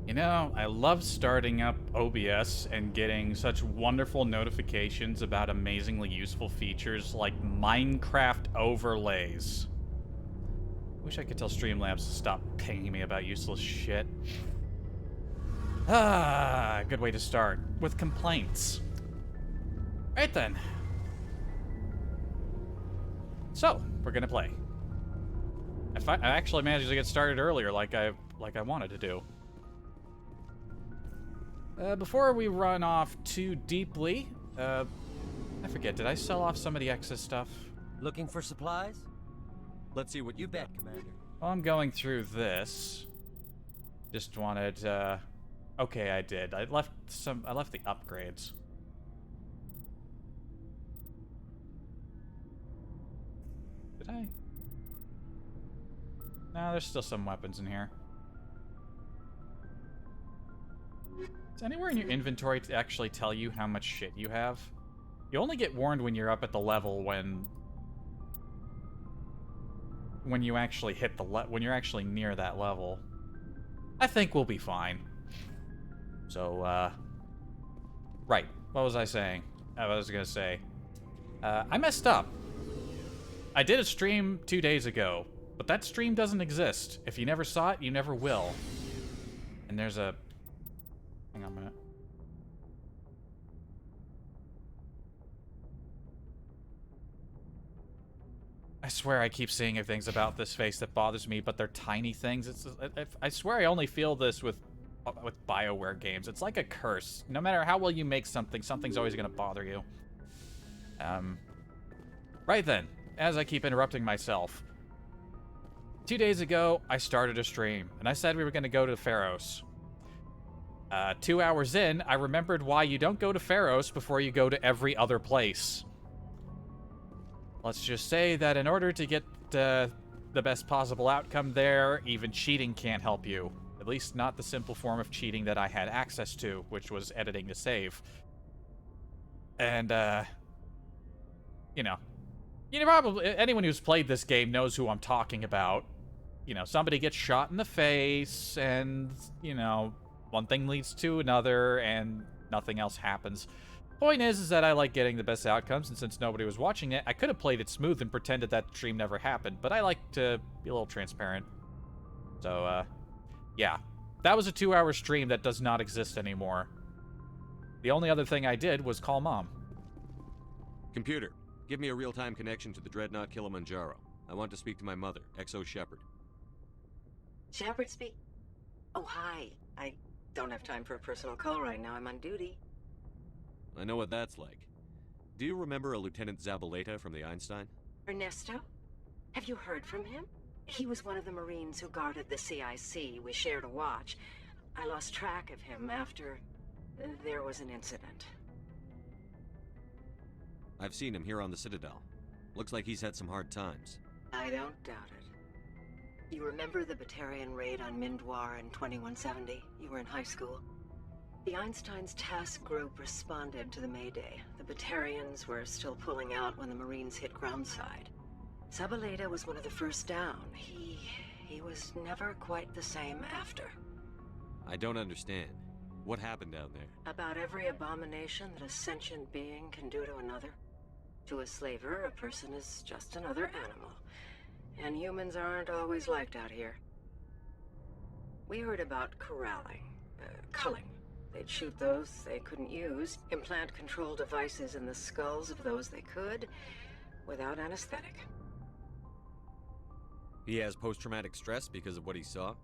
You know, I love starting up OBS and getting such wonderful notifications about amazingly useful features like Minecraft overlays. Wish I could tell Streamlabs to stop pinging me about useless shit. Ah, good way to start. With complaints. Right then. So, we're gonna play. I actually managed to get started earlier like I wanted to do. Before we run off too deeply, I forget, did I sell off some of the excess stuff? Looking for supplies? Let's see what you bet, Commander. While I'm going through this, just wanted, okay, I did. I left the upgrades. Did I? No, there's still some weapons in here. Does anywhere in your inventory to actually tell you how much shit you have? You only get warned when you're up at the level when you actually hit the when you're actually near that level. I think we'll be fine. So, right. What was I saying? I was gonna say, I messed up. I did a stream 2 days ago, but that stream doesn't exist. If you never saw it, you never will. And there's a... Hang on a minute. I swear I keep seeing things about this face that bothers me, but they're tiny things. I swear I only feel this with BioWare games. It's like a curse. No matter how well you make something, something's always going to bother you. Right then, as I keep interrupting myself. 2 days ago, I started a stream, and I said we were going to go to Feros. 2 hours in, I remembered why you don't go to Feros before you go to every other place. Let's just say that in order to get the best possible outcome there, even cheating can't help you. At least not the simple form of cheating that I had access to, which was editing the save. And, you know, probably, anyone who's played this game knows who I'm talking about. You know, somebody gets shot in the face, and, you know, one thing leads to another, and nothing else happens. Point is that I like getting the best outcomes, and since nobody was watching it, I could have played it smooth and pretended that stream never happened, but I like to be a little transparent. So, yeah. That was a 2-hour stream that does not exist anymore. The only other thing I did was call Mom. Computer, give me a real-time connection to the Dreadnought Kilimanjaro. I want to speak to my mother, XO Shepard. Shepard speak? Oh, hi. I don't have time for a personal call right now. I'm on duty. I know what that's like. Do you remember a Lieutenant Zabaleta from the Einstein? Ernesto? Have you heard from him? He was one of the Marines who guarded the CIC. We shared a watch. I lost track of him after there was an incident. I've seen him here on the Citadel. Looks like he's had some hard times. I don't doubt it. You remember the Batarian raid on Mindwar in 2170? You were in high school. The Einstein's task group responded to the Mayday. The Batarians were still pulling out when the Marines hit groundside. Zabaleta was one of the first down. He was never quite the same after. I don't understand. What happened down there? About every abomination that a sentient being can do to another. To a slaver, a person is just another animal. And humans aren't always liked out here. We heard about corralling, culling. They'd shoot those they couldn't use, implant control devices in the skulls of those they could, without anesthetic. He has post-traumatic stress because of what he saw?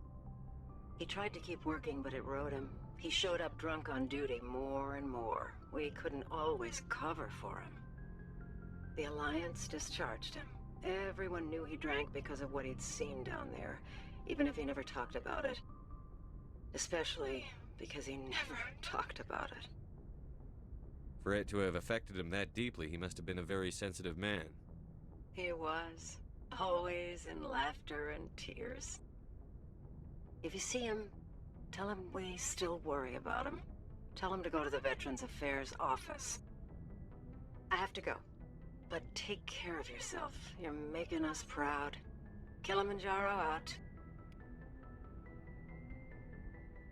He tried to keep working, but it rode him. He showed up drunk on duty more and more. We couldn't always cover for him. The Alliance discharged him. Everyone knew he drank because of what he'd seen down there, even if he never talked about it. Especially because he never talked about it. For it to have affected him that deeply, he must have been a very sensitive man. He was. Always in laughter and tears. If you see him, tell him we still worry about him. Tell him to go to the Veterans Affairs office. I have to go. But take care of yourself. You're making us proud. Kilimanjaro out.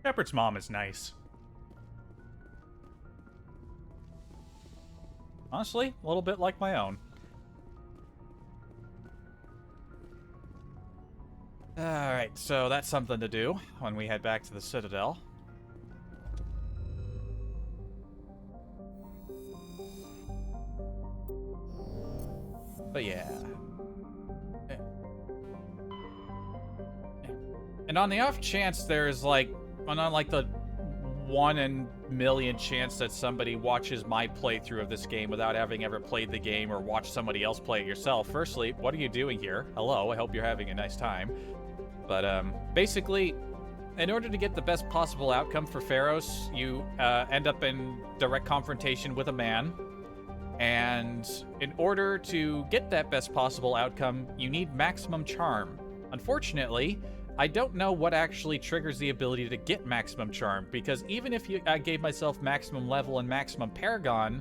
Shepard's mom is nice. Honestly, a little bit like my own. Alright, so that's something to do when we head back to the Citadel. But yeah. And on the off chance there's like, on like the 1 in a million chance that somebody watches my playthrough of this game without having ever played the game or watched somebody else play it yourself. Firstly, what are you doing here? Hello, I hope you're having a nice time. But basically, in order to get the best possible outcome for Feros, you end up in direct confrontation with a man. And in order to get that best possible outcome, you need maximum charm. Unfortunately, I don't know what actually triggers the ability to get maximum charm, because even if I gave myself maximum level and maximum paragon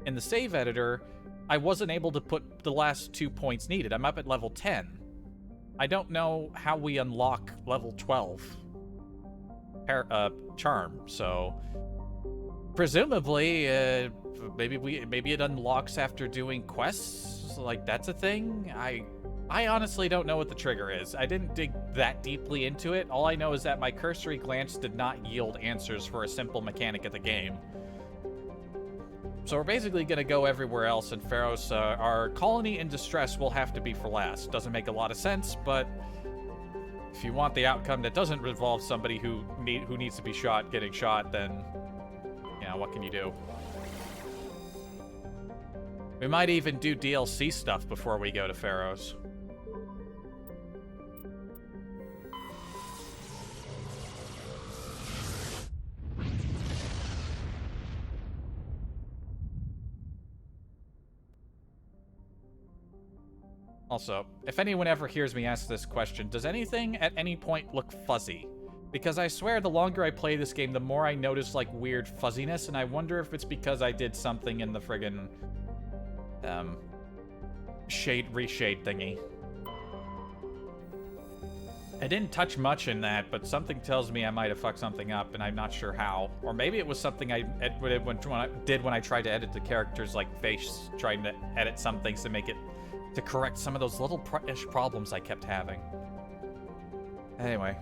in the save editor, I wasn't able to put the last 2 points needed. I'm up at level 10. I don't know how we unlock level 12 charm, so presumably maybe it unlocks after doing quests, like that's a thing. I honestly don't know what the trigger is. I didn't dig that deeply into it. All I know is that my cursory glance did not yield answers for a simple mechanic of the game. So we're basically going to go everywhere else, and Feros, our colony in distress will have to be for last. Doesn't make a lot of sense, but if you want the outcome that doesn't involve somebody who needs to be shot getting shot, then, you know, what can you do? We might even do DLC stuff before we go to Feros. Also, if anyone ever hears me ask this question, does anything at any point look fuzzy? Because I swear the longer I play this game, the more I notice, like, weird fuzziness, and I wonder if it's because I did something in the friggin', reshade thingy. I didn't touch much in that, but something tells me I might have fucked something up, and I'm not sure how. Or maybe it was something I did when I tried to edit the character's, like, face, trying to edit some things to correct some of those little-ish problems I kept having. Anyway.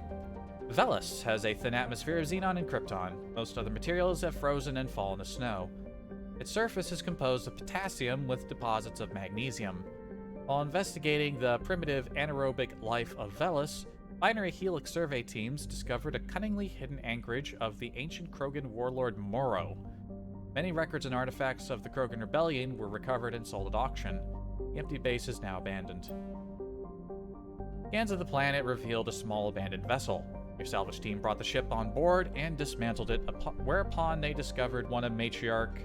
Velis has a thin atmosphere of xenon and krypton. Most other materials have frozen and fallen to snow. Its surface is composed of potassium with deposits of magnesium. While investigating the primitive anaerobic life of Velis, binary helix survey teams discovered a cunningly hidden anchorage of the ancient Krogan warlord Moro. Many records and artifacts of the Krogan rebellion were recovered and sold at auction. The empty base is now abandoned. Scans of the planet revealed a small abandoned vessel. Your salvage team brought the ship on board and dismantled it, whereupon they discovered one of Matriarch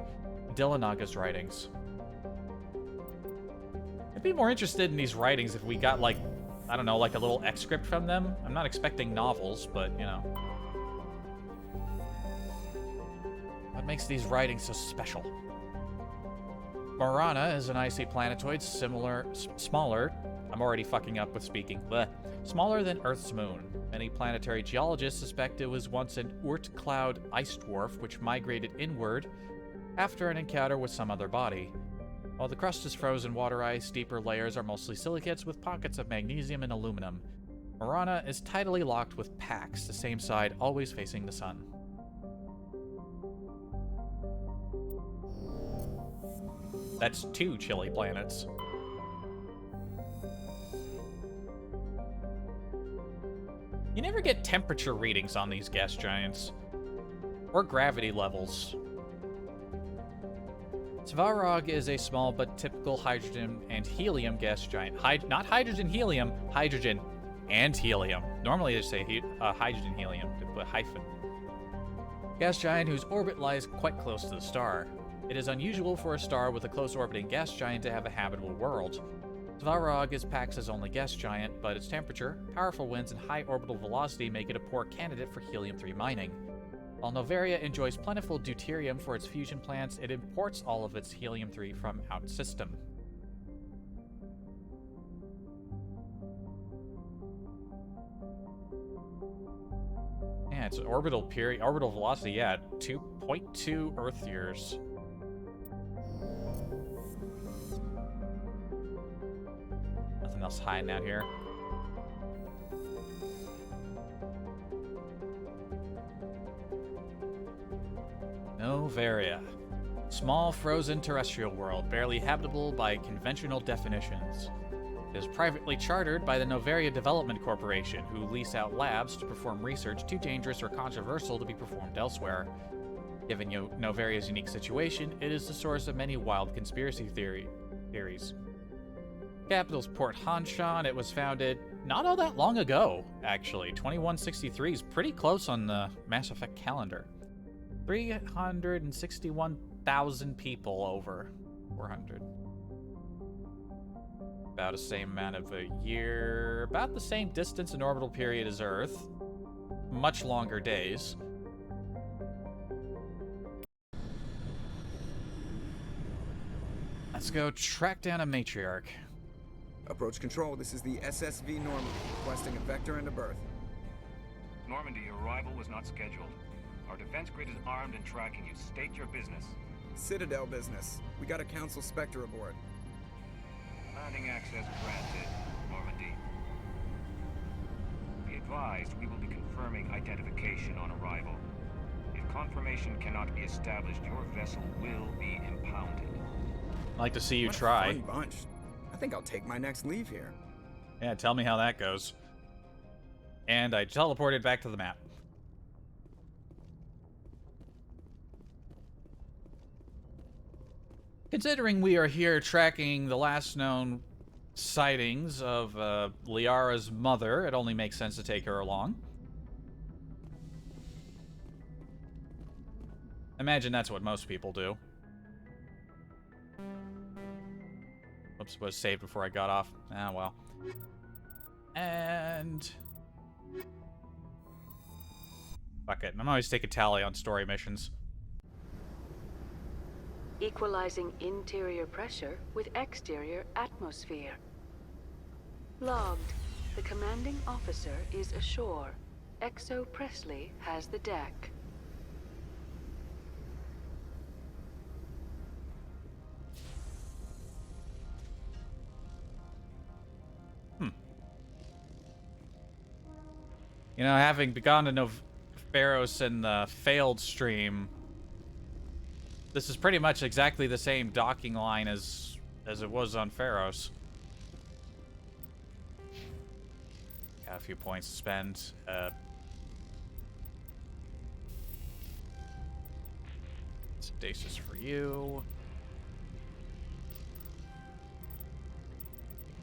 Dillanaga's writings. I'd be more interested in these writings if we got, like, I don't know, like a little excerpt from them. I'm not expecting novels, but, you know. What makes these writings so special? Marana is an icy planetoid smaller. I'm already fucking up with speaking. Blech. Smaller than Earth's moon. Many planetary geologists suspect it was once an Oort cloud ice dwarf which migrated inward after an encounter with some other body. While the crust is frozen water ice, deeper layers are mostly silicates with pockets of magnesium and aluminum. Marana is tidally locked with Pax, the same side always facing the sun. That's 2 chilly planets. You never get temperature readings on these gas giants. Or gravity levels. Svarog is a small but typical hydrogen and helium gas giant. Not hydrogen helium, hydrogen and helium. Normally they say hydrogen helium, to put a hyphen. Gas giant whose orbit lies quite close to the star. It is unusual for a star with a close orbiting gas giant to have a habitable world. Svarog is Pax's only gas giant, but its temperature, powerful winds, and high orbital velocity make it a poor candidate for helium-3 mining. While Noveria enjoys plentiful deuterium for its fusion plants, it imports all of its helium-3 from out-system. Yeah, it's orbital period, orbital velocity, yeah, 2.2 Earth years. Nothing else hiding out here. Noveria. Small, frozen terrestrial world, barely habitable by conventional definitions. It is privately chartered by the Noveria Development Corporation, who lease out labs to perform research too dangerous or controversial to be performed elsewhere. Given Noveria's unique situation, it is the source of many wild conspiracy theories. Capital's Port Hanshan. It was founded not all that long ago, actually. 2163 is pretty close on the Mass Effect calendar. 361,000 people over 400. About the same amount of a year, about the same distance and orbital period as Earth. Much longer days. Let's go track down a matriarch. Approach control, this is the SSV Normandy, requesting a vector and a berth. Normandy, your arrival was not scheduled. Our defense grid is armed and tracking you. State your business. Citadel business. We got a Council Spectre aboard. Landing access granted, Normandy. Be advised, we will be confirming identification on arrival. If confirmation cannot be established, your vessel will be impounded. I'd like to see you What try. A fun bunch. I think I'll take my next leave here. Yeah, tell me how that goes. And I teleported back to the map. Considering we are here tracking the last known sightings of Liara's mother, it only makes sense to take her along. Imagine that's what most people do. Oops, was saved before I got off. Ah, well. And... fuck it. I'm always take a tally on story missions. Equalizing interior pressure with exterior atmosphere. Logged. The commanding officer is ashore. Exo Presley has the deck. You know, having gone to Feros in the failed stream, this is pretty much exactly the same docking line as it was on Feros. Got a few points to spend. Stasis for you.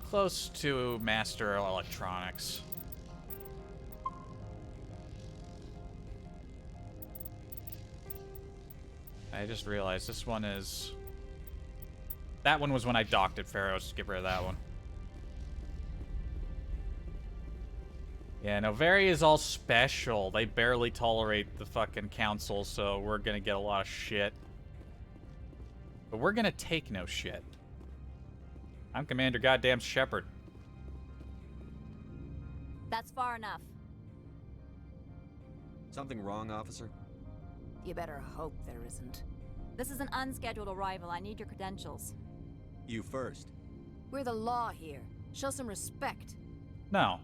Close to Master Electronics. I just realized this one is... that one was when I docked at Feros. Get rid of that one. Yeah, Noveria is all special. They barely tolerate the fucking council, so we're gonna get a lot of shit. But we're gonna take no shit. I'm Commander Goddamn Shepard. That's far enough. Something wrong, officer? You better hope there isn't. This is an unscheduled arrival. I need your credentials. You first. We're the law here. Show some respect. No.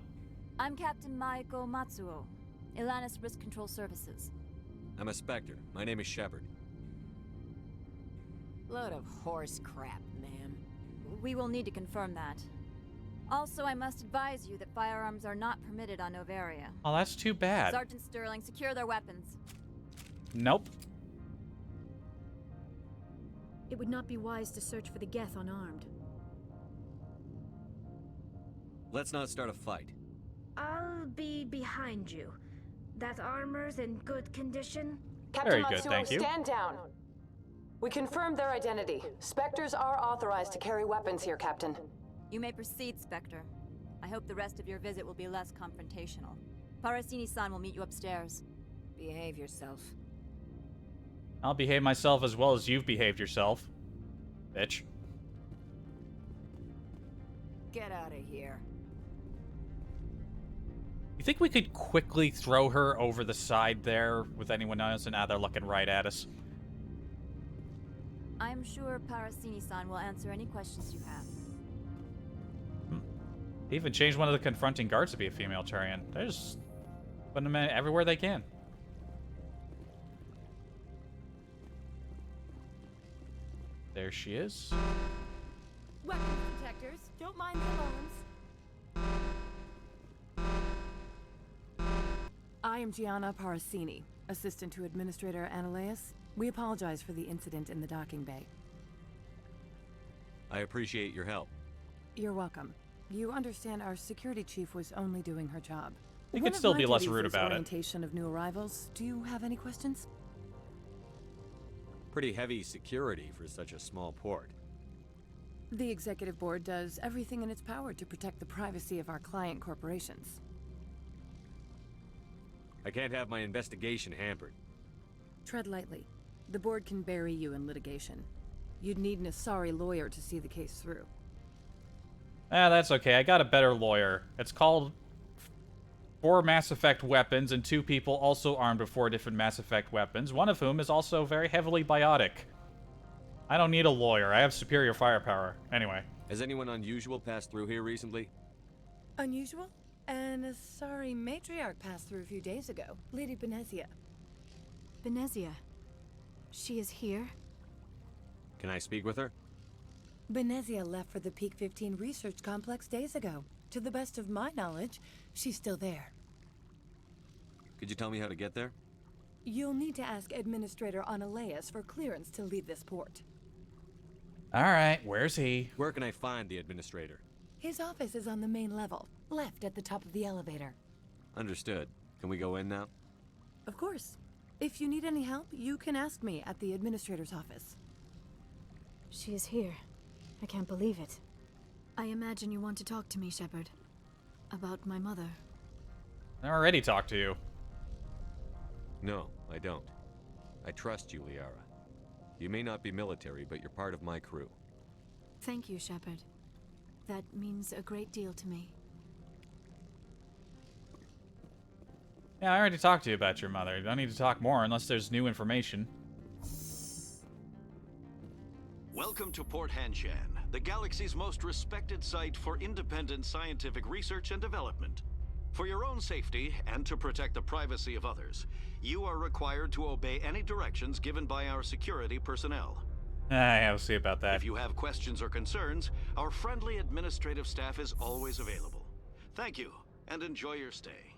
I'm Captain Maiko Matsuo, Ilanis Risk Control Services. I'm a Spectre. My name is Shepard. Load of horse crap, ma'am. We will need to confirm that. Also, I must advise you that firearms are not permitted on Noveria. Oh, that's too bad. Sergeant Sterling, secure their weapons. Nope. It would not be wise to search for the Geth unarmed. Let's not start a fight. I'll be behind you. That armor's in good condition? Very Captain good, Matsuo, thank you. stand down. We confirmed their identity. Spectres are authorized to carry weapons here, Captain. You may proceed, Spectre. I hope the rest of your visit will be less confrontational. Parasini-san will meet you upstairs. Behave yourself. I'll behave myself as well as you've behaved yourself, bitch. Get out of here. You think we could quickly throw her over the side there with anyone else? And now they're looking right at us. I'm sure Parasini-san will answer any questions you have. They even changed one of the confronting guards to be a female Turian. They're just putting them in everywhere they can. There she is. Weapons detectors. Don't mind the alarms. I am Gianna Parasini, assistant to Administrator Ananias. We apologize for the incident in the docking bay. I appreciate your help. You're welcome. You understand our security chief was only doing her job. You could still be less rude about it. Orientation of new arrivals. Do you have any questions? Pretty heavy security for such a small port. The executive board does everything in its power to protect the privacy of our client corporations. I can't have my investigation hampered. Tread lightly. The board can bury you in litigation. You'd need an Asari lawyer to see the case through. Ah, that's okay. I got a better lawyer. It's called 4 Mass Effect weapons and 2 people also armed with 4 different Mass Effect weapons, one of whom is also very heavily biotic. I don't need a lawyer. I have superior firepower. Anyway. Has anyone unusual passed through here recently? Unusual? An Asari matriarch passed through a few days ago. Lady Benezia. Benezia. She is here? Can I speak with her? Benezia left for the Peak 15 research complex days ago. To the best of my knowledge, she's still there. Could you tell me how to get there? You'll need to ask Administrator Ananias for clearance to leave this port. Alright, where's he? Where can I find the administrator? His office is on the main level, left at the top of the elevator. Understood. Can we go in now? Of course. If you need any help, you can ask me at the administrator's office. She is here. I can't believe it. I imagine you want to talk to me, Shepard. About my mother. I already talked to you. No, I don't. I trust you, Liara. You may not be military, but you're part of my crew. Thank you, Shepard. That means a great deal to me. Yeah, I already talked to you about your mother. Don't need to talk more unless there's new information. Welcome to Port Hanshan, the galaxy's most respected site for independent scientific research and development. For your own safety and to protect the privacy of others, you are required to obey any directions given by our security personnel. Yeah, we'll see about that. If you have questions or concerns, our friendly administrative staff is always available. Thank you, and enjoy your stay.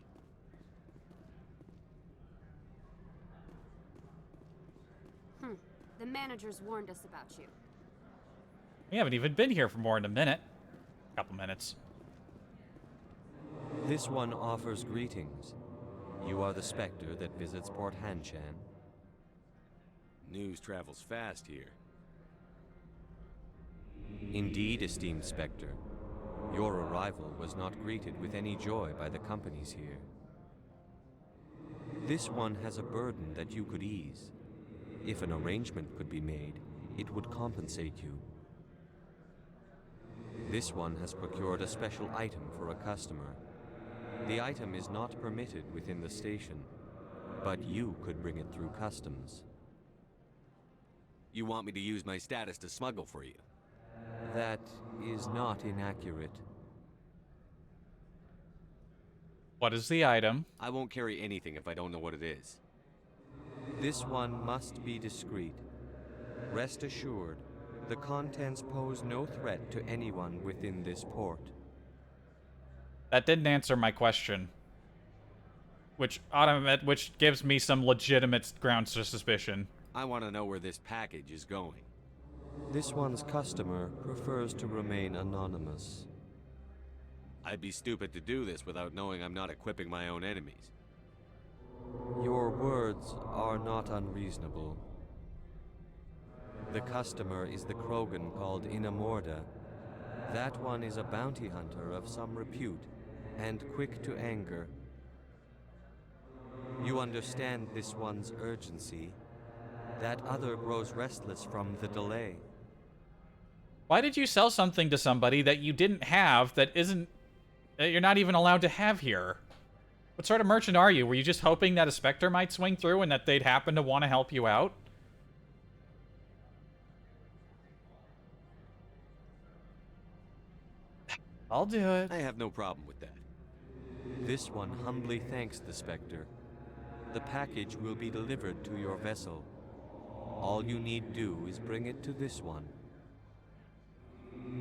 The managers warned us about you. We haven't even been here for more than a minute. Couple minutes. This one offers greetings. You are the Spectre that visits Port Hanshan. News travels fast here. Indeed, esteemed Spectre. Your arrival was not greeted with any joy by the companies here. This one has a burden that you could ease. If an arrangement could be made, it would compensate you. This one has procured a special item for a customer. The item is not permitted within the station, but you could bring it through customs. You want me to use my status to smuggle for you? That is not inaccurate. What is the item? I won't carry anything if I don't know what it is. This one must be discreet. Rest assured, the contents pose no threat to anyone within this port. That didn't answer my question. Which gives me some legitimate grounds for suspicion. I want to know where this package is going. This one's customer prefers to remain anonymous. I'd be stupid to do this without knowing I'm not equipping my own enemies. Your words are not unreasonable. The customer is the Krogan called Inamorda. That one is a bounty hunter of some repute, and quick to anger. You understand this one's urgency. That other grows restless from the delay. Why did you sell something to somebody that you didn't have that you're not even allowed to have here? What sort of merchant are you? Were you just hoping that a Spectre might swing through and that they'd happen to want to help you out? I'll do it. I have no problem with that. This one humbly thanks the Spectre. The package will be delivered to your vessel. All you need do is bring it to this one.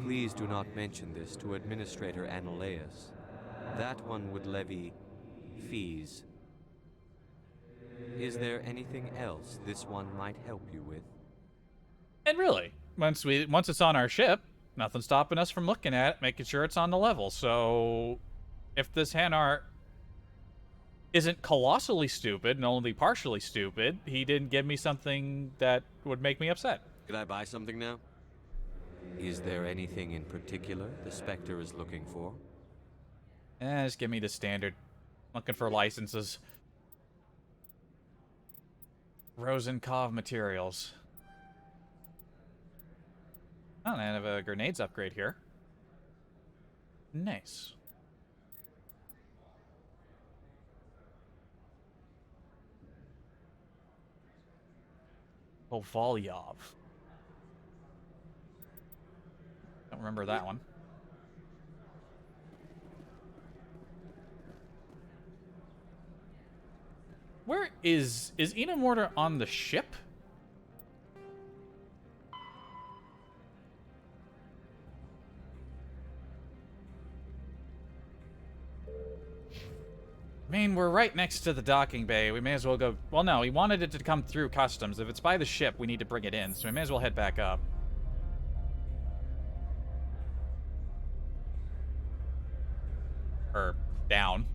Please do not mention this to Administrator Analaeus. That one would levy fees. Is there anything else this one might help you with? And really, once it's on our ship, nothing's stopping us from looking at it, making sure it's on the level. So, if this Hanar isn't colossally stupid and only partially stupid, he didn't give me something that would make me upset. Could I buy something now? Is there anything in particular the Spectre is looking for? Just give me the standard. Looking for licenses. Rosenkov materials. Oh, and I have a grenades upgrade here. Nice. Kovalyov. Don't remember that one. Where is Ina Mortar on the ship? I mean, we're right next to the docking bay. We may as well go... Well, no, he wanted it to come through customs. If it's by the ship, we need to bring it in, so we may as well head back up. Or down.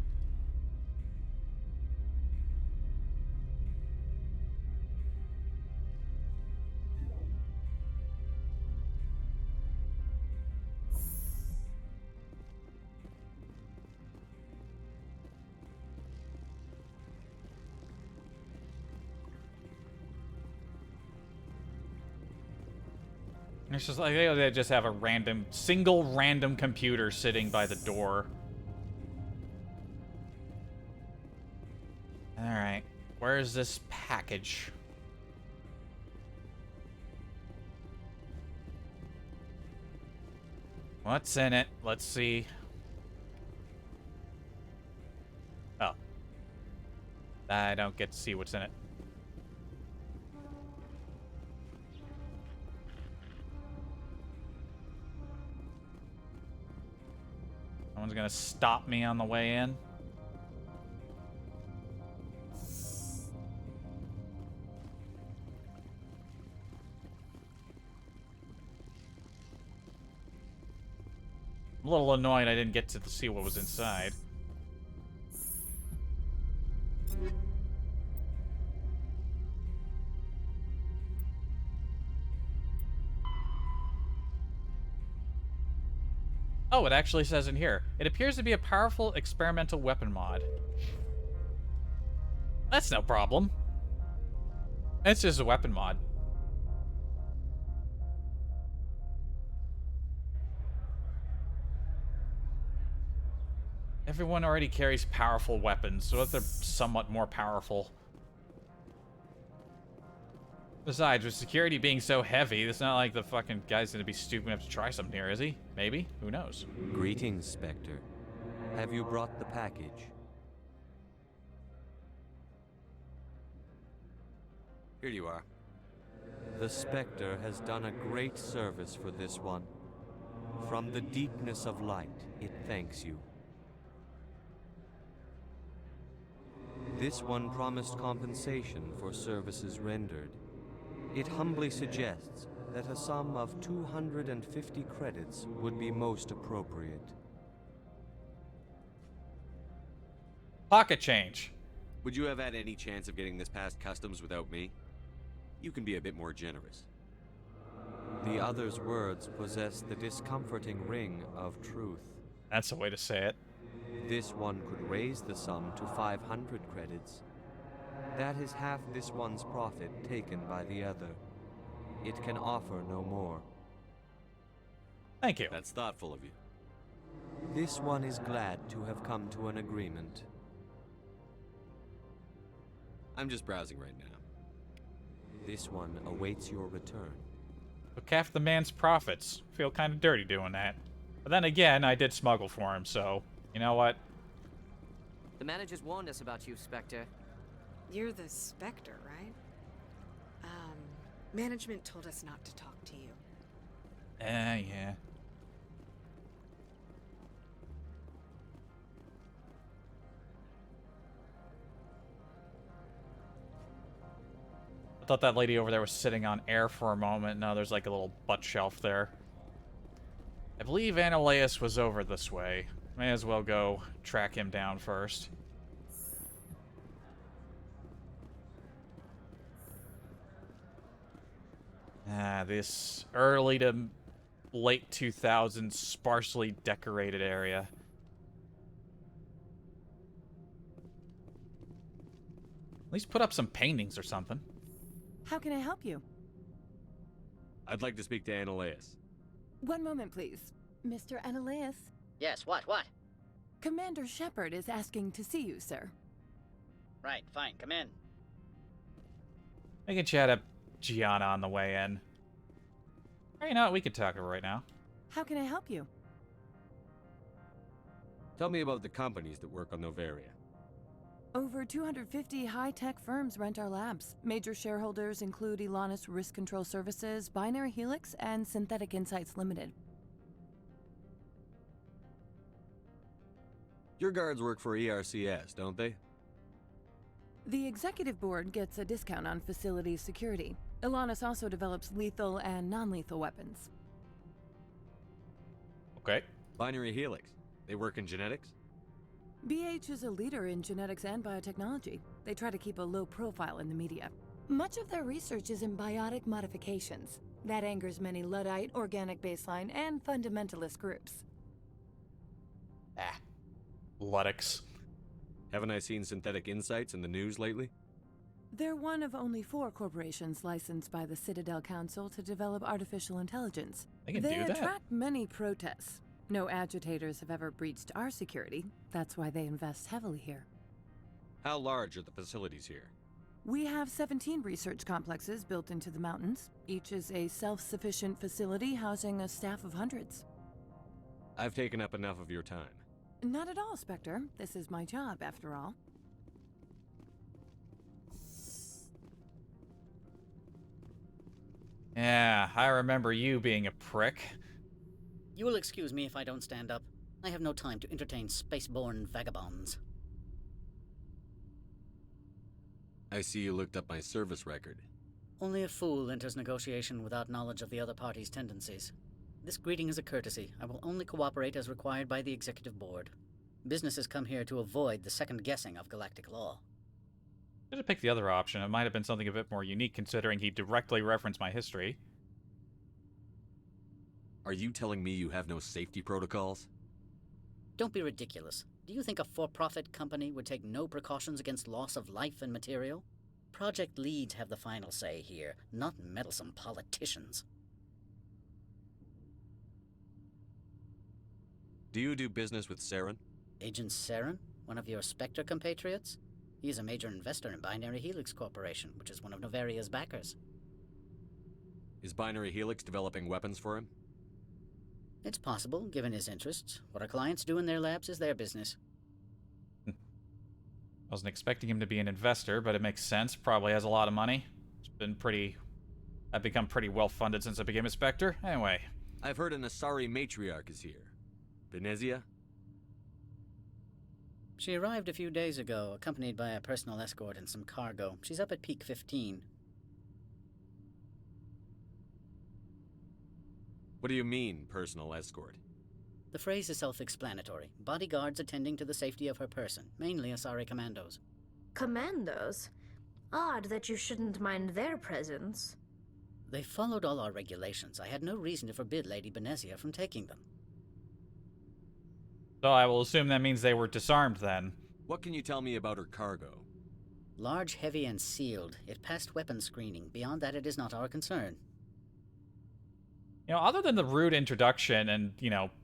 It's just like they just have a single random computer sitting by the door. Alright, where is this package? What's in it? Let's see. Oh. I don't get to see what's in it. Someone's gonna stop me on the way in. I'm a little annoyed I didn't get to see what was inside. Oh, it actually says in here. It appears to be a powerful experimental weapon mod. That's no problem. It's just a weapon mod. Everyone already carries powerful weapons, so if they're somewhat more powerful. Besides, with security being so heavy, it's not like the fucking guy's gonna be stupid enough to try something here, is he? Maybe? Who knows? Greetings, Spectre. Have you brought the package? Here you are. The Spectre has done a great service for this one. From the deepness of light, it thanks you. This one promised compensation for services rendered. It humbly suggests that a sum of 250 credits would be most appropriate. Pocket change. Would you have had any chance of getting this past customs without me? You can be a bit more generous. The other's words possess the discomforting ring of truth. That's a way to say it. This one could raise the sum to 500 credits. That is half this one's profit taken by the other. It can offer no more. Thank you. That's thoughtful of you. This one is glad to have come to an agreement. I'm just browsing right now. This one awaits your return. Took half the man's profits. Feel kind of dirty doing that. But then again, I did smuggle for him, so you know what? The managers warned us about you, Spectre. You're the Spectre, right? Management told us not to talk to you. Yeah. I thought that lady over there was sitting on air for a moment. No, there's like a little butt shelf there. I believe Annaleus was over this way. May as well go track him down first. This early to late 2000s sparsely decorated area. At least put up some paintings or something. How can I help you? I'd like to speak to Annaleus. One moment, please. Mr. Annaleus? Yes, what? Commander Shepard is asking to see you, sir. Right, fine, come in. I can chat up Gianna on the way in. Or you know what, we could talk to her right now. How can I help you? Tell me about the companies that work on Noveria. Over 250 high-tech firms rent our labs. Major shareholders include Elanus Risk Control Services, Binary Helix, and Synthetic Insights Limited. Your guards work for ERCS, don't they? The executive board gets a discount on facility security. Elanus also develops lethal and non-lethal weapons. Okay. Binary Helix. They work in genetics? BH is a leader in genetics and biotechnology. They try to keep a low profile in the media. Much of their research is in biotic modifications. That angers many Luddite, organic baseline, and fundamentalist groups. Luddix. Haven't I seen Synthetic Insights in the news lately? They're one of only 4 corporations licensed by the Citadel Council to develop artificial intelligence. They can do that? They attract many protests. No agitators have ever breached our security. That's why they invest heavily here. How large are the facilities here? We have 17 research complexes built into the mountains. Each is a self-sufficient facility housing a staff of hundreds. I've taken up enough of your time. Not at all, Spectre. This is my job, after all. Yeah, I remember you being a prick. You will excuse me if I don't stand up. I have no time to entertain spaceborne vagabonds. I see you looked up my service record. Only a fool enters negotiation without knowledge of the other party's tendencies. This greeting is a courtesy. I will only cooperate as required by the executive board. Businesses come here to avoid the second guessing of galactic law. Should have picked the other option. It might have been something a bit more unique considering he directly referenced my history. Are you telling me you have no safety protocols? Don't be ridiculous. Do you think a for-profit company would take no precautions against loss of life and material? Project leads have the final say here, not meddlesome politicians. Do you do business with Saren? Agent Saren? One of your Spectre compatriots? He is a major investor in Binary Helix Corporation, which is one of Noveria's backers. Is Binary Helix developing weapons for him? It's possible, given his interests. What our clients do in their labs is their business. Wasn't expecting him to be an investor, but it makes sense. Probably has a lot of money. I've become pretty well-funded since I became a Spectre. Anyway. I've heard an Asari matriarch is here. Venezia? She arrived a few days ago, accompanied by a personal escort and some cargo. She's up at Peak 15. What do you mean, personal escort? The phrase is self-explanatory. Bodyguards attending to the safety of her person, mainly Asari commandos. Commandos? Odd that you shouldn't mind their presence. They followed all our regulations. I had no reason to forbid Lady Benezia from taking them. So I will assume that means they were disarmed then. What can you tell me about her cargo? Large, heavy, and sealed. It passed weapons screening. Beyond that, it is not our concern. You know, other than the rude introduction and,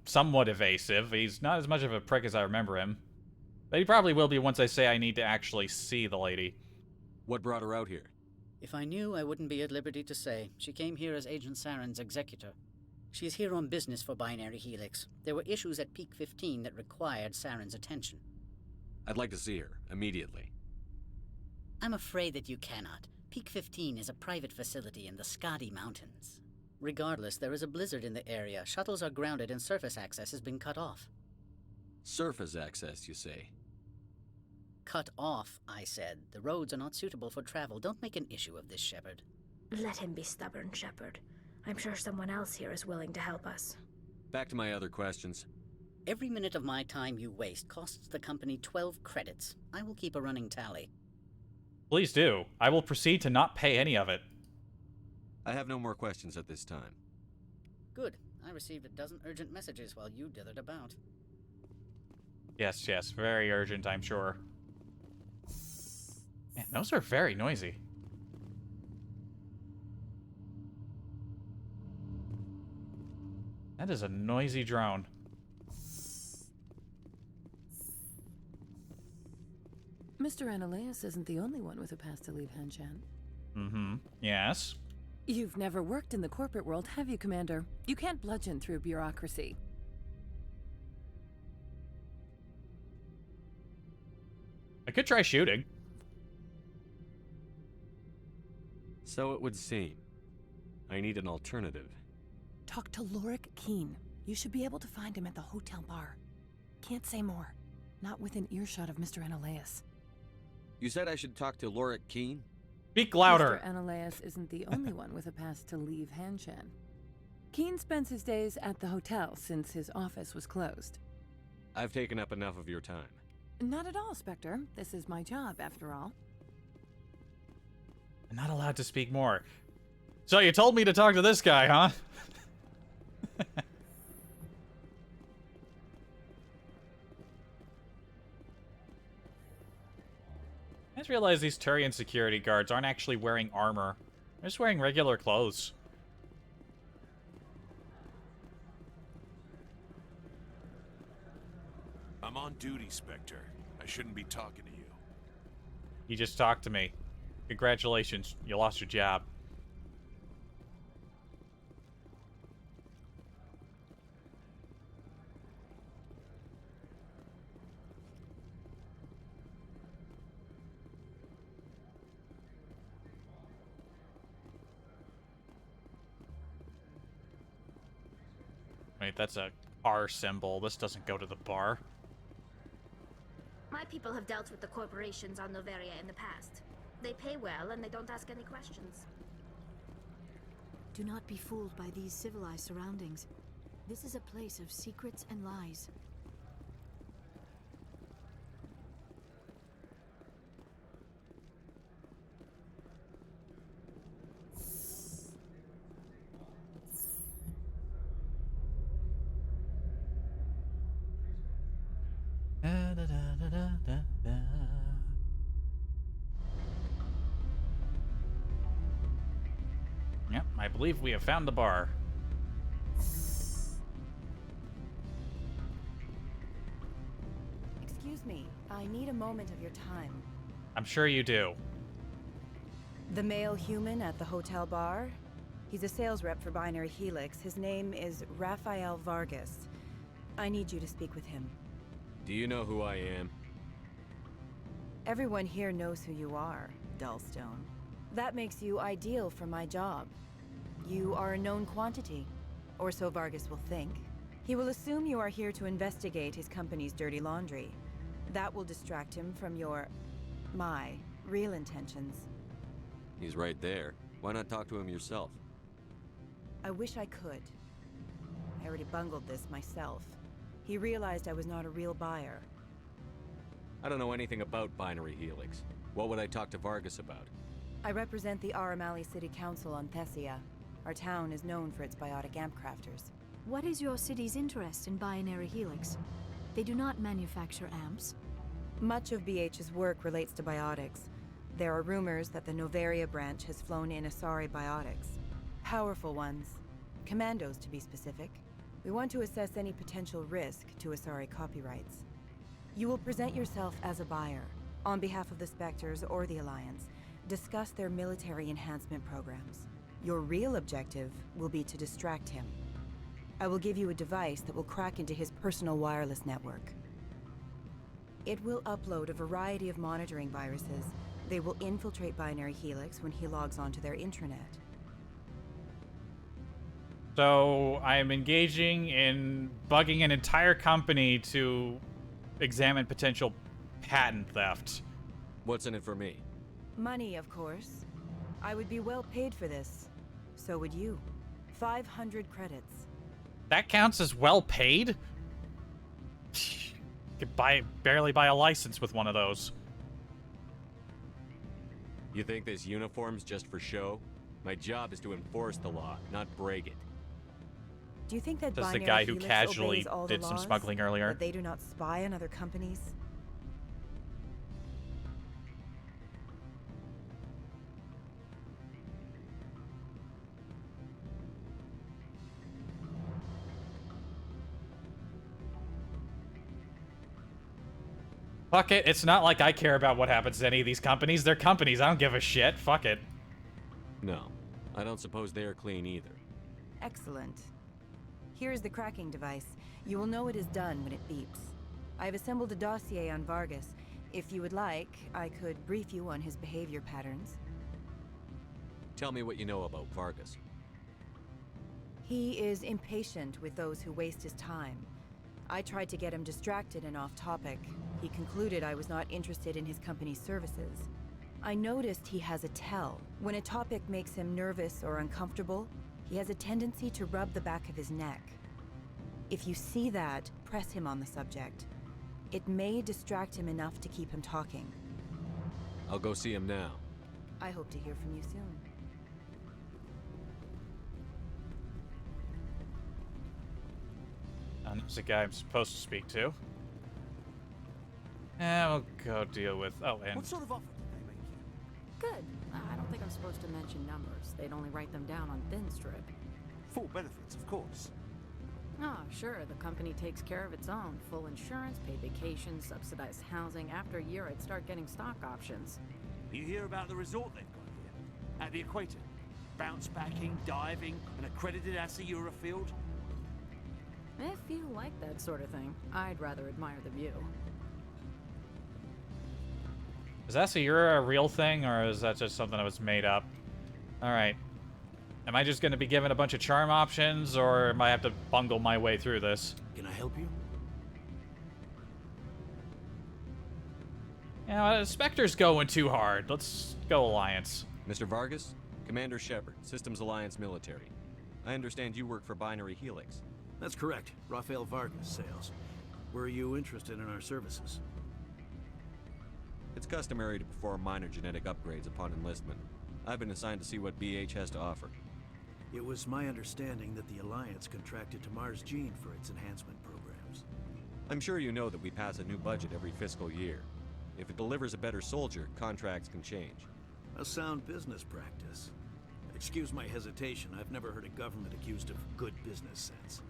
somewhat evasive, he's not as much of a prick as I remember him. But he probably will be once I say I need to actually see the lady. What brought her out here? If I knew, I wouldn't be at liberty to say. She came here as Agent Saren's executor. She's here on business for Binary Helix. There were issues at Peak 15 that required Saren's attention. I'd like to see her, immediately. I'm afraid that you cannot. Peak 15 is a private facility in the Skadi Mountains. Regardless, there is a blizzard in the area. Shuttles are grounded and surface access has been cut off. Surface access, you say? Cut off, I said. The roads are not suitable for travel. Don't make an issue of this, Shepard. Let him be stubborn, Shepard. I'm sure someone else here is willing to help us. Back to my other questions. Every minute of my time you waste costs the company 12 credits. I will keep a running tally. Please do. I will proceed to not pay any of it. I have no more questions at this time. Good. I received a dozen urgent messages while you dithered about. Yes, very urgent, I'm sure. Man, those are very noisy. That is a noisy drone. Mr. Ananias isn't the only one with a pass to leave Hanshan. Mm-hmm. Yes. You've never worked in the corporate world, have you, Commander? You can't bludgeon through bureaucracy. I could try shooting. So it would seem. I need an alternative. Talk to Lorik Keen. You should be able to find him at the hotel bar. Can't say more. Not within earshot of Mr. Ananias. You said I should talk to Lorik Keen? Speak louder. Mr. Ananias isn't the only one with a pass to leave Hanshan. Keen spends his days at the hotel since his office was closed. I've taken up enough of your time. Not at all, Spectre. This is my job, after all. I'm not allowed to speak more. So you told me to talk to this guy, huh? I just realized these Turian security guards aren't actually wearing armor. They're just wearing regular clothes. I'm on duty, Spectre. I shouldn't be talking to you. You just talked to me. Congratulations, you lost your job. Wait, that's a R symbol. This doesn't go to the bar. My people have dealt with the corporations on Noveria in the past. They pay well and they don't ask any questions. Do not be fooled by these civilized surroundings. This is a place of secrets and lies. Yep, I believe we have found the bar. Excuse me, I need a moment of your time. I'm sure you do. The male human at the hotel bar? He's a sales rep for Binary Helix. His name is Rafael Vargas. I need you to speak with him. Do you know who I am? Everyone here knows who you are, Dullstone. That makes you ideal for my job. You are a known quantity, or so Vargas will think. He will assume you are here to investigate his company's dirty laundry. That will distract him from my real intentions. He's right there. Why not talk to him yourself? I wish I could. I already bungled this myself. He realized I was not a real buyer. I don't know anything about Binary Helix. What would I talk to Vargas about? I represent the Aramali City Council on Thessia. Our town is known for its biotic amp crafters. What is your city's interest in Binary Helix? They do not manufacture amps. Much of BH's work relates to biotics. There are rumors that the Noveria branch has flown in Asari biotics. Powerful ones. Commandos, to be specific. We want to assess any potential risk to Asari copyrights. You will present yourself as a buyer, on behalf of the Spectres or the Alliance. Discuss their military enhancement programs. Your real objective will be to distract him. I will give you a device that will crack into his personal wireless network. It will upload a variety of monitoring viruses. They will infiltrate Binary Helix when he logs onto their intranet. So I'm engaging in bugging an entire company to examine potential patent theft. What's in it for me? Money, of course. I would be well paid for this. So would you. 500 credits. That counts as well paid? Could barely buy a license with one of those. You think this uniform's just for show? My job is to enforce the law, not break it. Do you think that Says the Binary guy who Helix casually obeys all did the some laws, smuggling earlier. that they do not spy on other companies? Fuck it, it's not like I care about what happens to any of these companies. They're companies, I don't give a shit. Fuck it. No, I don't suppose they're clean either. Excellent. Here's the cracking device. You will know it is done when it beeps. I've assembled a dossier on Vargas. If you would like, I could brief you on his behavior patterns. Tell me what you know about Vargas. He is impatient with those who waste his time. I tried to get him distracted and off topic. He concluded I was not interested in his company's services. I noticed he has a tell. When a topic makes him nervous or uncomfortable, he has a tendency to rub the back of his neck. If you see that, press him on the subject. It may distract him enough to keep him talking. I'll go see him now. I hope to hear from you soon. There's a guy I'm supposed to speak to. We'll go deal with... Oh, and... What sort of offer did they make you? Good. I don't think I'm supposed to mention numbers. They'd only write them down on thin strip. Full benefits, of course. Oh, sure. The company takes care of its own. Full insurance, paid vacations, subsidized housing. After a year, I'd start getting stock options. You hear about the resort they've got here? At the equator. Bounce backing, diving, an accredited Asura field. If you like that sort of thing, I'd rather admire the view. Is Asura a real thing, or is that just something that was made up? Alright. Am I just going to be given a bunch of charm options, or am I have to bungle my way through this? Can I help you? Yeah, Spectre's going too hard. Let's go Alliance. Mr. Vargas, Commander Shepard, Systems Alliance Military. I understand you work for Binary Helix. That's correct. Rafael Vargas, sales. Were you interested in our services? It's customary to perform minor genetic upgrades upon enlistment. I've been assigned to see what BH has to offer. It was my understanding that the Alliance contracted to Mars Gene for its enhancement programs. I'm sure you know that we pass a new budget every fiscal year. If it delivers a better soldier, contracts can change. A sound business practice. Excuse my hesitation, I've never heard a government accused of good business sense.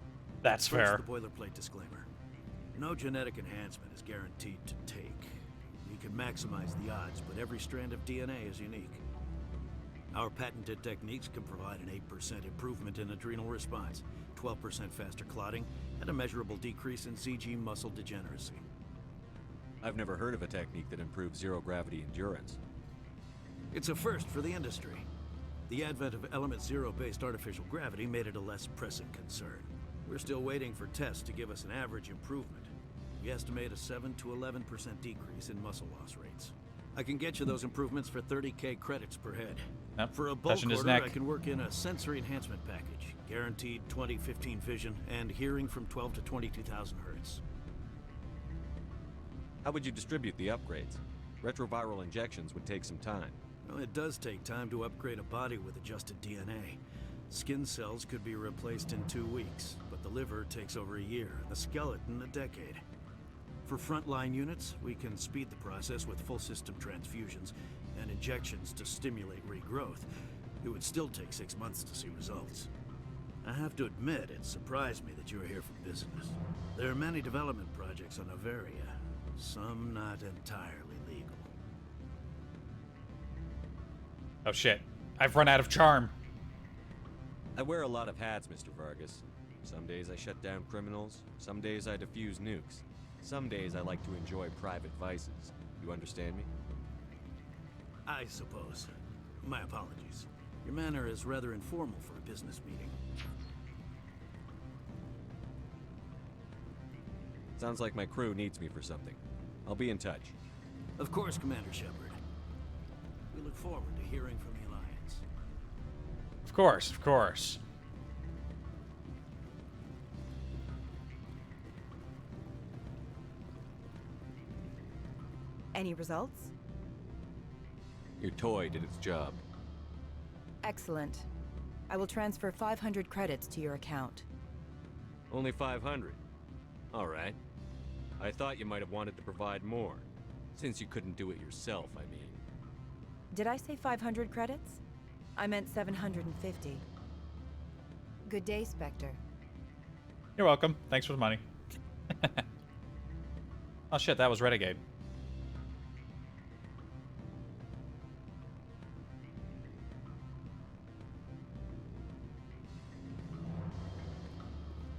That's First, fair. the boilerplate disclaimer. No genetic enhancement is guaranteed to take. You can maximize the odds, but every strand of DNA is unique. Our patented techniques can provide an 8% improvement in adrenal response, 12% faster clotting, and a measurable decrease in CG muscle degeneracy. I've never heard of a technique that improves zero-gravity endurance. It's a first for the industry. The advent of element zero-based artificial gravity made it a less pressing concern. We're still waiting for tests to give us an average improvement. We estimate a 7 to 11% decrease in muscle loss rates. I can get you those improvements for 30k credits per head. Yep, For a bulk touching his order, neck. I can work in a sensory enhancement package, guaranteed 20/15 vision, and hearing from 12 to 22,000 hertz. How would you distribute the upgrades? Retroviral injections would take some time. Well, it does take time to upgrade a body with adjusted DNA. Skin cells could be replaced in 2 weeks, but the liver takes over a year, and the skeleton a decade. For frontline units, we can speed the process with full system transfusions and injections to stimulate regrowth. It would still take 6 months to see results. I have to admit, it surprised me that you are here for business. There are many development projects on Noveria, some not entirely legal. Oh shit. I've run out of charm. I wear a lot of hats, Mr. Vargas. Some days I shut down criminals, some days I defuse nukes. Some days I like to enjoy private vices. You understand me? I suppose. My apologies. Your manner is rather informal for a business meeting. Sounds like my crew needs me for something. I'll be in touch. Of course, Commander Shepard. We look forward to hearing from the Alliance. Of course, of course. Any results? Your toy did its job. Excellent. I will transfer 500 credits to your account. Only 500. All right. I thought you might have wanted to provide more. Since you couldn't do it yourself, I mean. Did I say 500 credits? I meant 750. Good day, Spectre. You're welcome. Thanks for the money. Oh shit, that was Renegade.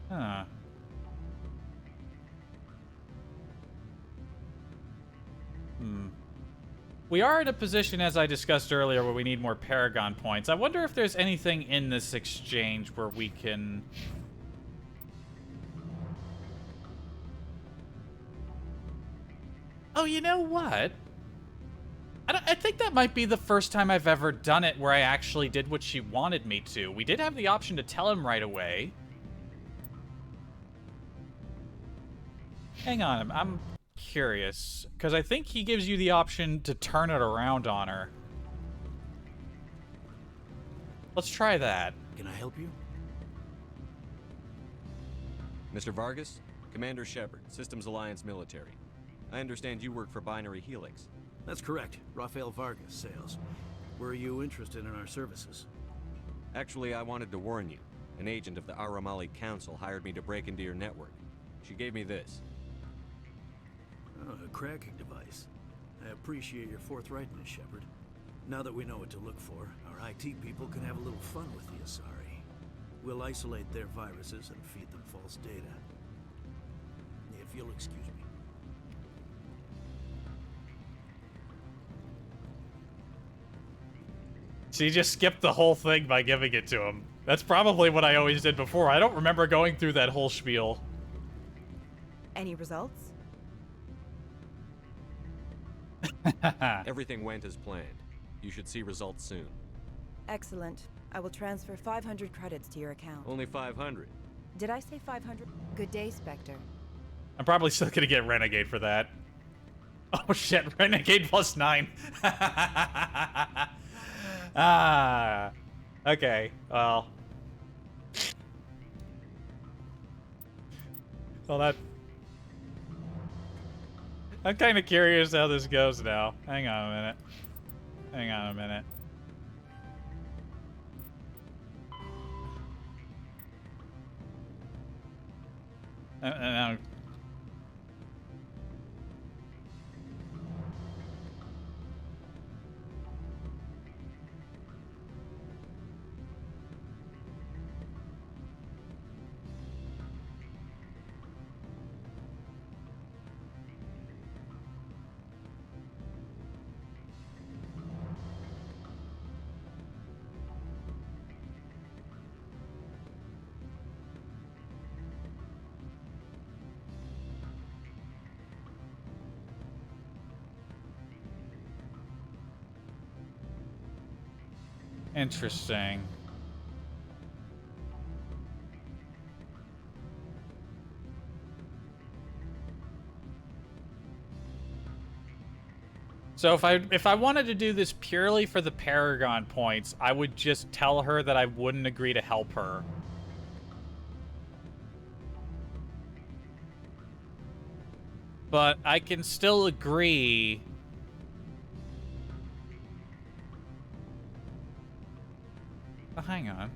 Huh. We are in a position, as I discussed earlier, where we need more Paragon points. I wonder if there's anything in this exchange where we can... Oh, you know what? I think that might be the first time I've ever done it where I actually did what she wanted me to. We did have the option to tell him right away. Hang on, I'm curious, because I think he gives you the option to turn it around on her. Let's try that. Can I help you? Mr. Vargas, Commander Shepard, Systems Alliance Military. I understand you work for Binary Helix. That's correct. Rafael Vargas, sales. Were you interested in our services? Actually, I wanted to warn you. An agent of the Aramali Council hired me to break into your network. She gave me this. Oh, a cracking device. I appreciate your forthrightness, Shepard. Now that we know what to look for, our IT people can have a little fun with the Asari. We'll isolate their viruses and feed them false data. If you'll excuse me. She just skipped the whole thing by giving it to him. That's probably what I always did before. I don't remember going through that whole spiel. Any results? Everything went as planned. You should see results soon. Excellent. I will transfer 500 credits to your account. Only 500. Did I say 500? Good day, Spectre. I'm probably still gonna get Renegade for that. Oh shit, Renegade plus 9. Ah. Okay, well. Well, that... I'm kind of curious how this goes now. Hang on a minute. Hang on a minute. Interesting. So if I wanted to do this purely for the Paragon points, I would just tell her that I wouldn't agree to help her. But I can still agree. Oh, hang on.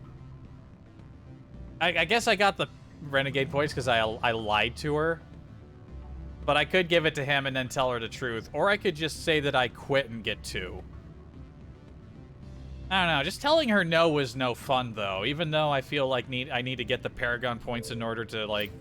I guess I got the Renegade points because I lied to her. But I could give it to him and then tell her the truth. Or I could just say that I quit and get 2. I don't know. Just telling her no was no fun, though. Even though I feel like I need to get the Paragon points in order to, like...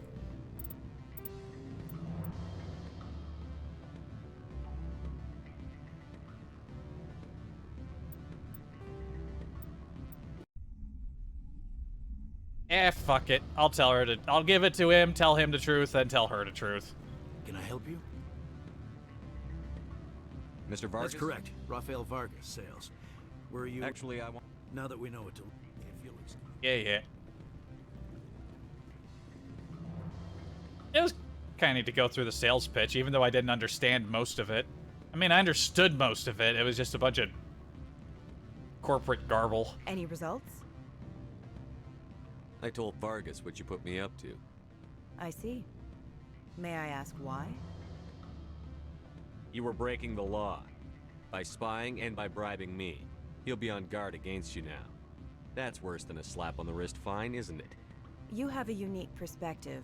fuck it. I'll tell her to... I'll give it to him, tell him the truth, then tell her the truth. Can I help you? Mr. Vargas? That's correct. Rafael Vargas, sales. Where are you? Actually, I want... Now that we know what to... If you'll excuse... Yeah. It was kind of to go through the sales pitch, even though I didn't understand most of it. I mean, I understood most of it. It was just a bunch of corporate garble. Any results? I told Vargas what you put me up to. I see. May I ask why? You were breaking the law. By spying and by bribing me. He'll be on guard against you now. That's worse than a slap on the wrist fine, isn't it? You have a unique perspective.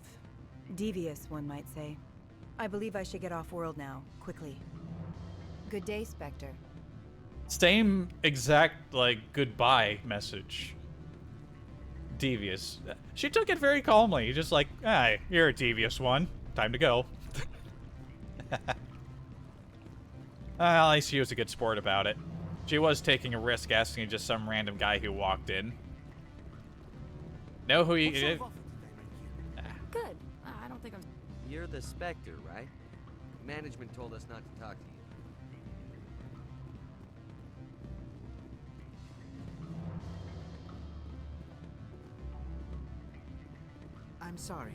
Devious, one might say. I believe I should get off-world now, quickly. Good day, Spectre. Same exact, like, goodbye message. Devious. She took it very calmly. Just like, hey, you're a devious one. Time to go. At least she was a good sport about it. She was taking a risk asking just some random guy who walked in. Know who he is? Good. I don't think I'm... You're the Spectre, right? Management told us not to talk to you. I'm sorry.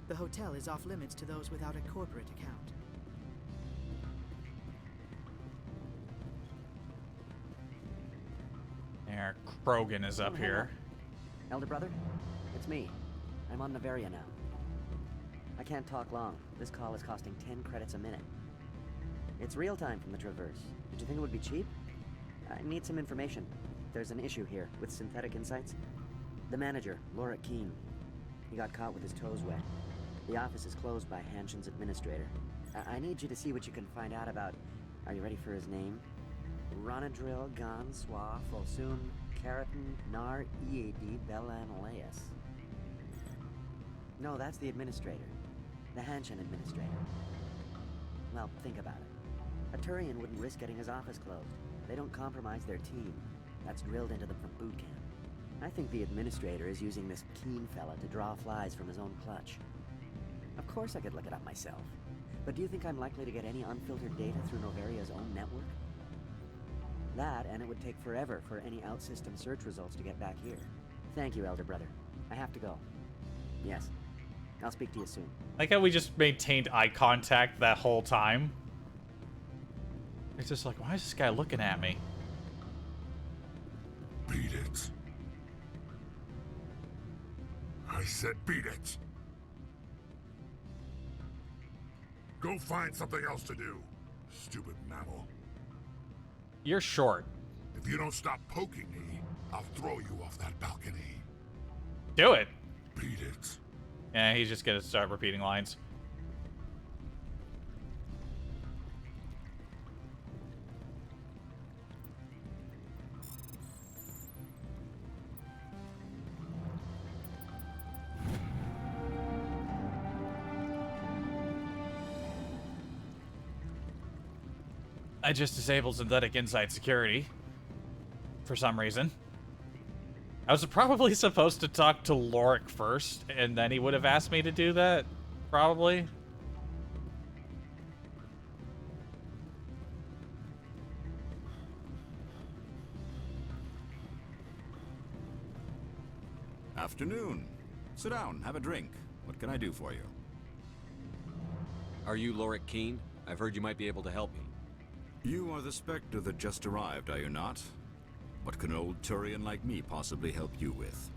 The hotel is off limits to those without a corporate account. There, Krogan is up here. Elder brother, it's me. I'm on Noveria now. I can't talk long. This call is costing 10 credits a minute. It's real time from the Traverse. Did you think it would be cheap? I need some information. There's an issue here with Synthetic Insights. The manager, Laura Keene. He got caught with his toes wet. The office is closed by Hanshen's administrator. I need you to see what you can find out about... Are you ready for his name? Ronadril Gan Swa Fosum Keratin Nar Ead Belanaleus. No, that's the administrator. The Hanshen administrator. Well, think about it. A Turian wouldn't risk getting his office closed. They don't compromise their team. That's drilled into them from boot camp. I think the administrator is using this Keene fella to draw flies from his own clutch. Of course I could look it up myself. But do you think I'm likely to get any unfiltered data through Noveria's own network? That, and it would take forever for any out-system search results to get back here. Thank you, Elder Brother. I have to go. Yes. I'll speak to you soon. Like how we just maintained eye contact that whole time. It's just like, why is this guy looking at me? Beat it. I said beat it. Go find something else to do, stupid mammal. You're short. If you don't stop poking me, I'll throw you off that balcony. Do it. Beat it. Yeah, he's just gonna start repeating lines. I just disabled Synthetic Insight Security. For some reason. I was probably supposed to talk to Lorik first, and then he would have asked me to do that. Probably. Afternoon. Sit down, have a drink. What can I do for you? Are you Lorik Keene? I've heard you might be able to help me. You are the Spectre that just arrived, are you not? What can an old Turian like me possibly help you with?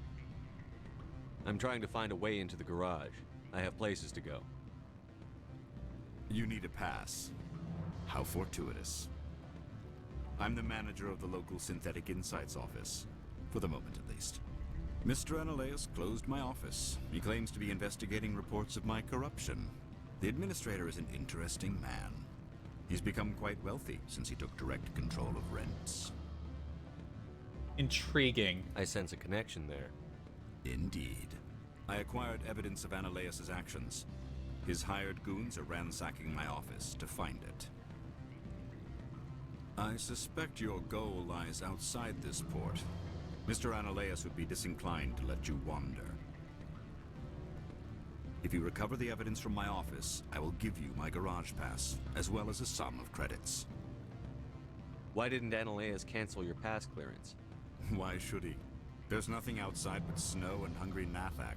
I'm trying to find a way into the garage. I have places to go. You need a pass. How fortuitous. I'm the manager of the local Synthetic Insights office. For the moment, at least. Mr. Analeus closed my office. He claims to be investigating reports of my corruption. The administrator is an interesting man. He's become quite wealthy since he took direct control of rents. Intriguing. I sense a connection there. Indeed. I acquired evidence of Ananias' actions. His hired goons are ransacking my office to find it. I suspect your goal lies outside this port. Mr. Ananias would be disinclined to let you wander. If you recover the evidence from my office, I will give you my garage pass, as well as a sum of credits. Why didn't Ananias cancel your pass clearance? Why should he? There's nothing outside but snow and hungry Nathak.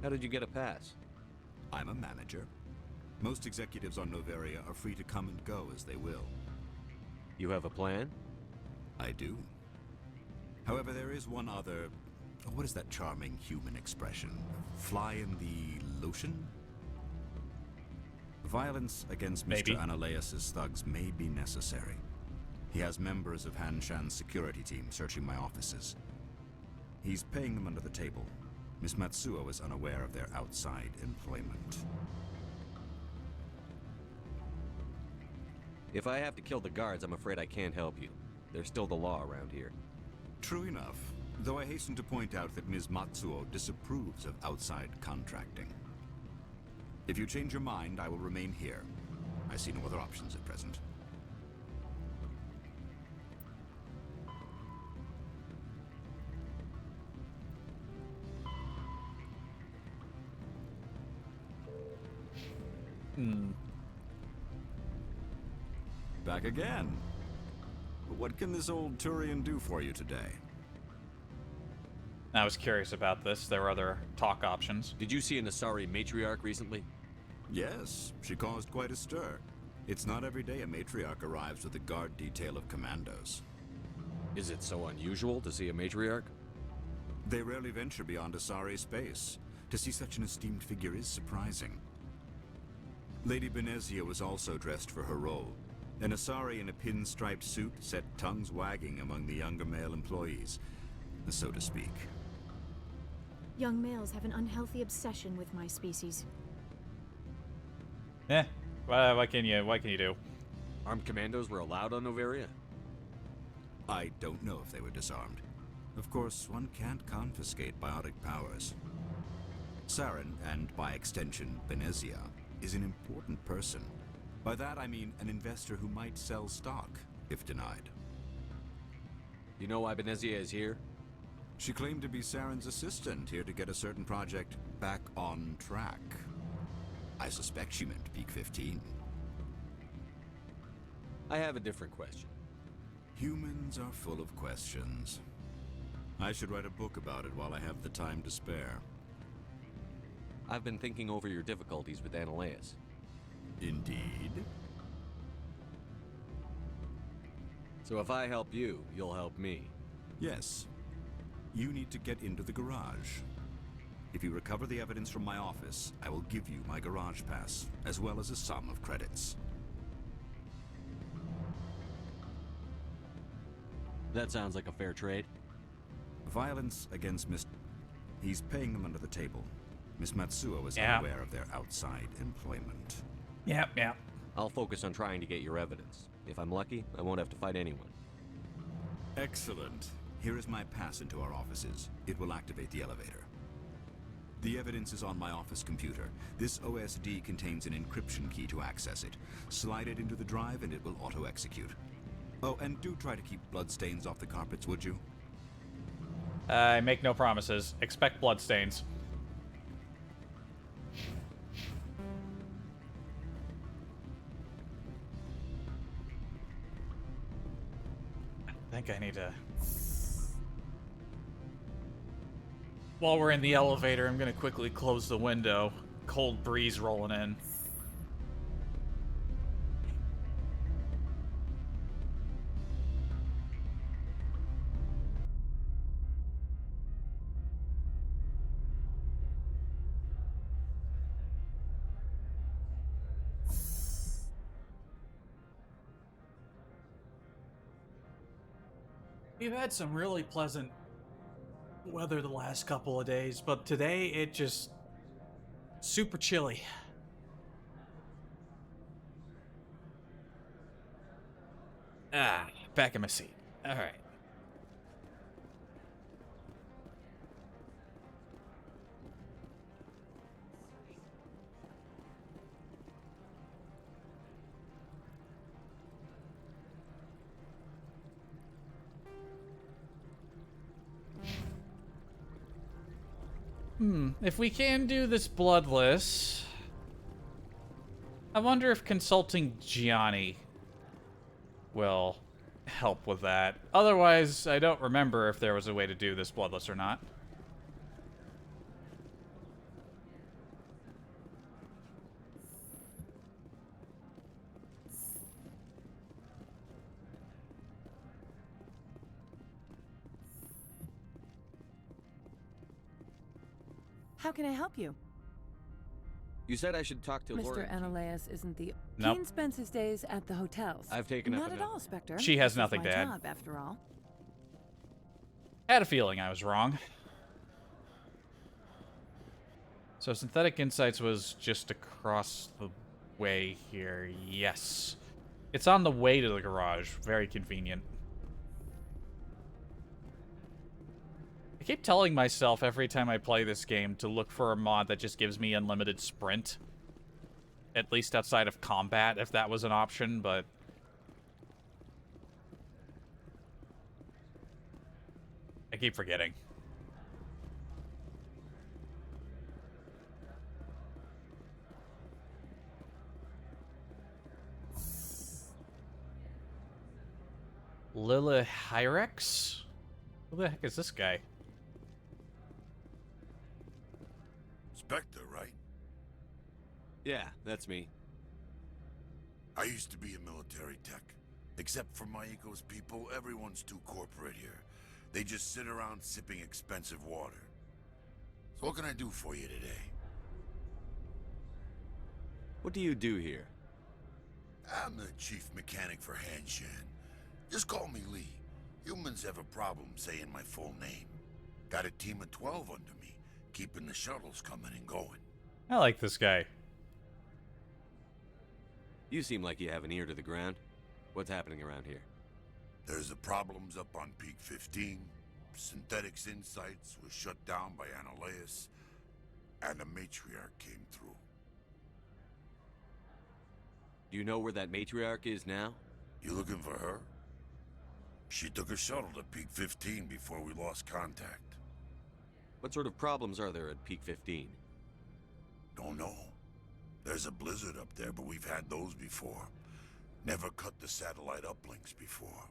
How did you get a pass? I'm a manager. Most executives on Noveria are free to come and go as they will. You have a plan? I do. However, there is one other... What is that charming human expression? Fly in the lotion? Violence against Mr. Ananias' thugs may be necessary. He has members of Hanshan's security team searching my offices. He's paying them under the table. Miss Matsuo is unaware of their outside employment. If I have to kill the guards, I'm afraid I can't help you. There's still the law around here. True enough, though I hasten to point out that Ms. Matsuo disapproves of outside contracting. If you change your mind, I will remain here. I see no other options at present. Back again. But what can this old Turian do for you today? I was curious about this. There were other talk options. Did you see an Asari matriarch recently? Yes, she caused quite a stir. It's not every day a matriarch arrives with a guard detail of commandos. Is it so unusual to see a matriarch? They rarely venture beyond Asari space. To see such an esteemed figure is surprising. Lady Benezia was also dressed for her role. An Asari in a pinstriped suit set tongues wagging among the younger male employees, so to speak. Young males have an unhealthy obsession with my species. What can you do? Armed commandos were allowed on Noveria? I don't know if they were disarmed. Of course, one can't confiscate biotic powers. Saren, and by extension, Benezia, is an important person. By that I mean an investor who might sell stock, if denied. You know why Benezia is here? She claimed to be Saren's assistant, here to get a certain project back on track. I suspect she meant Peak 15. I have a different question. Humans are full of questions. I should write a book about it while I have the time to spare. I've been thinking over your difficulties with Ananias. Indeed. So if I help you, you'll help me. Yes. You need to get into the garage. If you recover the evidence from my office, I will give you my garage pass, as well as a sum of credits. That sounds like a fair trade. Violence against Miss... He's paying them under the table. Miss Matsuo is unaware of their outside employment. Yep. I'll focus on trying to get your evidence. If I'm lucky, I won't have to fight anyone. Excellent. Here is my pass into our offices. It will activate the elevator. The evidence is on my office computer. This OSD contains an encryption key to access it. Slide it into the drive and it will auto-execute. Oh, and do try to keep bloodstains off the carpets, would you? I make no promises. Expect bloodstains. I think I need to... While we're in the elevator, I'm gonna quickly close the window. Cold breeze rolling in. We've had some really pleasant weather the last couple of days, but today it just super chilly. Back in my seat. All right. If we can do this bloodless, I wonder if consulting Gianni will help with that. Otherwise, I don't remember if there was a way to do this bloodless or not. How can I help you? You said I should talk to Mr. Laura. Ananias isn't the... Nope. Keen spends his days at the hotels. I've taken up Not at enough. all, Spectre. She has This is nothing my to add. job, after all. Had a feeling I was wrong. So Synthetic Insights was just across the way here. Yes. It's on the way to the garage. Very convenient. I keep telling myself every time I play this game to look for a mod that just gives me unlimited sprint. At least outside of combat, if that was an option, but... I keep forgetting. Lilith Hyrex? Who the heck is this guy? Spectre, right? Yeah, that's me. I used to be a military tech. Except for my eco's people, everyone's too corporate here. They just sit around sipping expensive water. So what can I do for you today? What do you do here? I'm the chief mechanic for Hanshan. Just call me Lee. Humans have a problem saying my full name. Got a team of 12 under me, keeping the shuttles coming and going. I like this guy. You seem like you have an ear to the ground. What's happening around here? There's the problems up on Peak 15. Synthetics Insights was shut down by Ananias, and the matriarch came through. Do you know where that matriarch is now? You looking for her? She took a shuttle to Peak 15 before we lost contact. What sort of problems are there at Peak 15? Don't know. There's a blizzard up there, but we've had those before. Never cut the satellite uplinks before.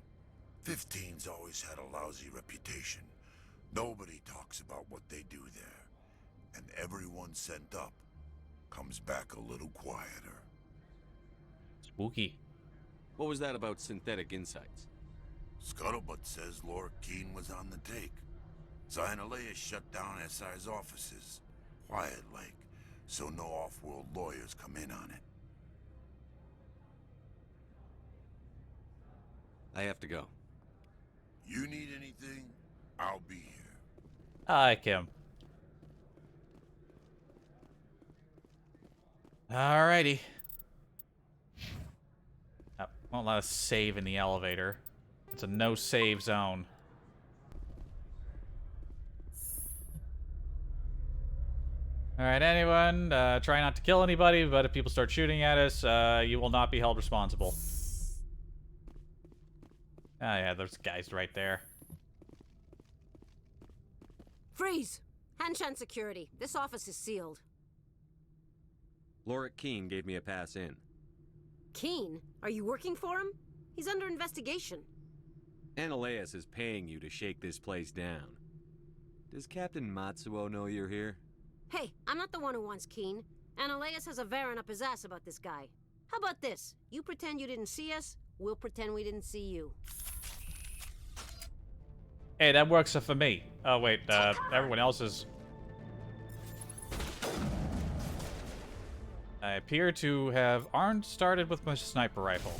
15's always had a lousy reputation. Nobody talks about what they do there. And everyone sent up comes back a little quieter. Spooky. What was that about Synthetic Insights? Scuttlebutt says Laura Keene was on the take. So Ananias shut down SI's offices. Quiet like, so no off-world lawyers come in on it. I have to go. You need anything, I'll be here. I like him. Alrighty. Oh, won't let us save in the elevator. It's a no-save zone. Alright, anyone, try not to kill anybody, but if people start shooting at us, you will not be held responsible. Ah, yeah, there's guys right there. Freeze! Hanshan security. This office is sealed. Laura Keene gave me a pass in. Keene? Are you working for him? He's under investigation. Ananias is paying you to shake this place down. Does Captain Matsuo know you're here? Hey, I'm not the one who wants Keene. Ananias has a Varen up his ass about this guy. How about this? You pretend you didn't see us, we'll pretend we didn't see you. Hey, that works for me. Oh, wait, everyone else is... I appear to have started with my sniper rifle.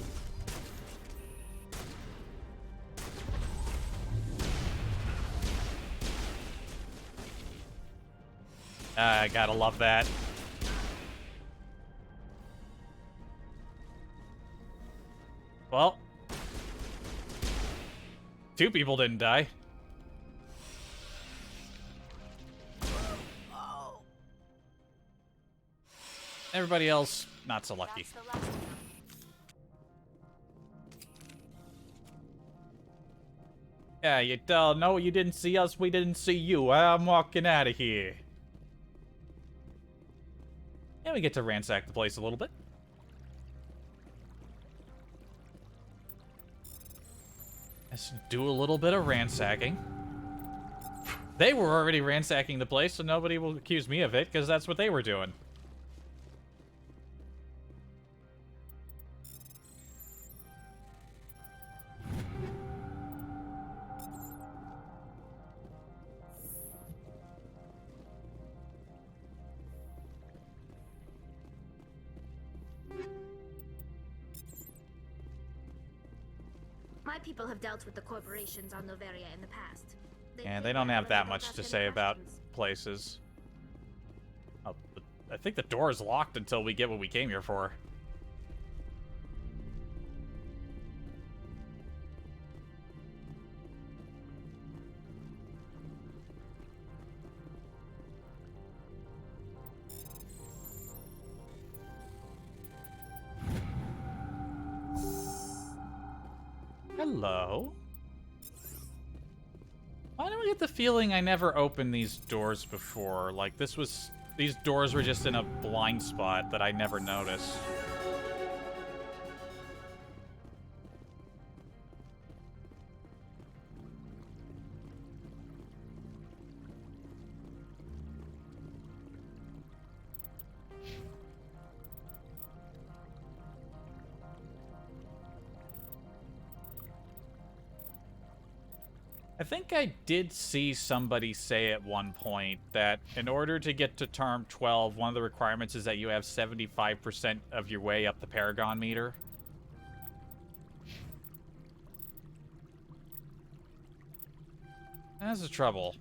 I gotta love that. Well, 2 people didn't die. Everybody else, not so lucky. Yeah, you no, you didn't see us, we didn't see you. I'm walking out of here. we get to ransack the place a little bit. Let's do a little bit of ransacking. They were already ransacking the place, so nobody will accuse me of it, because that's what they were doing. My people have dealt with the corporations on Noveria in the past. Yeah, they don't have that much to say about places. Oh, I think the door is locked until we get what we came here for. Hello? Why do I get the feeling I never opened these doors before? Like, these doors were just in a blind spot that I never noticed. I think I did see somebody say at one point that in order to get to term 12, one of the requirements is that you have 75% of your way up the Paragon meter. That's the trouble.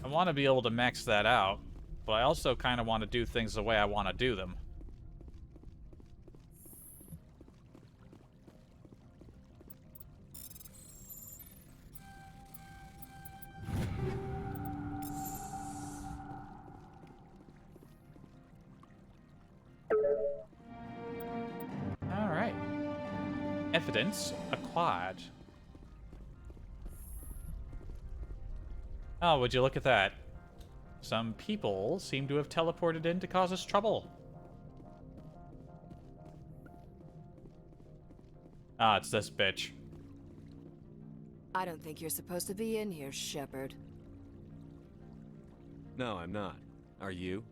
I want to be able to max that out, but I also kind of want to do things the way I want to do them. Alright. Evidence acquired. Oh, would you look at that? Some people seem to have teleported in to cause us trouble. Ah, it's this bitch. I don't think you're supposed to be in here, Shepard. No, I'm not. Are you?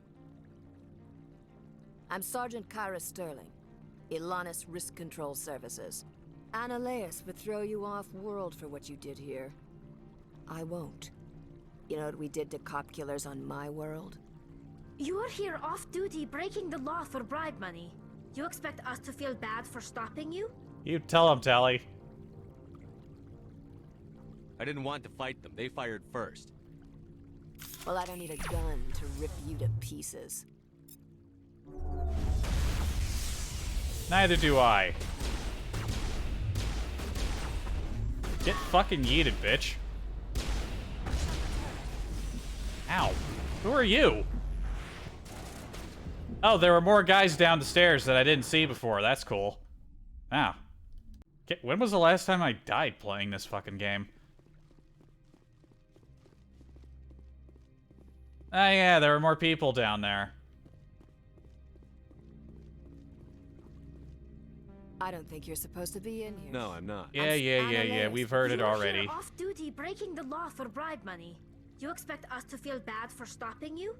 I'm Sergeant Kyra Sterling, Ilanis Risk Control Services. Annaleus would throw you off-world for what you did here. I won't. You know what we did to cop killers on my world? You're here off-duty breaking the law for bribe money. You expect us to feel bad for stopping you? You tell him, Tally. I didn't want to fight them. They fired first. Well, I don't need a gun to rip you to pieces. Neither do I. Get fucking yeeted, bitch. Ow. Who are you? Oh, there were more guys down the stairs that I didn't see before. That's cool. Wow. Okay, when was the last time I died playing this fucking game? Oh yeah, there were more people down there. I don't think you're supposed to be in here. No, I'm not. Yeah. We've heard it already. You're here off-duty breaking the law for bribe money. You expect us to feel bad for stopping you?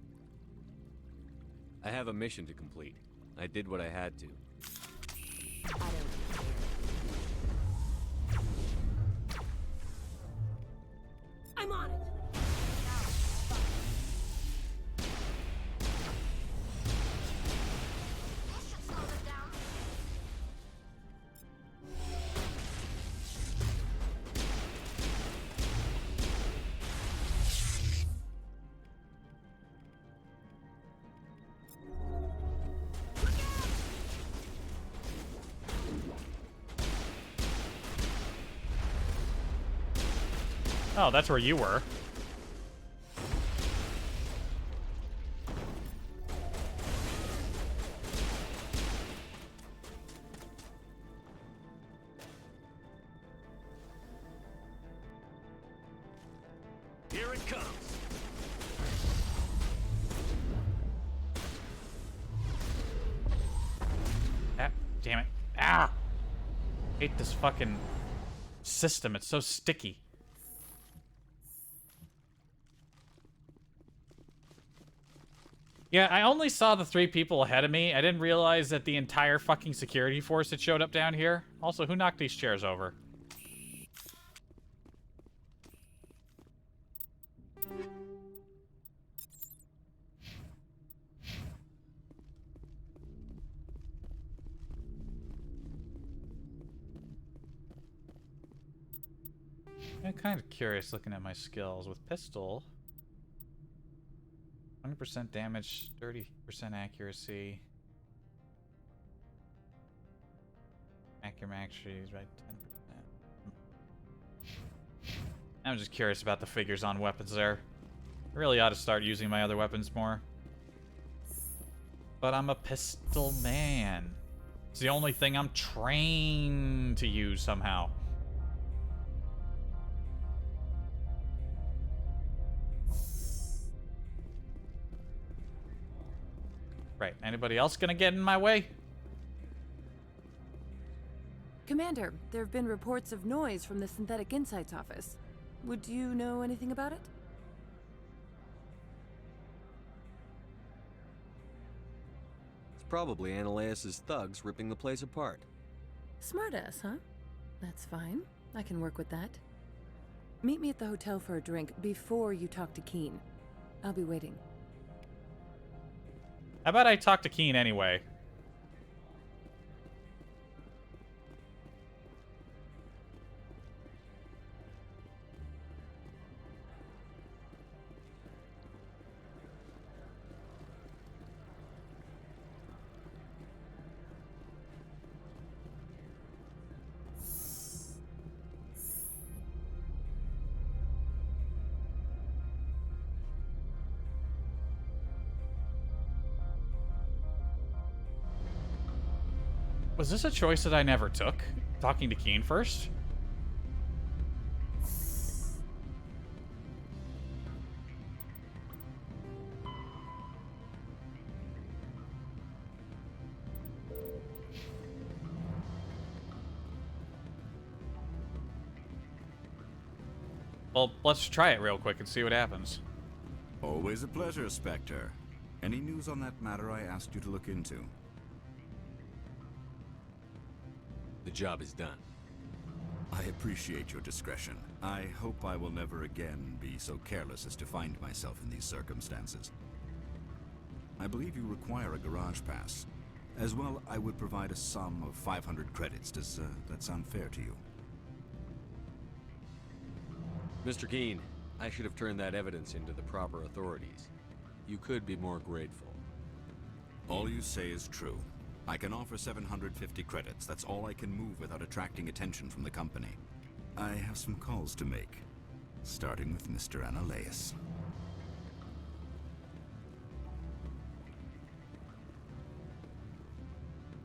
I have a mission to complete. I did what I had to. I'm on it. Oh, that's where you were. Here it comes. Hate this fucking system. It's so sticky. Yeah, I only saw the 3 people ahead of me. I didn't realize that the entire fucking security force had showed up down here. Also, who knocked these chairs over? I'm kind of curious looking at my skills. With pistol, 20% damage, 30% accuracy. Accuracy is right, 10%. I'm just curious about the figures on weapons there. I really ought to start using my other weapons more. But I'm a pistol man. It's the only thing I'm trained to use somehow. Right, anybody else gonna get in my way? Commander, there have been reports of noise from the Synthetic Insights office. Would you know anything about it? It's probably Ananias's thugs ripping the place apart. Smartass, huh? That's fine. I can work with that. Meet me at the hotel for a drink before you talk to Keen. I'll be waiting. How about I talk to Keen anyway? Was this a choice that I never took? Talking to Keen first? Well, let's try it real quick and see what happens. Always a pleasure, Spectre. Any news on that matter I asked you to look into? The job is done. I appreciate your discretion. I hope I will never again be so careless as to find myself in these circumstances. I believe you require a garage pass. As well, I would provide a sum of 500 credits. Does that sound fair to you? Mr. Keen, I should have turned that evidence into the proper authorities. You could be more grateful. All you say is true. I can offer 750 credits. That's all I can move without attracting attention from the company. I have some calls to make, starting with Mr. Ananias.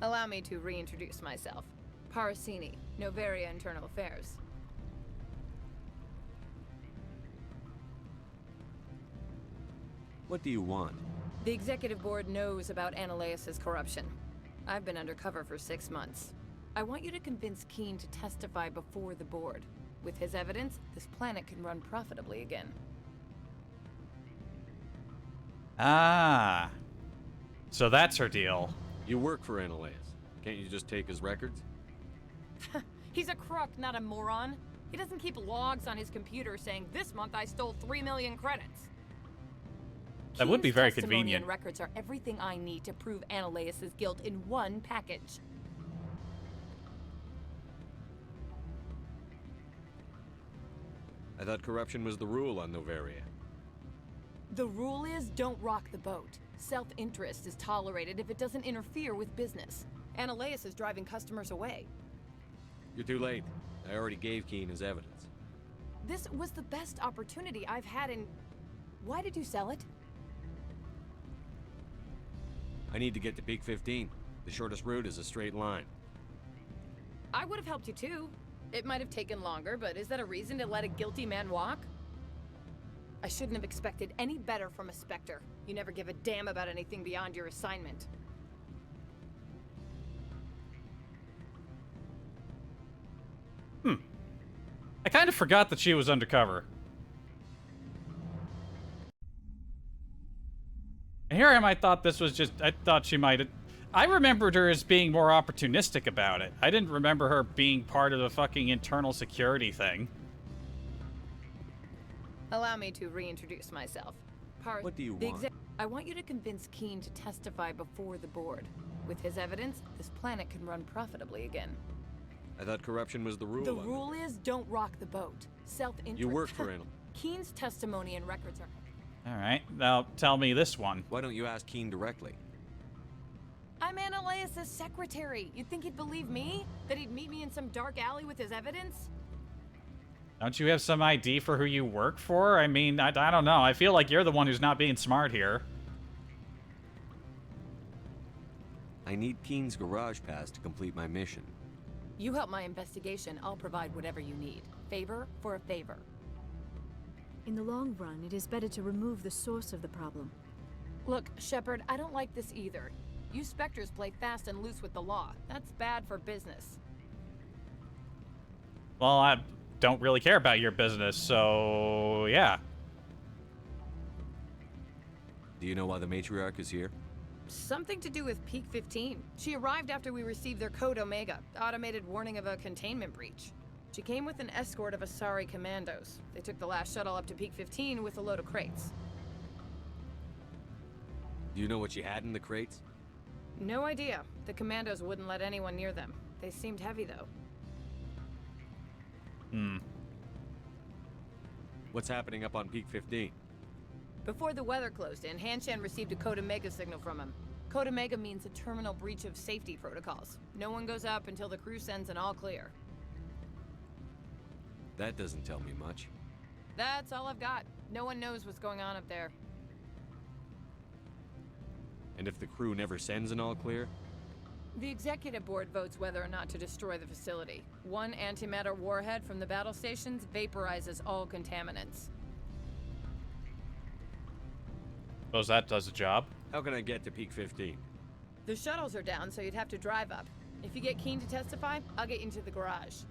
Allow me to reintroduce myself. Parasini, Noveria Internal Affairs. What do you want? The executive board knows about Ananias's corruption. I've been undercover for 6 months. I want you to convince Keen to testify before the board. With his evidence, this planet can run profitably again. Ah. So that's her deal. You work for Ananias. Can't you just take his records? He's a crook, not a moron. He doesn't keep logs on his computer saying, "This month I stole 3 million credits." That would be very Testimony convenient. and records are everything I need to prove Ananias's guilt in one package. I thought corruption was the rule on Noveria. The rule is don't rock the boat. Self-interest is tolerated if it doesn't interfere with business. Ananias is driving customers away. You're too late. I already gave Keen his evidence. This was the best opportunity I've had in... Why did you sell it? I need to get to Peak 15. The shortest route is a straight line. I would have helped you too. It might have taken longer, but is that a reason to let a guilty man walk? I shouldn't have expected any better from a Spectre. You never give a damn about anything beyond your assignment. I kind of forgot that she was undercover. And here I thought this was just... I thought she might... I remembered her as being more opportunistic about it. I didn't remember her being part of the fucking internal security thing. Allow me to reintroduce myself. What do you want? I want you to convince Keen to testify before the board. With his evidence, this planet can run profitably again. I thought corruption was the rule. The rule is don't rock the boat. Self-interest. You work for Anal. Keen's testimony and records are... Alright, now tell me this one. Why don't you ask Keen directly? I'm Analaeus' secretary. You'd think he'd believe me? That he'd meet me in some dark alley with his evidence? Don't you have some ID for who you work for? I mean, I don't know. I feel like you're the one who's not being smart here. I need Keen's garage pass to complete my mission. You help my investigation, I'll provide whatever you need. Favor for a favor. In the long run, it is better to remove the source of the problem. Look, Shepard, I don't like this either. You Spectres play fast and loose with the law. That's bad for business. Well, I don't really care about your business, so yeah. Do you know why the matriarch is here? Something to do with Peak 15. She arrived after we received their Code Omega, automated warning of a containment breach. She came with an escort of Asari commandos. They took the last shuttle up to Peak 15 with a load of crates. Do you know what she had in the crates? No idea. The commandos wouldn't let anyone near them. They seemed heavy, though. What's happening up on Peak 15? Before the weather closed in, Hanshan received a Code Omega signal from him. Code Omega means a terminal breach of safety protocols. No one goes up until the crew sends an all clear. That doesn't tell me much. That's all I've got. No one knows what's going on up there. And if the crew never sends an all clear? The executive board votes whether or not to destroy the facility. One antimatter warhead from the battle stations vaporizes all contaminants. Suppose that does the job. How can I get to Peak 15? The shuttles are down, so you'd have to drive up. If you get Keen to testify, I'll get you into the garage.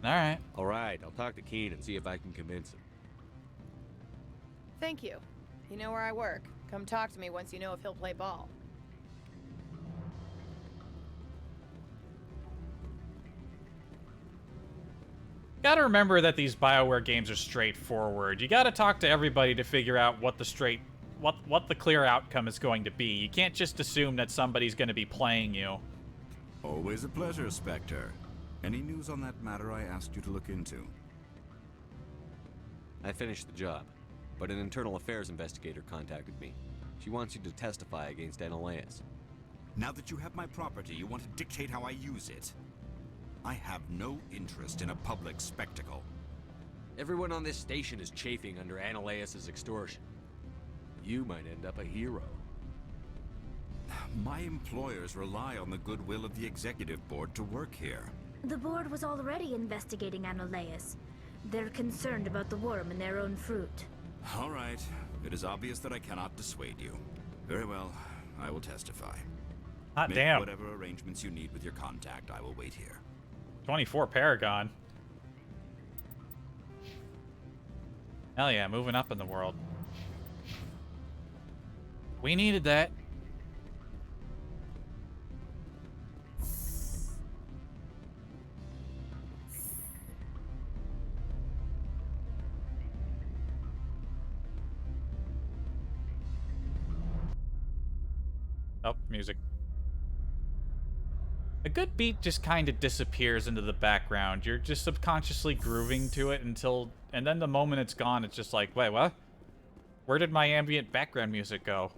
Alright. Alright, I'll talk to Keen and see if I can convince him. Thank you. You know where I work. Come talk to me once you know if he'll play ball. Gotta remember that these BioWare games are straightforward. You gotta talk to everybody to figure out what the clear outcome is going to be. You can't just assume that somebody's gonna be playing you. Always a pleasure, Spectre. Any news on that matter I asked you to look into? I finished the job, but an internal affairs investigator contacted me. She wants you to testify against Analaeus. Now that you have my property, you want to dictate how I use it. I have no interest in a public spectacle. Everyone on this station is chafing under Analaeus' extortion. You might end up a hero. My employers rely on the goodwill of the executive board to work here. The board was already investigating Analaeus. They're concerned about the worm in their own fruit. All right. It is obvious that I cannot dissuade you. Very well. I will testify. Hot Make damn. whatever arrangements you need with your contact. I will wait here. 24 Paragon. Hell yeah, moving up in the world. We needed that. Oh, music. A good beat just kind of disappears into the background. You're just subconsciously grooving to it and then the moment it's gone, it's just like, wait, what? Where did my ambient background music go?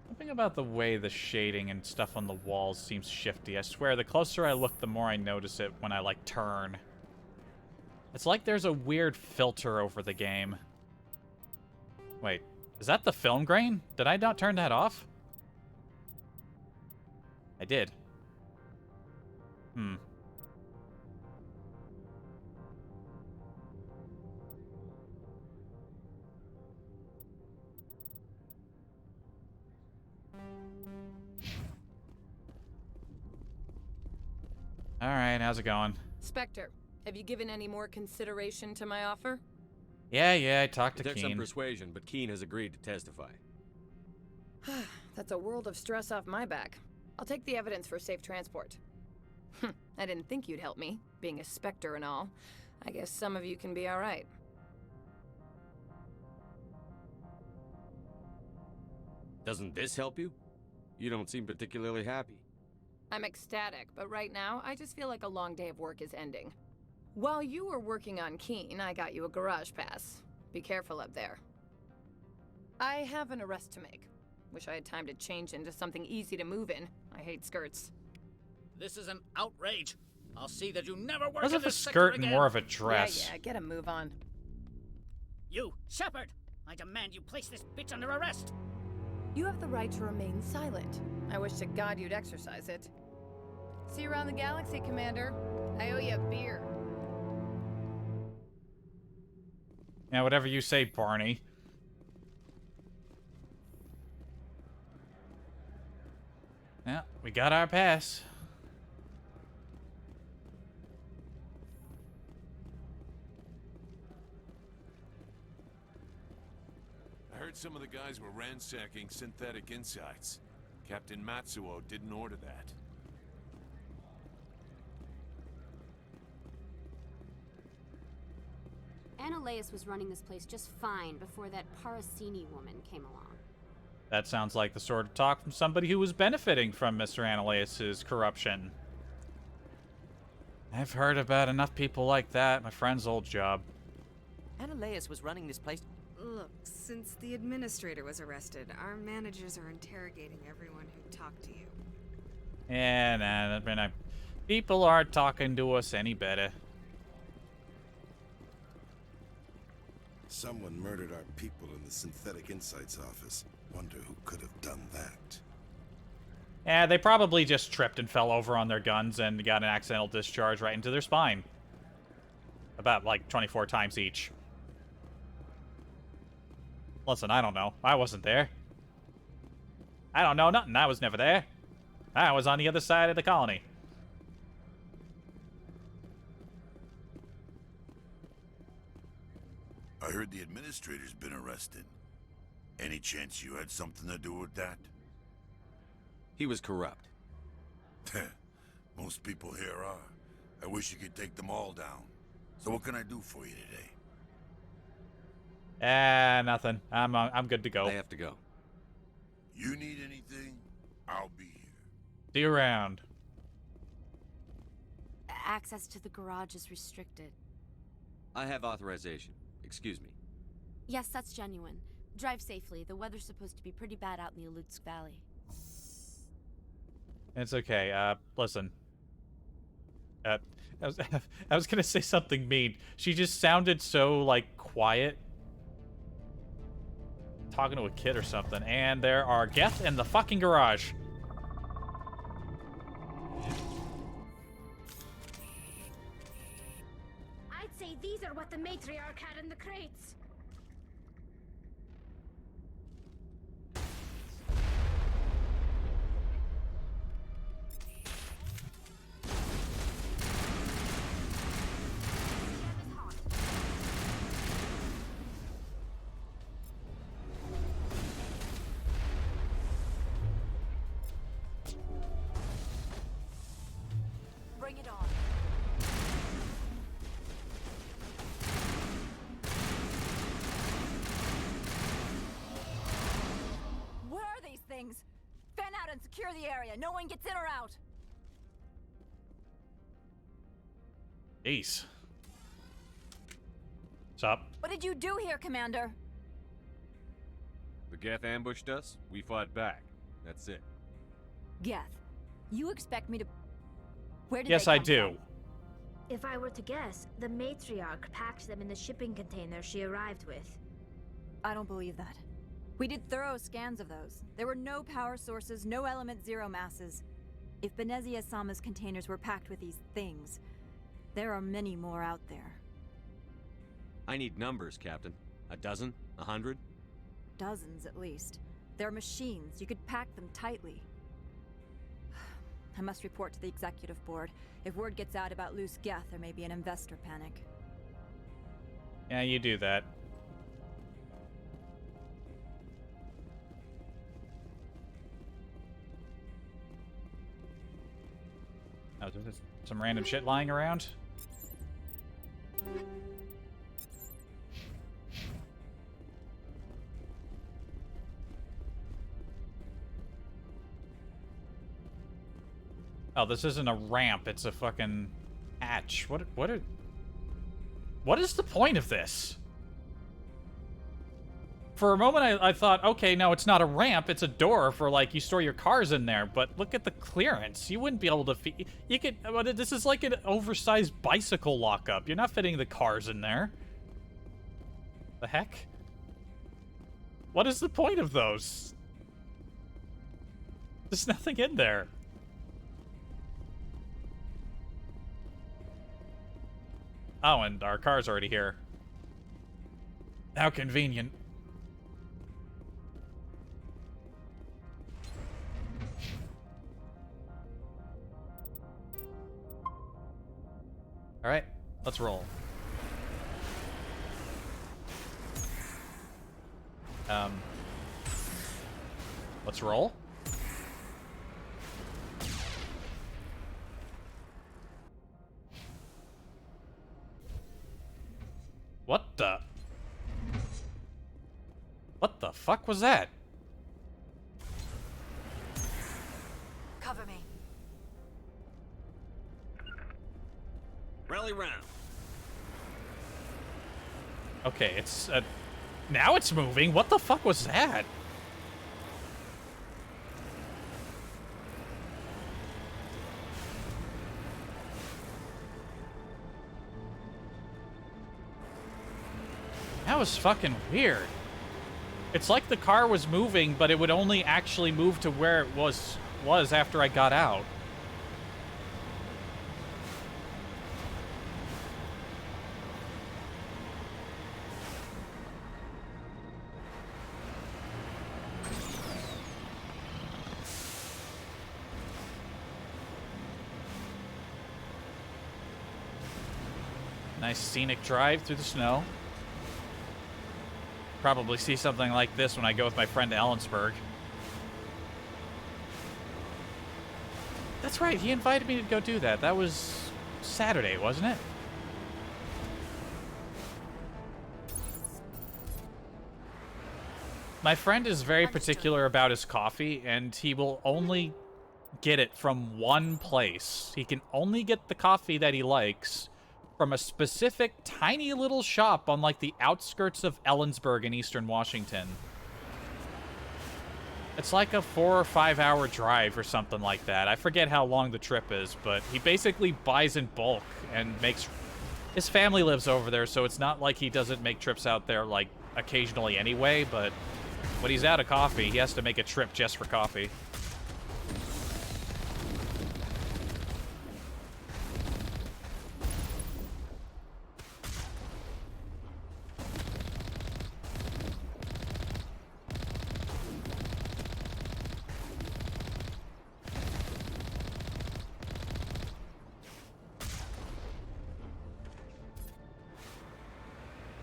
Something about the way the shading and stuff on the walls seems shifty. I swear, the closer I look, the more I notice it when I, like, turn. It's like there's a weird filter over the game. Wait, Is that the film grain? Did I not turn that off? I did. Hmm. Alright, how's it going? Spectre, have you given any more consideration to my offer? Yeah, I talked It to took some Keen. persuasion, but Keen has agreed to testify. That's a world of stress off my back. I'll take the evidence for safe transport. I didn't think you'd help me, being a Spectre and all. I guess some of you can be alright. Doesn't this help you? You don't seem particularly happy. I'm ecstatic, but right now, I just feel like a long day of work is ending. While you were working on Keen, I got you a garage pass. Be careful up there. I have an arrest to make. Wish I had time to change into something easy to move in. I hate skirts. This is an outrage. I'll see that you never work How's in it a this sector skirt and again. more of a dress? Yeah, get a move on. You, Shepard! I demand you place this bitch under arrest! You have the right to remain silent. I wish to God you'd exercise it. See you around the galaxy, Commander. I owe you a beer. Yeah, whatever you say, Barney. Yeah, we got our pass. I heard some of the guys were ransacking synthetic insights. Captain Matsuo didn't order that. Annaleus was running this place just fine before that Parasini woman came along. That sounds like the sort of talk from somebody who was benefiting from Mr. Annaleus' corruption. I've heard about enough people like that. My friend's old job. Annaleus was running this place. Look, since the administrator was arrested, our managers are interrogating everyone who talked to you. Yeah, nah, I mean, people aren't talking to us any better. Someone murdered our people in the Synthetic Insights office. Wonder who could have done that. Yeah, they probably just tripped and fell over on their guns and got an accidental discharge right into their spine. About, like, 24 times each. Listen, I don't know. I wasn't there. I don't know nothing. I was never there. I was on the other side of the colony. I heard the administrator's been arrested. Any chance you had something to do with that? He was corrupt. Most people here are. I wish you could take them all down. So what can I do for you today? Nothing. I'm good to go. I have to go. You need anything? I'll be here. See you around. Access to the garage is restricted. I have authorization. Excuse me. Yes, that's genuine. Drive safely. The weather's supposed to be pretty bad out in the Alutsk Valley. It's okay. Listen. I was gonna say something mean. She just sounded so, like, quiet. Talking to a kid or something. And there are Geth in the fucking garage. I'd say these are what the matriarch had in the crates. Bring it on. Where are these things? Fan out and secure the area. No one gets in or out. Ace. What's up? What did you do here, Commander? The Geth ambushed us. We fought back. That's it. Geth, you expect me to... Where did Yes, they I come do. from? If I were to guess, the matriarch packed them in the shipping container she arrived with. I don't believe that. We did thorough scans of those. There were no power sources, no element zero masses. If Benezia-sama's containers were packed with these things, there are many more out there. I need numbers, Captain. A dozen? 100? Dozens, at least. They're machines. You could pack them tightly. I must report to the executive board. If word gets out about loose Geth, there may be an investor panic. Yeah, you do that. Oh, there's just some random shit lying around? Oh, this isn't a ramp, it's a fucking hatch. What is the point of this? For a moment, I thought, okay, no, it's not a ramp, it's a door for, like, you store your cars in there, but look at the clearance. You wouldn't be able to fit... You could... This is like an oversized bicycle lockup. You're not fitting the cars in there. The heck? What is the point of those? There's nothing in there. Oh, and our car's already here. How convenient. All right, let's roll. Let's roll. What the fuck was that? Cover me. Rally round. Okay, it's now it's moving. What the fuck was that? That was fucking weird. It's like the car was moving, but it would only actually move to where it was after I got out. Nice scenic drive through the snow. Probably see something like this when I go with my friend to Ellensburg. That's right, he invited me to go do that. That was Saturday, wasn't it? My friend is very particular about his coffee, and he will only get it from one place. He can only get the coffee that he likes from a specific tiny little shop on, like, the outskirts of Ellensburg in eastern Washington. It's like a 4 or 5 hour drive or something like that. I forget how long the trip is, but he basically buys in bulk and makes... His family lives over there, so it's not like he doesn't make trips out there, like, occasionally anyway, but when he's out of coffee, he has to make a trip just for coffee.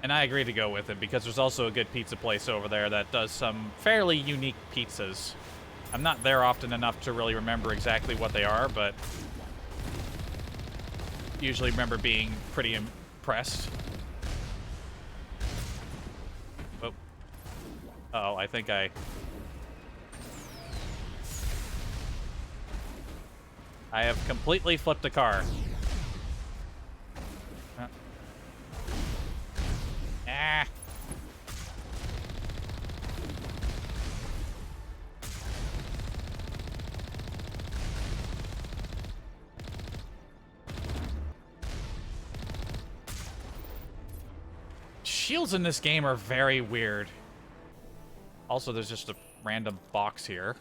And I agreed to go with it because there's also a good pizza place over there that does some fairly unique pizzas. I'm not there often enough to really remember exactly what they are, but usually remember being pretty impressed. Oh. Uh-oh, I think I have completely flipped a car. Ah. Shields in this game are very weird. Also, there's just a random box here.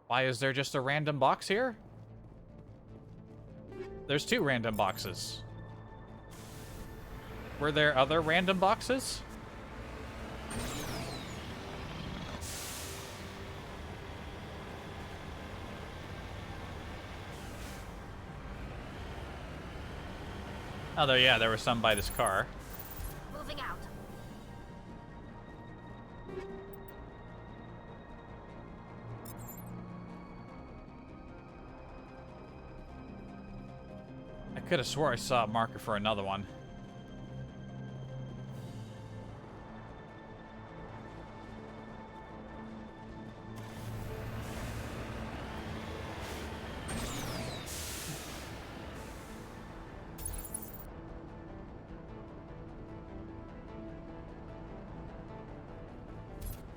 Why is there just a random box here? There's 2 random boxes. Were there other random boxes? Oh, there was some by this car. Moving out. I could have swore I saw a marker for another one.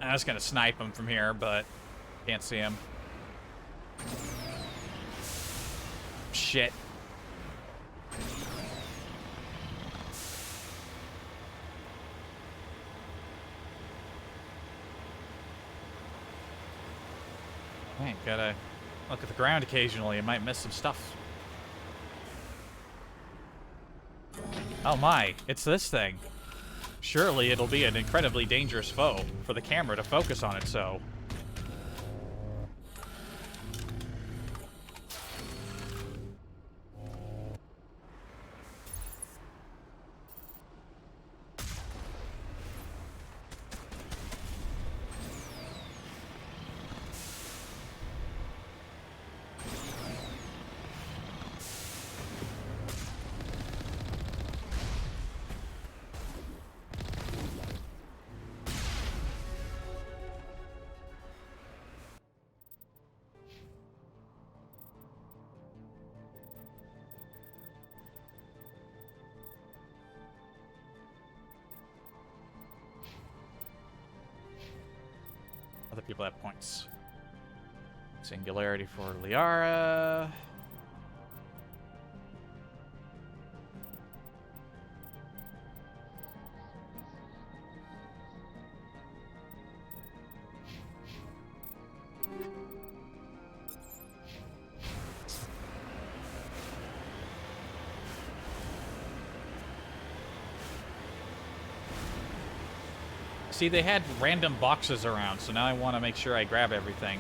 I was gonna snipe him from here, but can't see him. Shit. Hey, gotta look at the ground occasionally. You might miss some stuff. Oh my, it's this thing. Surely it'll be an incredibly dangerous foe for the camera to focus on it so. Other people have points. Singularity for Liara. See, they had random boxes around, so now I want to make sure I grab everything.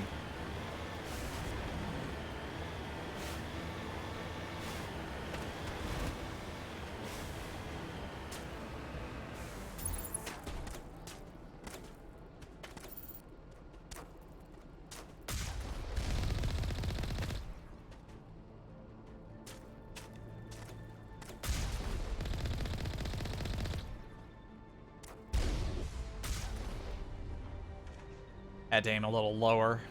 Had to aim a little lower.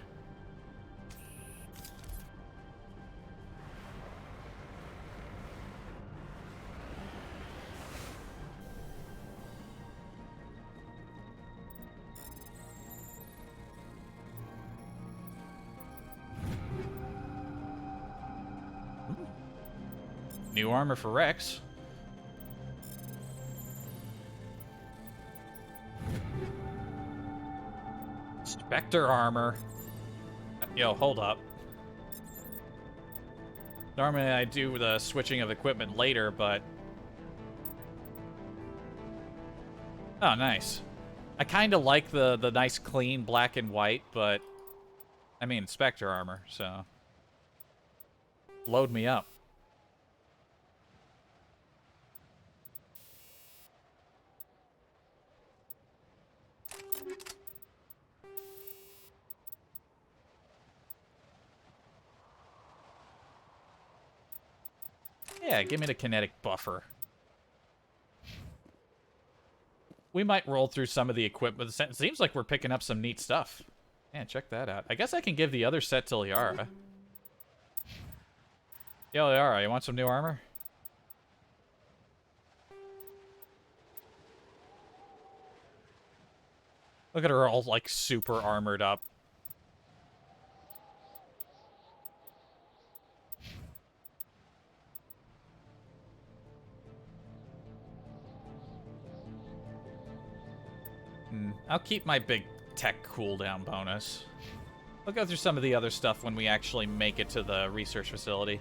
New armor for Rex. Spectre armor. Yo, hold up. Normally I do the switching of equipment later, but... Oh, nice. I kind of like the nice clean black and white, but... I mean, Spectre armor, so... Load me up. Yeah, give me the kinetic buffer. We might roll through some of the equipment. It seems like we're picking up some neat stuff. Yeah, check that out. I guess I can give the other set to Liara. Yo, Liara, you want some new armor? Look at her all, like, super armored up. I'll keep my big tech cooldown bonus. I'll go through some of the other stuff when we actually make it to the research facility.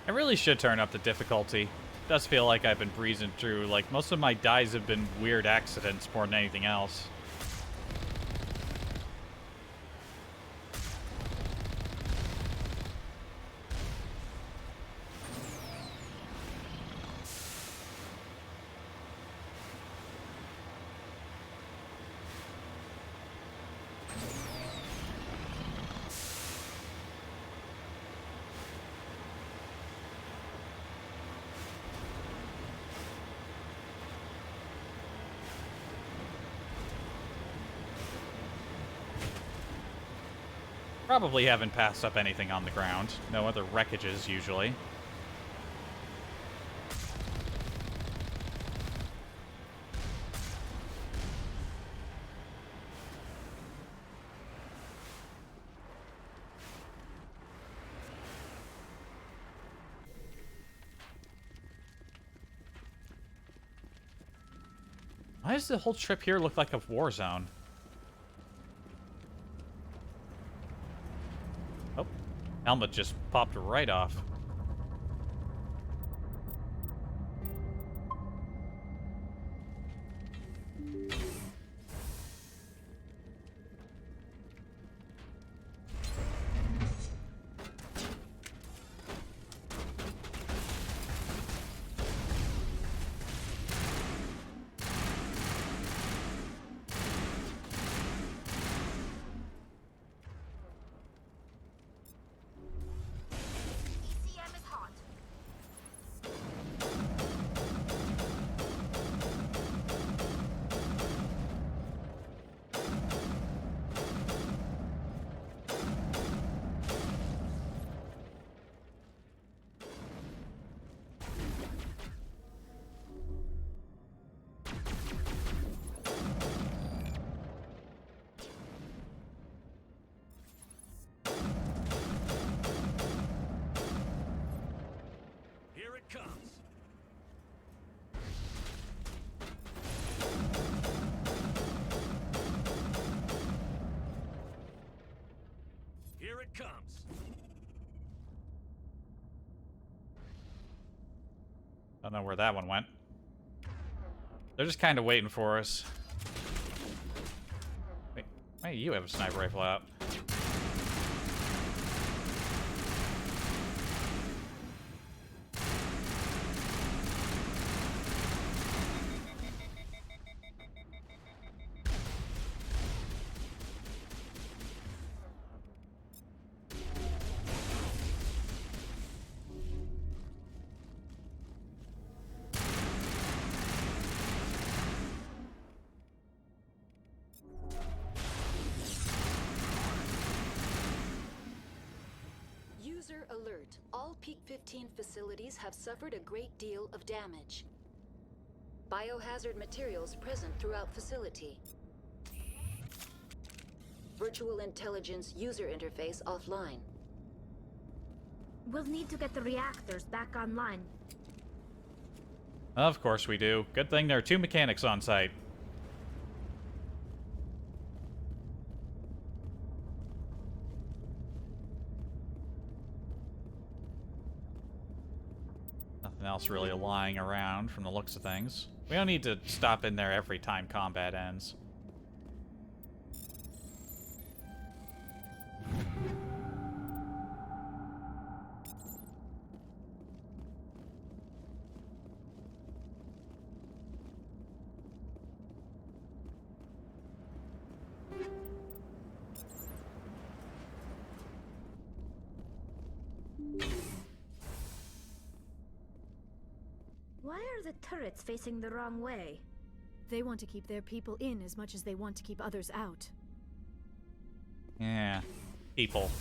I really should turn up the difficulty. It does feel like I've been breezing through. Like, most of my dies have been weird accidents more than anything else. Probably haven't passed up anything on the ground. No other wreckages, usually. Why does the whole trip here look like a war zone? Oh, helmet just popped right off. Here it comes. Don't know where that one went. They're just kind of waiting for us. Wait, why do you have a sniper rifle out? alert. All Peak 15 facilities have suffered a great deal of damage. Biohazard materials present throughout facility. Virtual intelligence user interface offline. We'll need to get the reactors back online. Of course we do. Good thing there are 2 mechanics on site. Nothing else really lying around from the looks of things. We don't need to stop in there every time combat ends. Why are the turrets facing the wrong way? They want to keep their people in as much as they want to keep others out. Yeah. People.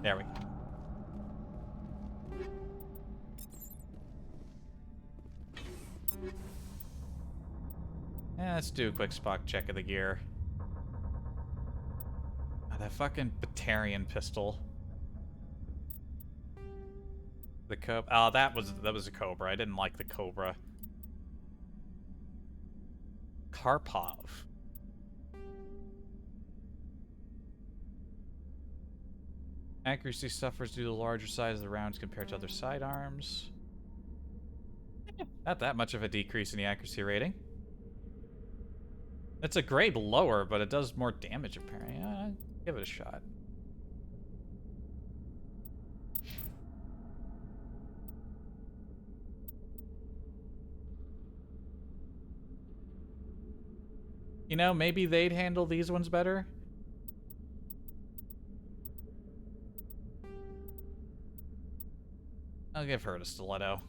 There we go. Let's do a quick spot check of the gear. Oh, that fucking Batarian pistol. The Cobra. Oh, that was a Cobra. I didn't like the Cobra. Karpov. Accuracy suffers due to the larger size of the rounds compared to other sidearms. Not that much of a decrease in the accuracy rating. It's a grade lower, but it does more damage apparently. Give it a shot. You know, maybe they'd handle these ones better. I'll give her a stiletto.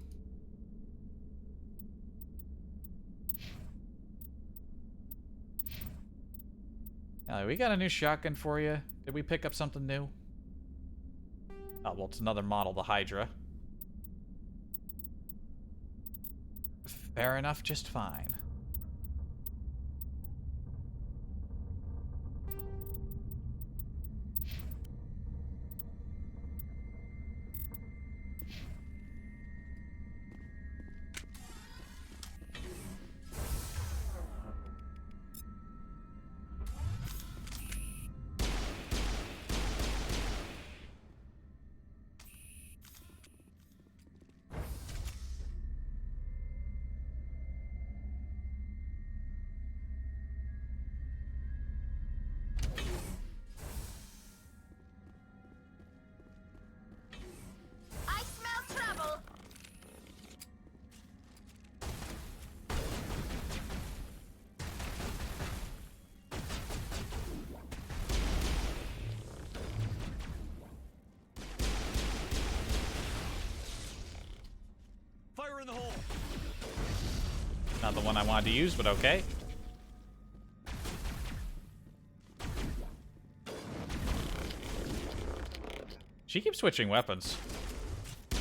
We got a new shotgun for you. Did we pick up something new? Oh, well, it's another model, the Hydra. Fair enough, just fine. In the hole. Not the one I wanted to use, but okay. She keeps switching weapons.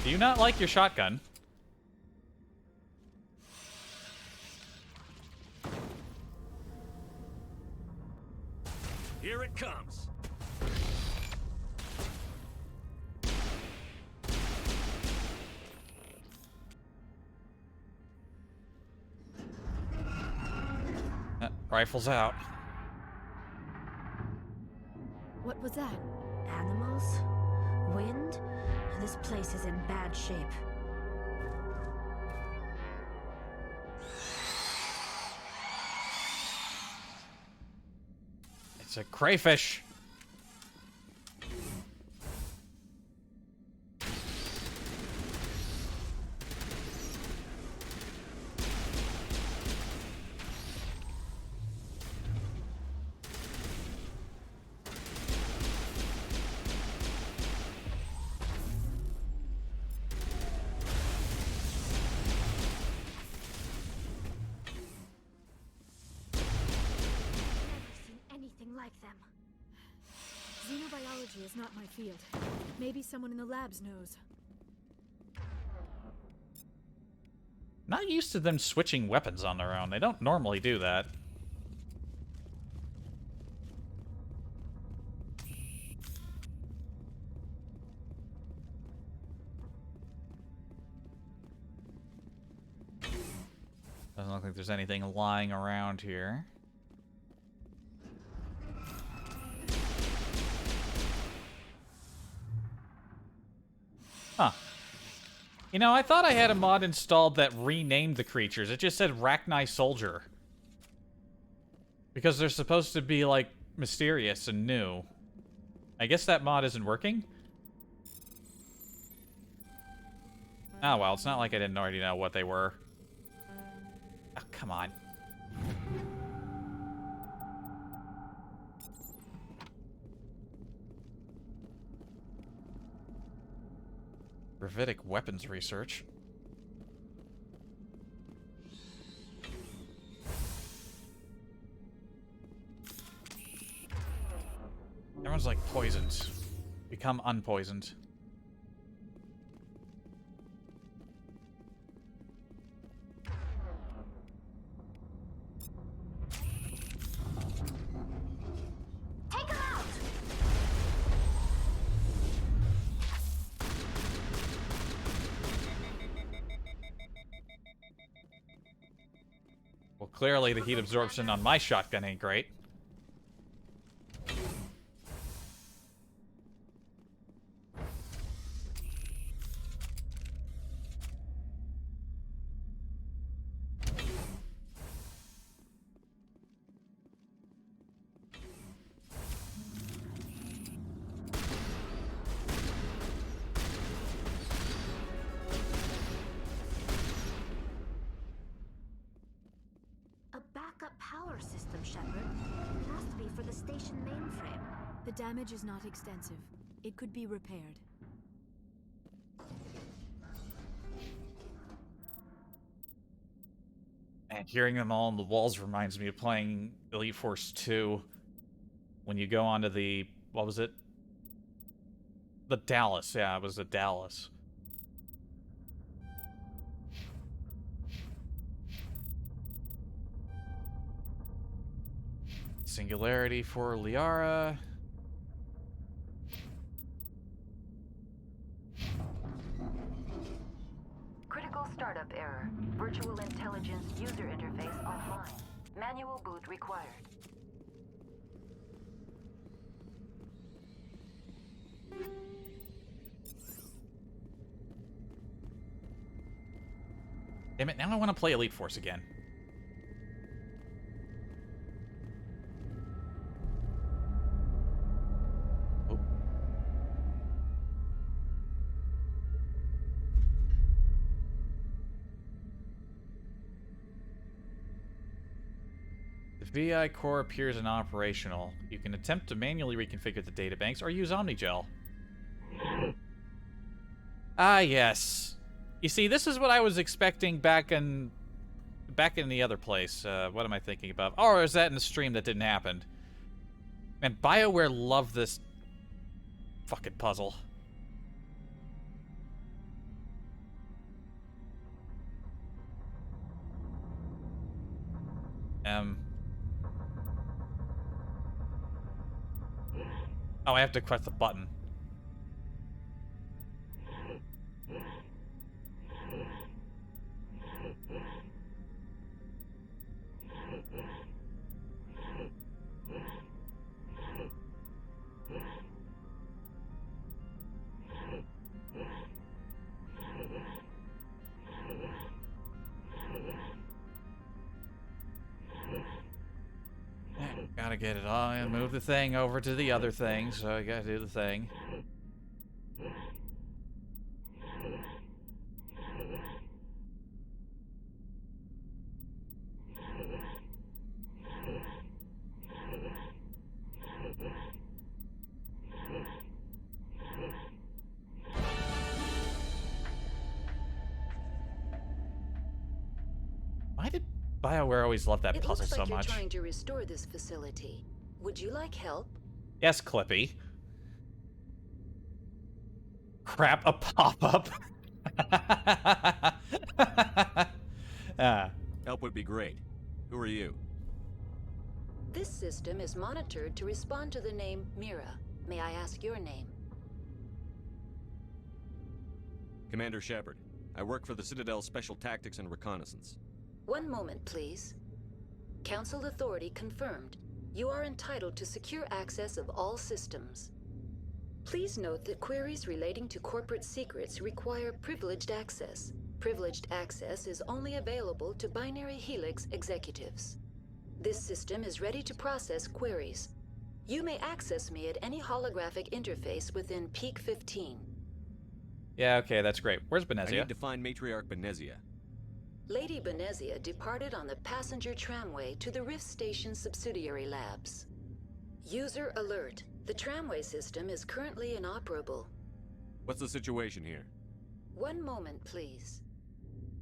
Do you not like your shotgun? Here it comes. Rifles out. What was that? Animals? Wind? This place is in bad shape. It's a crayfish. Biology is not my field. Maybe someone in the labs knows. Not used to them switching weapons on their own. They don't normally do that. Doesn't look like there's anything lying around here. Huh. You know, I thought I had a mod installed that renamed the creatures. It just said Rachni Soldier. Because they're supposed to be, like, mysterious and new. I guess that mod isn't working? Oh, well, it's not like I didn't already know what they were. Oh, come on. Gravitic weapons research. Everyone's like poisoned. Become unpoisoned. Take him out! Well, clearly the heat absorption on my shotgun ain't great. A backup power system, Shepard. It has to be for the station mainframe. The damage is not extensive. It could be repaired. And hearing them all on the walls reminds me of playing Elite Force 2. When you go onto the... what was it? The Dallas. Yeah, it was the Dallas. Singularity for Liara. Critical startup error. Virtual intelligence user interface offline. Manual boot required. Damn it, now I want to play Elite Force again. Oh. The VI core appears inoperational. You can attempt to manually reconfigure the databanks or use Omnigel. Ah, yes. You see, this is what I was expecting back in the other place. What am I thinking about? Oh, or is that in the stream that didn't happen? Man, BioWare loved this fucking puzzle. Oh, I have to press the button. Gotta get it all and move the thing over to the other thing, so I gotta do the thing. Why did BioWare always love that puzzle so much? It looks like you're trying to restore this facility. Would you like help? Yes, Clippy. Crap, a pop-up. Help would be great. Who are you? This system is monitored to respond to the name Mira. May I ask your name? Commander Shepard. I work for the Citadel Special Tactics and Reconnaissance. One moment, please. Council authority confirmed. You are entitled to secure access of all systems. Please note that queries relating to corporate secrets require privileged access. Privileged access is only available to Binary Helix executives. This system is ready to process queries. You may access me at any holographic interface within Peak 15. Yeah, okay, that's great. Where's I Benezia? need to find Matriarch Benezia. Lady Benezia departed on the passenger tramway to the Rift Station subsidiary labs. User alert. The tramway system is currently inoperable. What's the situation here? One moment, please.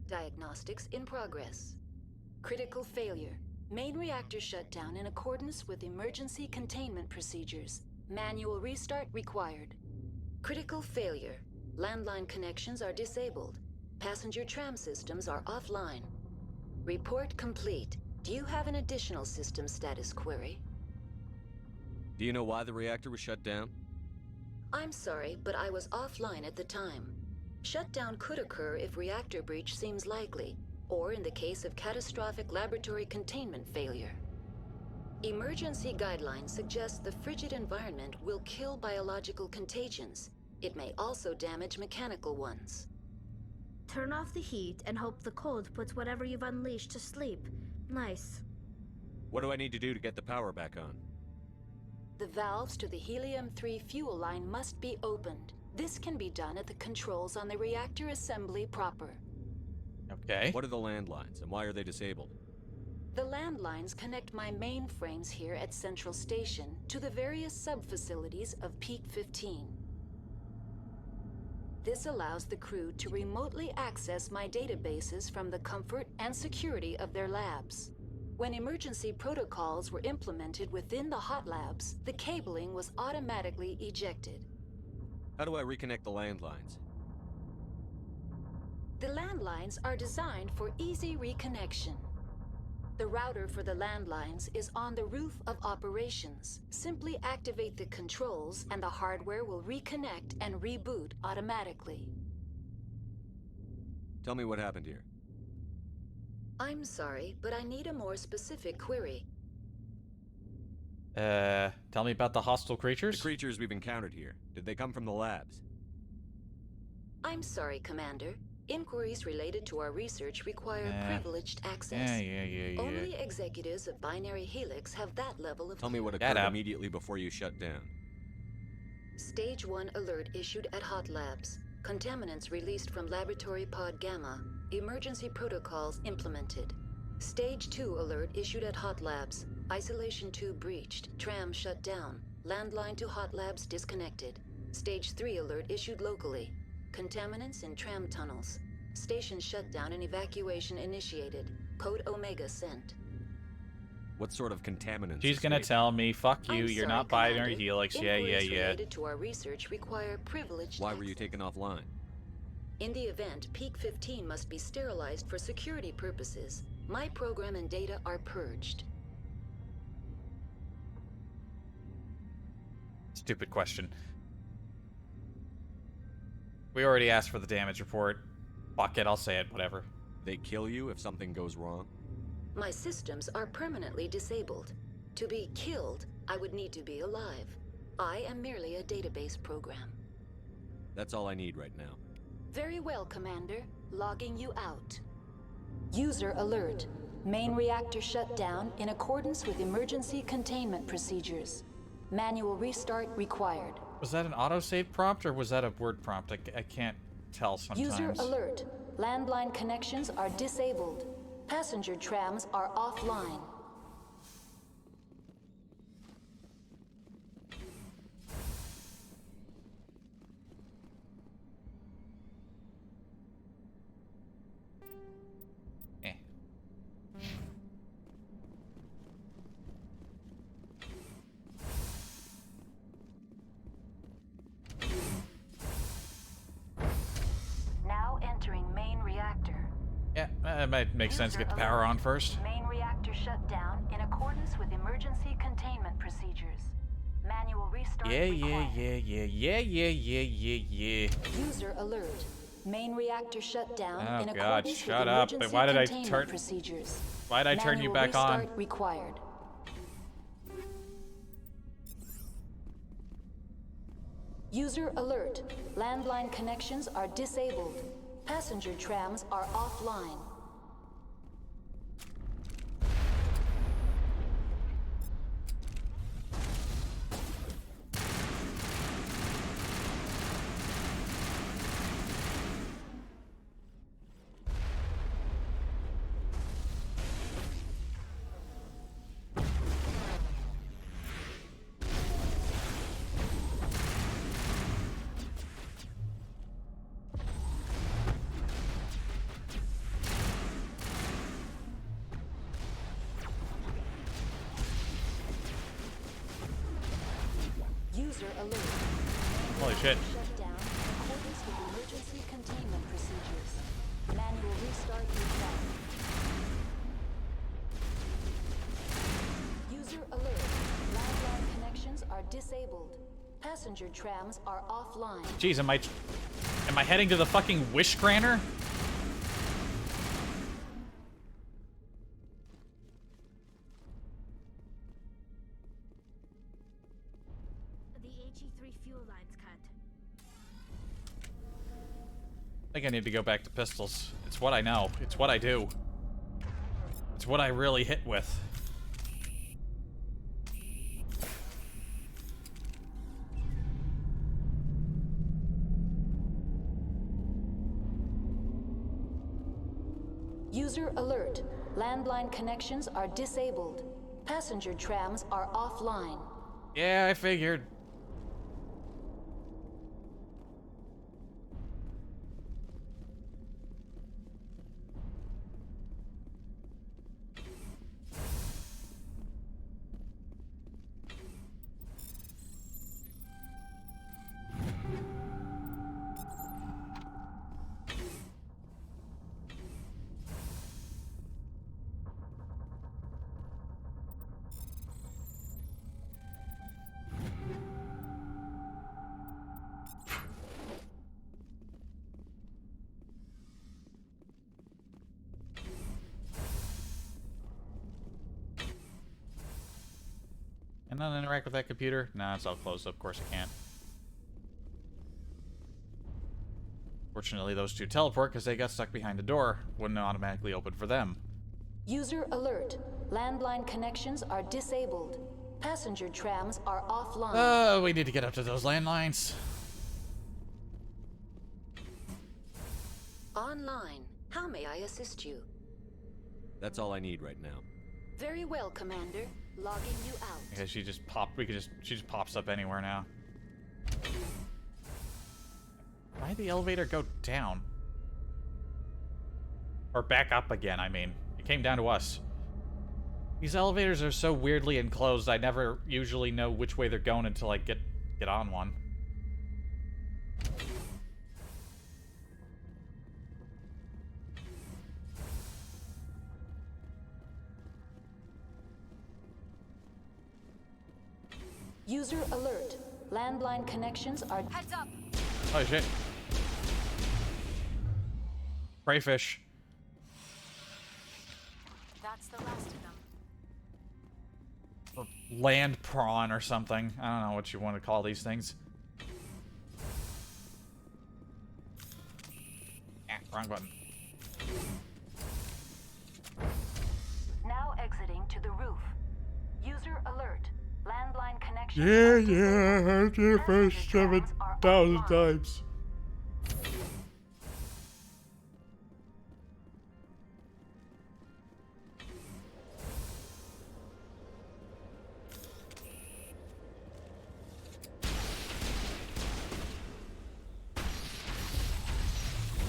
Diagnostics in progress. Critical failure. Main reactor shut down in accordance with emergency containment procedures. Manual restart required. Critical failure. Landline connections are disabled. Passenger tram systems are offline. Report complete. Do you have an additional system status query? Do you know why the reactor was shut down? I'm sorry, but I was offline at the time. Shutdown could occur if reactor breach seems likely, or in the case of catastrophic laboratory containment failure. Emergency guidelines suggest the frigid environment will kill biological contagions. It may also damage mechanical ones. Turn off the heat and hope the cold puts whatever you've unleashed to sleep. Nice. What do I need to do to get the power back on? The valves to the helium-3 fuel line must be opened. This can be done at the controls on the reactor assembly proper. Okay. What are the landlines, and why are they disabled? The landlines connect my mainframes here at Central Station to the various sub-facilities of Peak 15. This allows the crew to remotely access my databases from the comfort and security of their labs. When emergency protocols were implemented within the hot labs, the cabling was automatically ejected. How do I reconnect the landlines? The landlines are designed for easy reconnection. The router for the landlines is on the roof of operations. Simply activate the controls and the hardware will reconnect and reboot automatically. Tell me what happened here. I'm sorry, but I need a more specific query. Tell me about the hostile creatures? The creatures we've encountered here. Did they come from the labs? I'm sorry, Commander. Inquiries related to our research require privileged access. Yeah. Only executives of Binary Helix have that level of... Tell me what occurred immediately before you shut down. Stage 1 alert issued at Hot Labs. Contaminants released from Laboratory Pod Gamma. Emergency protocols implemented. Stage 2 alert issued at Hot Labs. Isolation tube breached. Tram shut down. Landline to Hot Labs disconnected. Stage 3 alert issued locally. Contaminants in tram tunnels. Station shutdown and evacuation initiated. Code Omega sent. What sort of contaminants? She's gonna tell me, fuck you, I'm you're sorry, not Binary Commander. Helix. Inquiries Yeah. related to our research require privileged Why were you taken offline? In the event, Peak 15 must be sterilized for security purposes. My program and data are purged. Stupid question. We already asked for the damage report. Fuck it, I'll say it, whatever. They kill you if something goes wrong? My systems are permanently disabled. To be killed, I would need to be alive. I am merely a database program. That's all I need right now. Very well, Commander. Logging you out. User alert. Main reactor shut down in accordance with emergency containment procedures. Manual restart required. Was that an autosave prompt or was that a word prompt? I can't tell sometimes. User alert. Landline connections are disabled. Passenger trams are offline. It might make sense to get the power on first. Main reactor shut down in accordance with emergency containment procedures. Manual restart required. Yeah. User alert. Main reactor shut down Oh in God, accordance shut with up. emergency But why did I containment turn... procedures. Why did I turn you back on? Restart required. User alert. Landline connections are disabled. Passenger trams are offline. User alert. Holy shit. Shut down in accordance with emergency containment procedures. Manual restart required. User alert. Landline connections are disabled. Passenger trams are offline. Jeez, am I heading to the fucking wish granter? The HE3 fuel line's cut. I think I need to go back to pistols. It's what I know. It's what I do. It's what I really hit with. User alert. Landline connections are disabled. Passenger trams are offline. Yeah, I figured. Can I interact with that computer? Nah, it's all closed up. Of course I can't. Fortunately, those two teleport because they got stuck behind the door. Wouldn't automatically open for them. User alert. Landline connections are disabled. Passenger trams are offline. Oh, we need to get up to those landlines. Online. How may I assist you? That's all I need right now. Very well, Commander. Logging you out. Okay, she just pops up anywhere now. Why did the elevator go down? Or back up again, I mean. It came down to us. These elevators are so weirdly enclosed, I never usually know which way they're going until I get on one. User alert. Landline connections are... Heads up! Oh shit. Crayfish. That's the last of them. Or land prawn or something. I don't know what you want to call these things. Ah, wrong button. Now exiting to the roof. User alert. Landline connection. Yeah, I heard you for 7,000 times.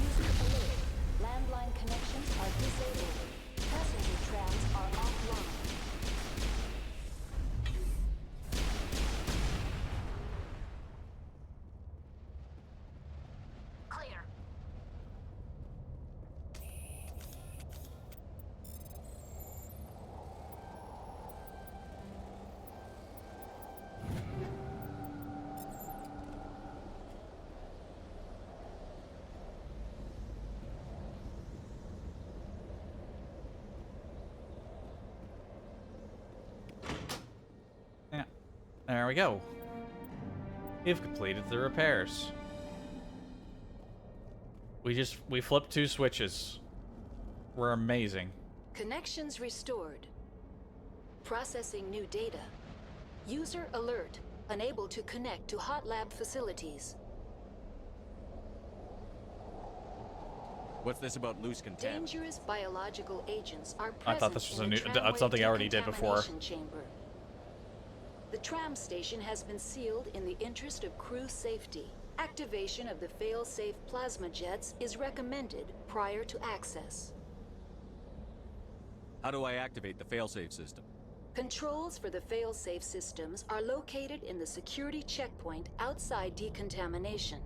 User alert. Landline connections are disabled. Passenger trams are offline. we go. We've completed the repairs. We flipped 2 switches. We're amazing. Connections restored. Processing new data. User alert. Unable to connect to hot lab facilities. What's this about loose contaminants? Dangerous biological agents are present I thought this was in a the new tramway something I already did before. decontamination chamber. The tram station has been sealed in the interest of crew safety. Activation of the fail-safe plasma jets is recommended prior to access. How do I activate the failsafe system? Controls for the fail-safe systems are located in the security checkpoint outside decontamination.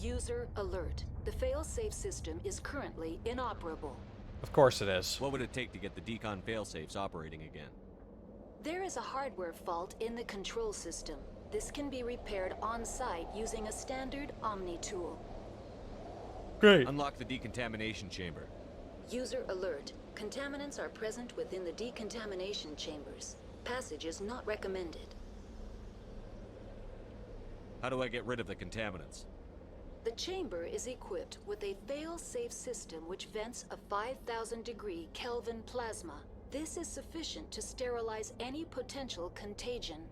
User alert. The fail-safe system is currently inoperable. Of course it is. What would it take to get the decon failsafes operating again? There is a hardware fault in the control system. This can be repaired on-site using a standard Omni tool. Great. Unlock the decontamination chamber. User alert. Contaminants are present within the decontamination chambers. Passage is not recommended. How do I get rid of the contaminants? The chamber is equipped with a fail-safe system which vents a 5,000-degree Kelvin plasma. This is sufficient to sterilize any potential contagion.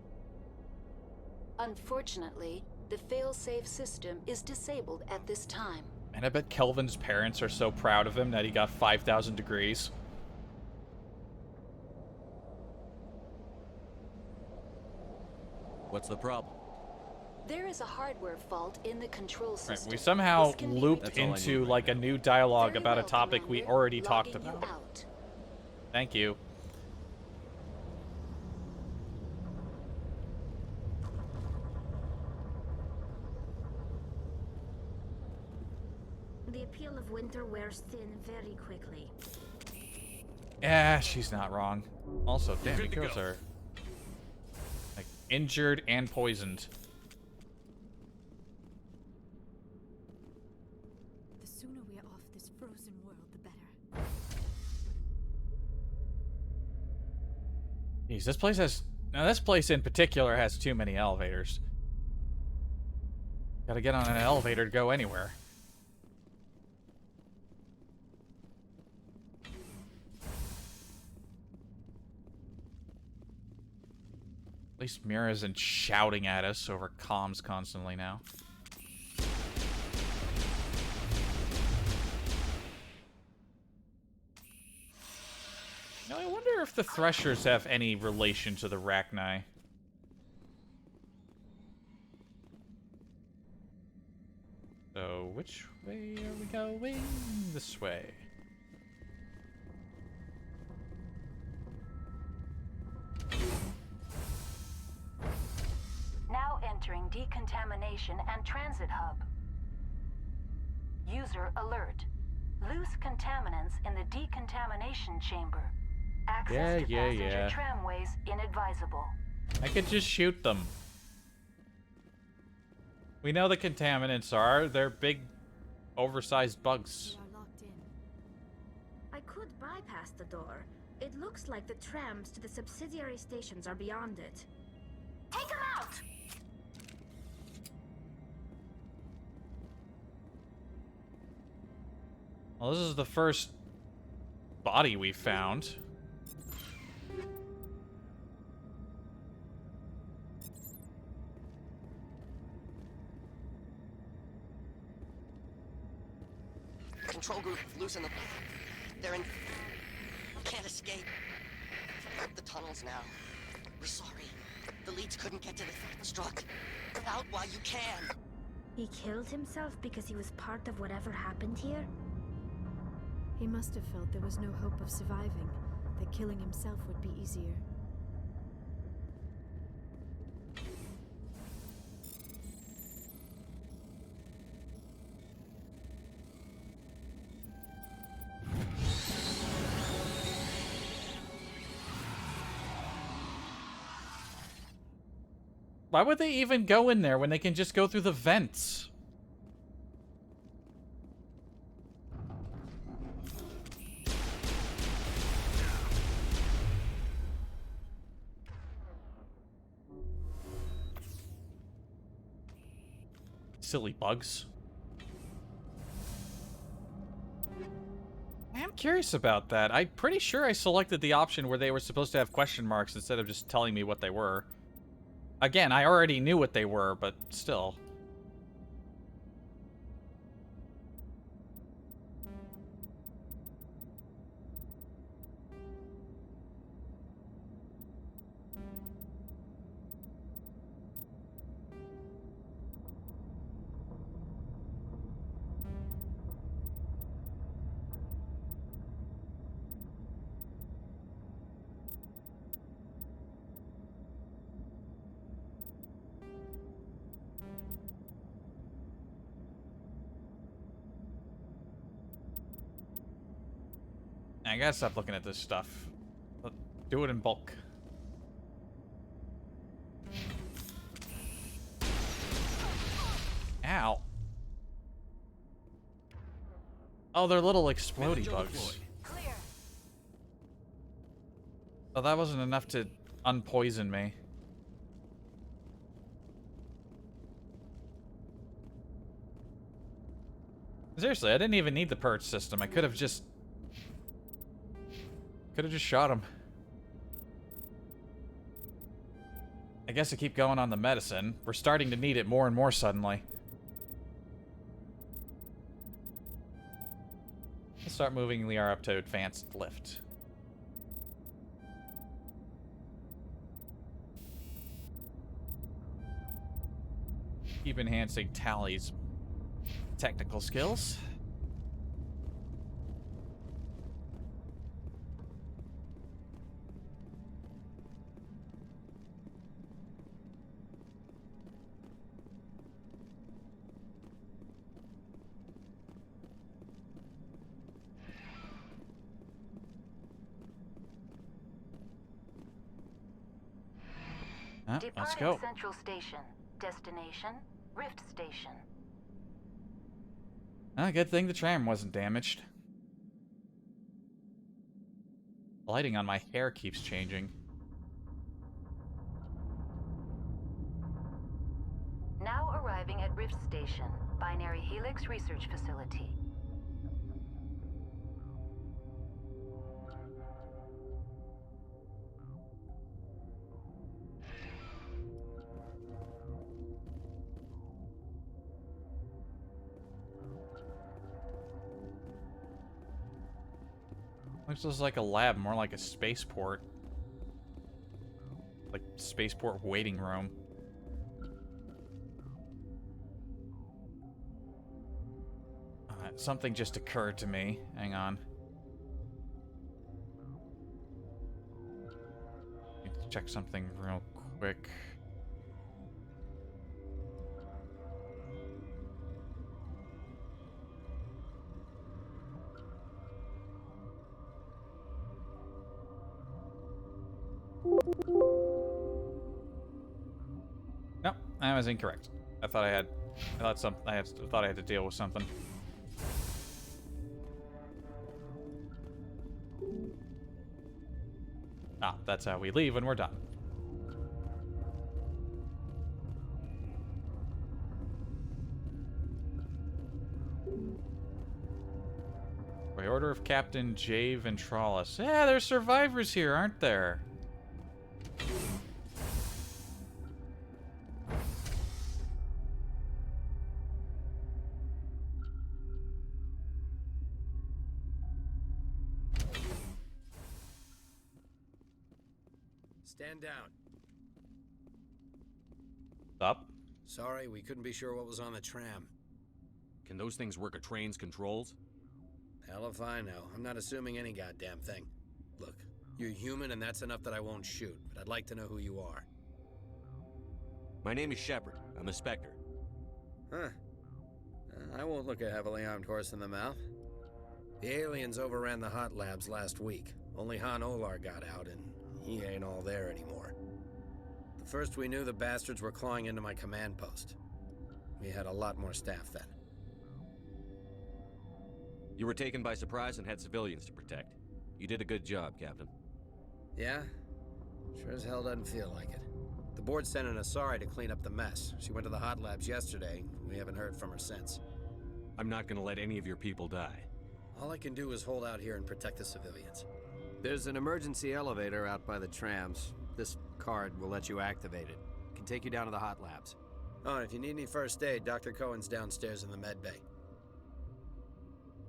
Unfortunately, the fail-safe system is disabled at this time. And I bet Kelvin's parents are so proud of him that he got 5,000 degrees. What's the problem? There is a hardware fault in the control system. Right, we somehow This can be looped into like a new dialogue about a topic we already talked logging you about. out. Thank you. The appeal of winter wears thin very quickly. Yeah, she's not wrong. Also, damn, you girls are like injured and poisoned. The sooner we are off this frozen world, the better. Jeez, this place has... Now, this place in particular has too many elevators. Gotta get on an elevator to go anywhere. At least Mira isn't shouting at us over comms constantly now. Now, I wonder if the Threshers have any relation to the Rachni. So, which way are we going? This way. Now entering decontamination and transit hub. User alert. Loose contaminants in the decontamination chamber. Access to passenger tramways inadvisable. I could just shoot them. We know the contaminants are. They're big, oversized bugs. I could bypass the door. It looks like the trams to the subsidiary stations are beyond it. Take them out! Well, this is the first body we found. Control group, loosen them. They're in... Can't escape. The tunnels now. We're sorry. The leads couldn't get to the struck. Get out while you can. He killed himself because he was part of whatever happened here? He must have felt there was no hope of surviving, that killing himself would be easier. Why would they even go in there when they can just go through the vents? silly bugs. I'm curious about that. I'm pretty sure I selected the option where they were supposed to have question marks instead of just telling me what they were. Again, I already knew what they were, but still. I gotta stop looking at this stuff. Do it in bulk. Ow. Oh, they're little explodey bugs. Oh, that wasn't enough to unpoison me. Seriously, I didn't even need the purge system. I could have just shot him. I guess I keep going on the medicine. We're starting to need it more and more suddenly. Let's start moving Liara up to advanced lift. Keep enhancing Tally's technical skills. Let's go. Central Station. Destination, Rift Station. Good thing the tram wasn't damaged. The lighting on my hair keeps changing. Now arriving at Rift Station, Binary Helix Research Facility. Looks just like a lab, more like a spaceport. Like spaceport waiting room. Something just occurred to me. Hang on. Need to check something real quick. No, I was incorrect. I thought I had to deal with something. Ah, that's how we leave when we're done. By order of Captain J. Ventralis. Yeah, there's survivors here, aren't there? Stand down. Up. Sorry, we couldn't be sure what was on the tram. Can those things work a train's controls? Hell if I know. I'm not assuming any goddamn thing. Look, you're human and that's enough that I won't shoot, but I'd like to know who you are. My name is Shepard. I'm a Spectre. Huh. I won't look a heavily armed horse in the mouth. The aliens overran the hot labs last week. Only Han Olar got out, and he ain't all there anymore. The first we knew, the bastards were clawing into my command post. We had a lot more staff then. You were taken by surprise and had civilians to protect. You did a good job, Captain. Yeah? Sure as hell doesn't feel like it. The board sent an Asari to clean up the mess. She went to the hot labs yesterday. We haven't heard from her since. I'm not gonna let any of your people die. All I can do is hold out here and protect the civilians. There's an emergency elevator out by the trams. This card will let you activate it. Can take you down to the hot labs. Oh, and if you need any first aid, Dr. Cohen's downstairs in the med bay.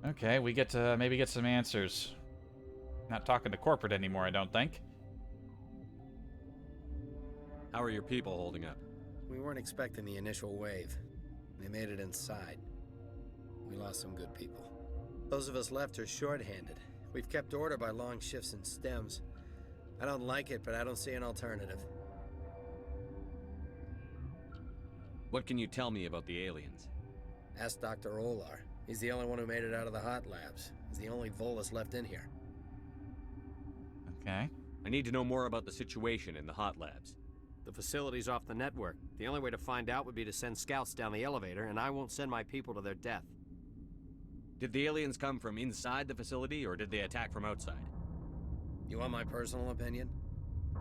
Okay, we get to maybe get some answers. Not talking to corporate anymore, I don't think. How are your people holding up? We weren't expecting the initial wave. They made it inside. We lost some good people. Those of us left are short-handed. We've kept order by long shifts and stems. I don't like it, but I don't see an alternative. What can you tell me about the aliens? Ask Dr. Olar. He's the only one who made it out of the hot labs. He's the only Volus left in here. Okay. I need to know more about the situation in the hot labs. The facility's off the network. The only way to find out would be to send scouts down the elevator, and I won't send my people to their death. Did the aliens come from inside the facility, or did they attack from outside? You want my personal opinion?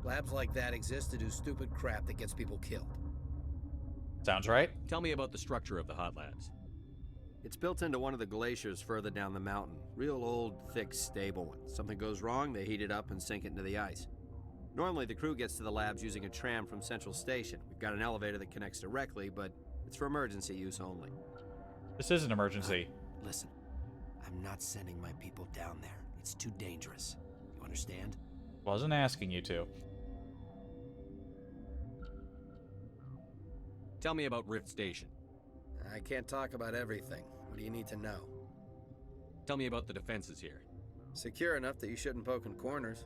Labs like that exist to do stupid crap that gets people killed. Sounds right. Tell me about the structure of the hot labs. It's built into one of the glaciers further down the mountain. Real old, thick, stable one. Something goes wrong, they heat it up and sink it into the ice. Normally, the crew gets to the labs using a tram from Central Station. We've got an elevator that connects directly, but it's for emergency use only. This is an emergency. Listen, I'm not sending my people down there. It's too dangerous. You understand? Wasn't asking you to. Tell me about Rift Station. I can't talk about everything. What do you need to know? Tell me about the defenses here. Secure enough that you shouldn't poke in corners.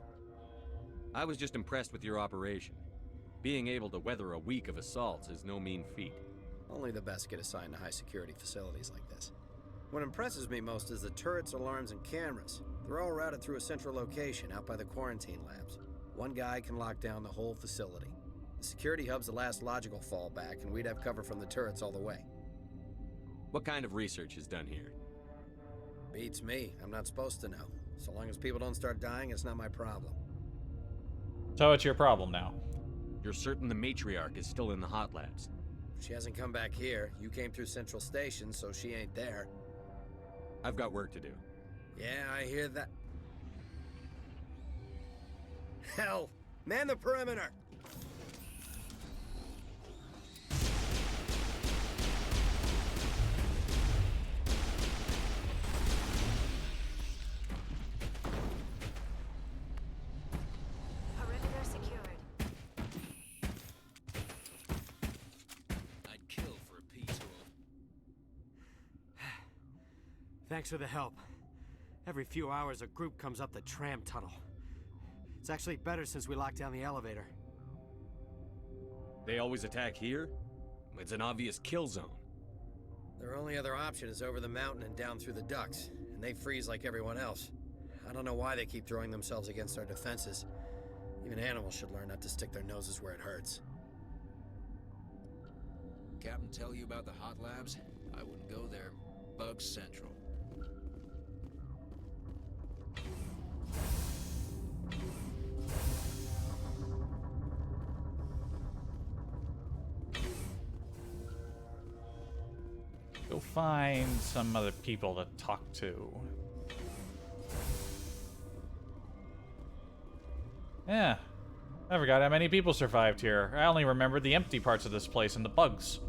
I was just impressed with your operation. Being able to weather a week of assaults is no mean feat. Only the best get assigned to high-security facilities like this. What impresses me most is the turrets, alarms, and cameras. They're all routed through a central location out by the quarantine labs. One guy can lock down the whole facility. The security hub's the last logical fallback, and we'd have cover from the turrets all the way. What kind of research is done here? Beats me. I'm not supposed to know. So long as people don't start dying, it's not my problem. So it's your problem now. You're certain the matriarch is still in the hot labs? She hasn't come back here. You came through Central Station, so she ain't there. I've got work to do. Yeah, I hear that. Hell! Man the perimeter! Perimeter secured. I'd kill for a peace rule. Thanks for the help. Every few hours, a group comes up the tram tunnel. It's actually better since we locked down the elevator. They always attack here? It's an obvious kill zone. Their only other option is over the mountain and down through the ducts, and they freeze like everyone else. I don't know why they keep throwing themselves against our defenses. Even animals should learn not to stick their noses where it hurts. Captain tell you about the hot labs? I wouldn't go there. Bug Central. Go find some other people to talk to. Yeah. I forgot how many people survived here. I only remember the empty parts of this place and the bugs.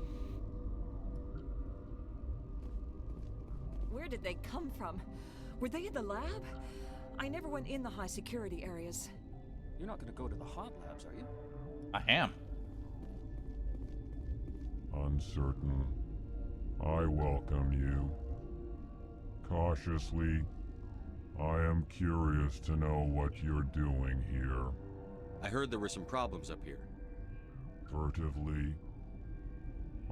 Where did they come from? Were they in the lab? I never went in the high security areas. You're not gonna go to the hot labs, are you? I am. Uncertain. I welcome you. Cautiously, I am curious to know what you're doing here. I heard there were some problems up here. Furtively,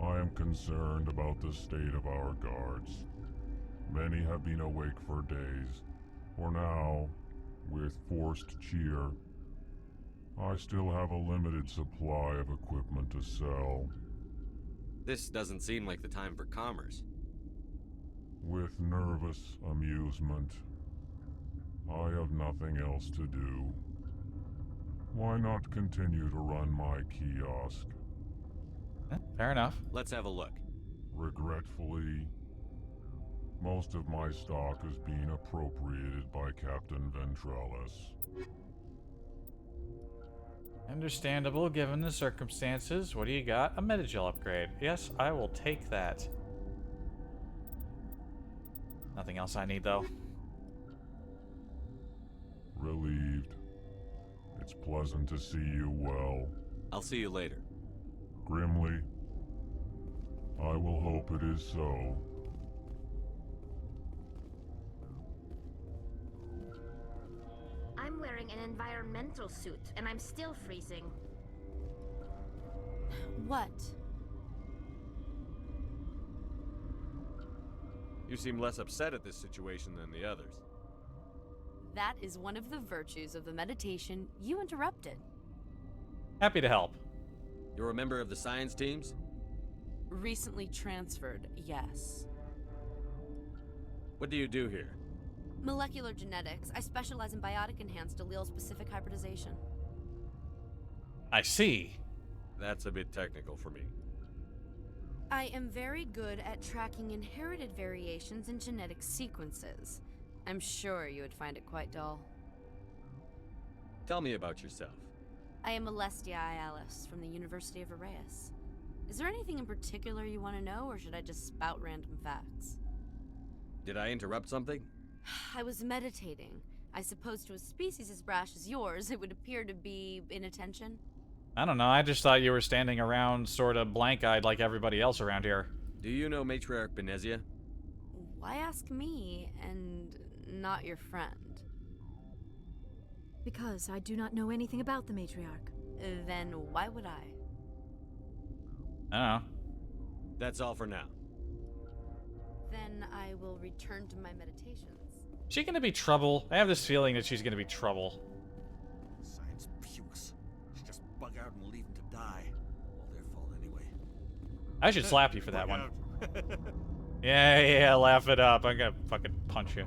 I am concerned about the state of our guards. Many have been awake for days. For now, with forced cheer, I still have a limited supply of equipment to sell. This doesn't seem like the time for commerce. With nervous amusement, I have nothing else to do. Why not continue to run my kiosk? Fair enough. Let's have a look. Regretfully, most of my stock is being appropriated by Captain Ventralis. Understandable given the circumstances. What do you got? A Metagel upgrade. Yes, I will take that. Nothing else I need, though. Relieved. It's pleasant to see you well. I'll see you later. Grimly, I will hope it is so. I'm wearing an environmental suit, and I'm still freezing. What? You seem less upset at this situation than the others. That is one of the virtues of the meditation you interrupted. Happy to help. You're a member of the science teams? Recently transferred, yes. What do you do here? Molecular genetics. I specialize in biotic-enhanced allele-specific hybridization. I see. That's a bit technical for me. I am very good at tracking inherited variations in genetic sequences. I'm sure you would find it quite dull. Tell me about yourself. I am Alestia Ialis from the University of Arraeus. Is there anything in particular you want to know, or should I just spout random facts? Did I interrupt something? I was meditating. I suppose to a species as brash as yours, it would appear to be inattention. I don't know, I just thought you were standing around sort of blank-eyed like everybody else around here. Do you know Matriarch Benezia? Why ask me, and not your friend? Because I do not know anything about the matriarch. Then why would I? I don't know. That's all for now. Then I will return to my meditations. Is she gonna be trouble? I have this feeling that she's gonna be trouble. Science pukes. Just bug out and leave them to die. All their fault anyway. I should slap you for that one. Yeah, laugh it up. I'm gonna fucking punch you.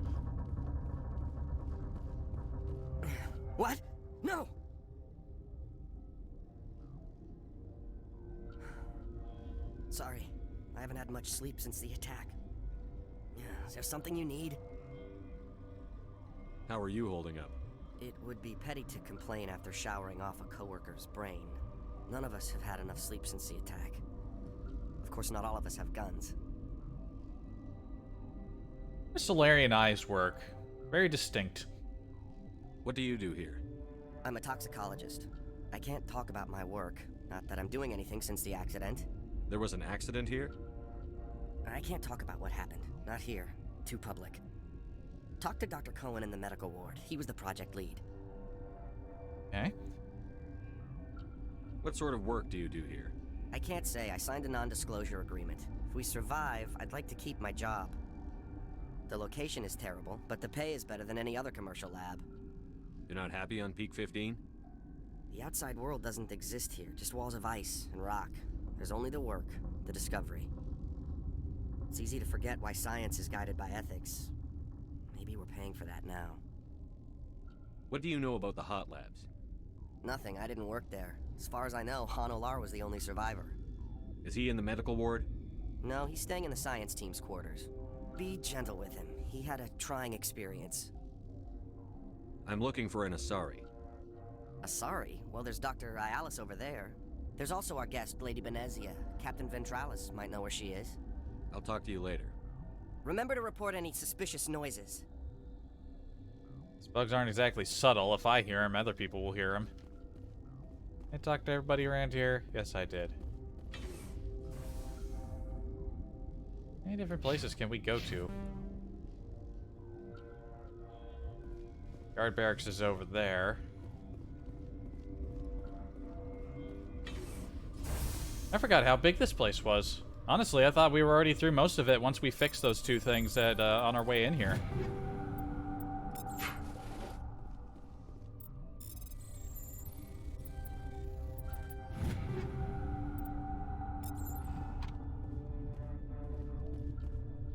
What? No! Sorry, I haven't had much sleep since the attack. Is there something you need? How are you holding up? It would be petty to complain after showering off a coworker's brain. None of us have had enough sleep since the attack. Of course, not all of us have guns. The Solarian eyes work. Very distinct. What do you do here? I'm a toxicologist. I can't talk about my work. Not that I'm doing anything since the accident. There was an accident here? I can't talk about what happened. Not here. Too public. Talk to Dr. Cohen in the medical ward. He was the project lead. Okay. What sort of work do you do here? I can't say. I signed a non-disclosure agreement. If we survive, I'd like to keep my job. The location is terrible, but the pay is better than any other commercial lab. You're not happy on Peak 15? The outside world doesn't exist here. Just walls of ice and rock. There's only the work, the discovery. It's easy to forget why science is guided by ethics. Maybe we're paying for that now. What do you know about the hot labs? Nothing. I didn't work there. As far as I know, Han Olar was the only survivor. Is he in the medical ward? No, he's staying in the science team's quarters. Be gentle with him. He had a trying experience. I'm looking for an Asari. Asari? Well, there's Dr. Ialis over there. There's also our guest, Lady Benezia. Captain Ventralis might know where she is. I'll talk to you later. Remember to report any suspicious noises. These bugs aren't exactly subtle. If I hear them, other people will hear them. I talked to everybody around here? Yes, I did. How many different places can we go to? Guard barracks is over there. I forgot how big this place was. Honestly, I thought we were already through most of it once we fixed those two things that on our way in here.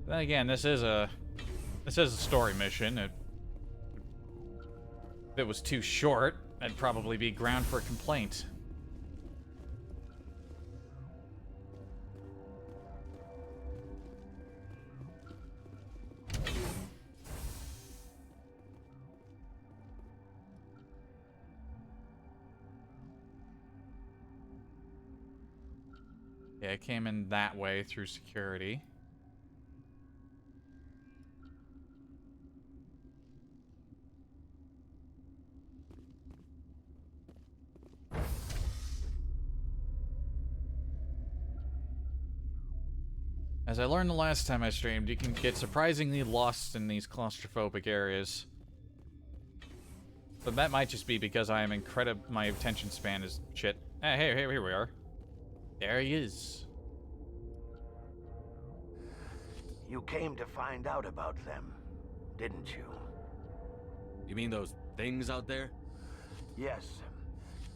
Then again, this is a story mission. If it was too short, That'd probably be ground for complaint. Yeah, I came in that way through security. As I learned the last time I streamed, you can get surprisingly lost in these claustrophobic areas. But that might just be because I am my attention span is shit. Hey, here we are. There he is. You came to find out about them, didn't you? You mean those things out there? Yes.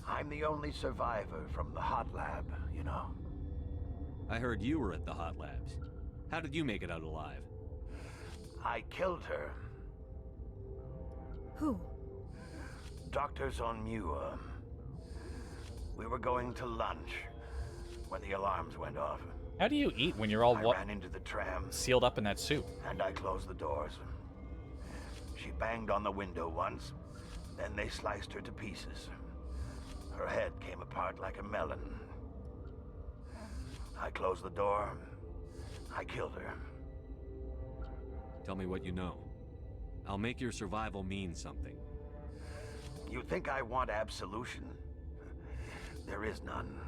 I'm the only survivor from the hot lab, you know. I heard you were at the hot labs. How did you make it out alive? I killed her. Who? Dr. Zonmua. We were going to lunch when the alarms went off. How do you eat when you're all I ran into the tram, sealed up in that suit? and I closed the doors. She banged on the window once, then they sliced her to pieces. Her head came apart like a melon. I closed the door. I killed her. Tell me what you know. I'll make your survival mean something. You think I want absolution? There is none.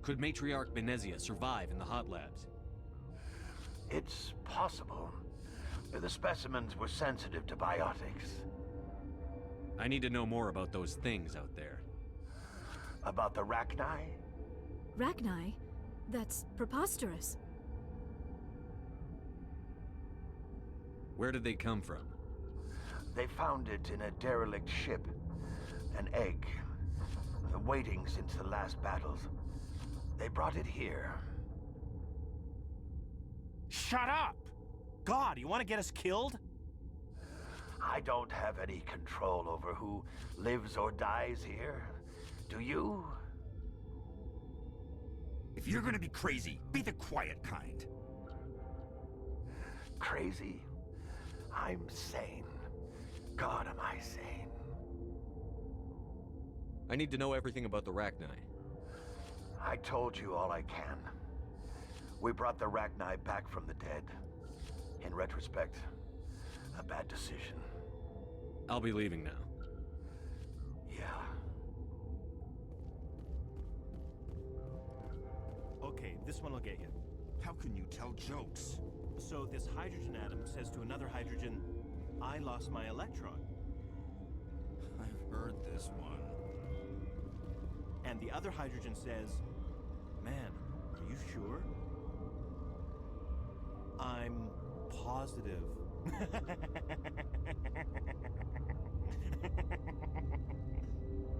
Could Matriarch Benezia survive in the hot labs? It's possible. The specimens were sensitive to biotics. I need to know more about those things out there. About the Rachni? Rachni? That's preposterous. Where did they come from? They found it in a derelict ship. An egg. Waiting since the last battles. They brought it here. Shut up! God, you want to get us killed? I don't have any control over who lives or dies here. Do you? If you're gonna be crazy, be the quiet kind. Crazy? I'm sane. God, am I sane? I need to know everything about the Rachni. I told you all I can. We brought the Rachni back from the dead. In retrospect, a bad decision. I'll be leaving now. Yeah. Okay, this one will get you. How can you tell jokes? So this hydrogen atom says to another hydrogen, I lost my electron. I've heard this one. And the other hydrogen says, man, are you sure? I'm positive.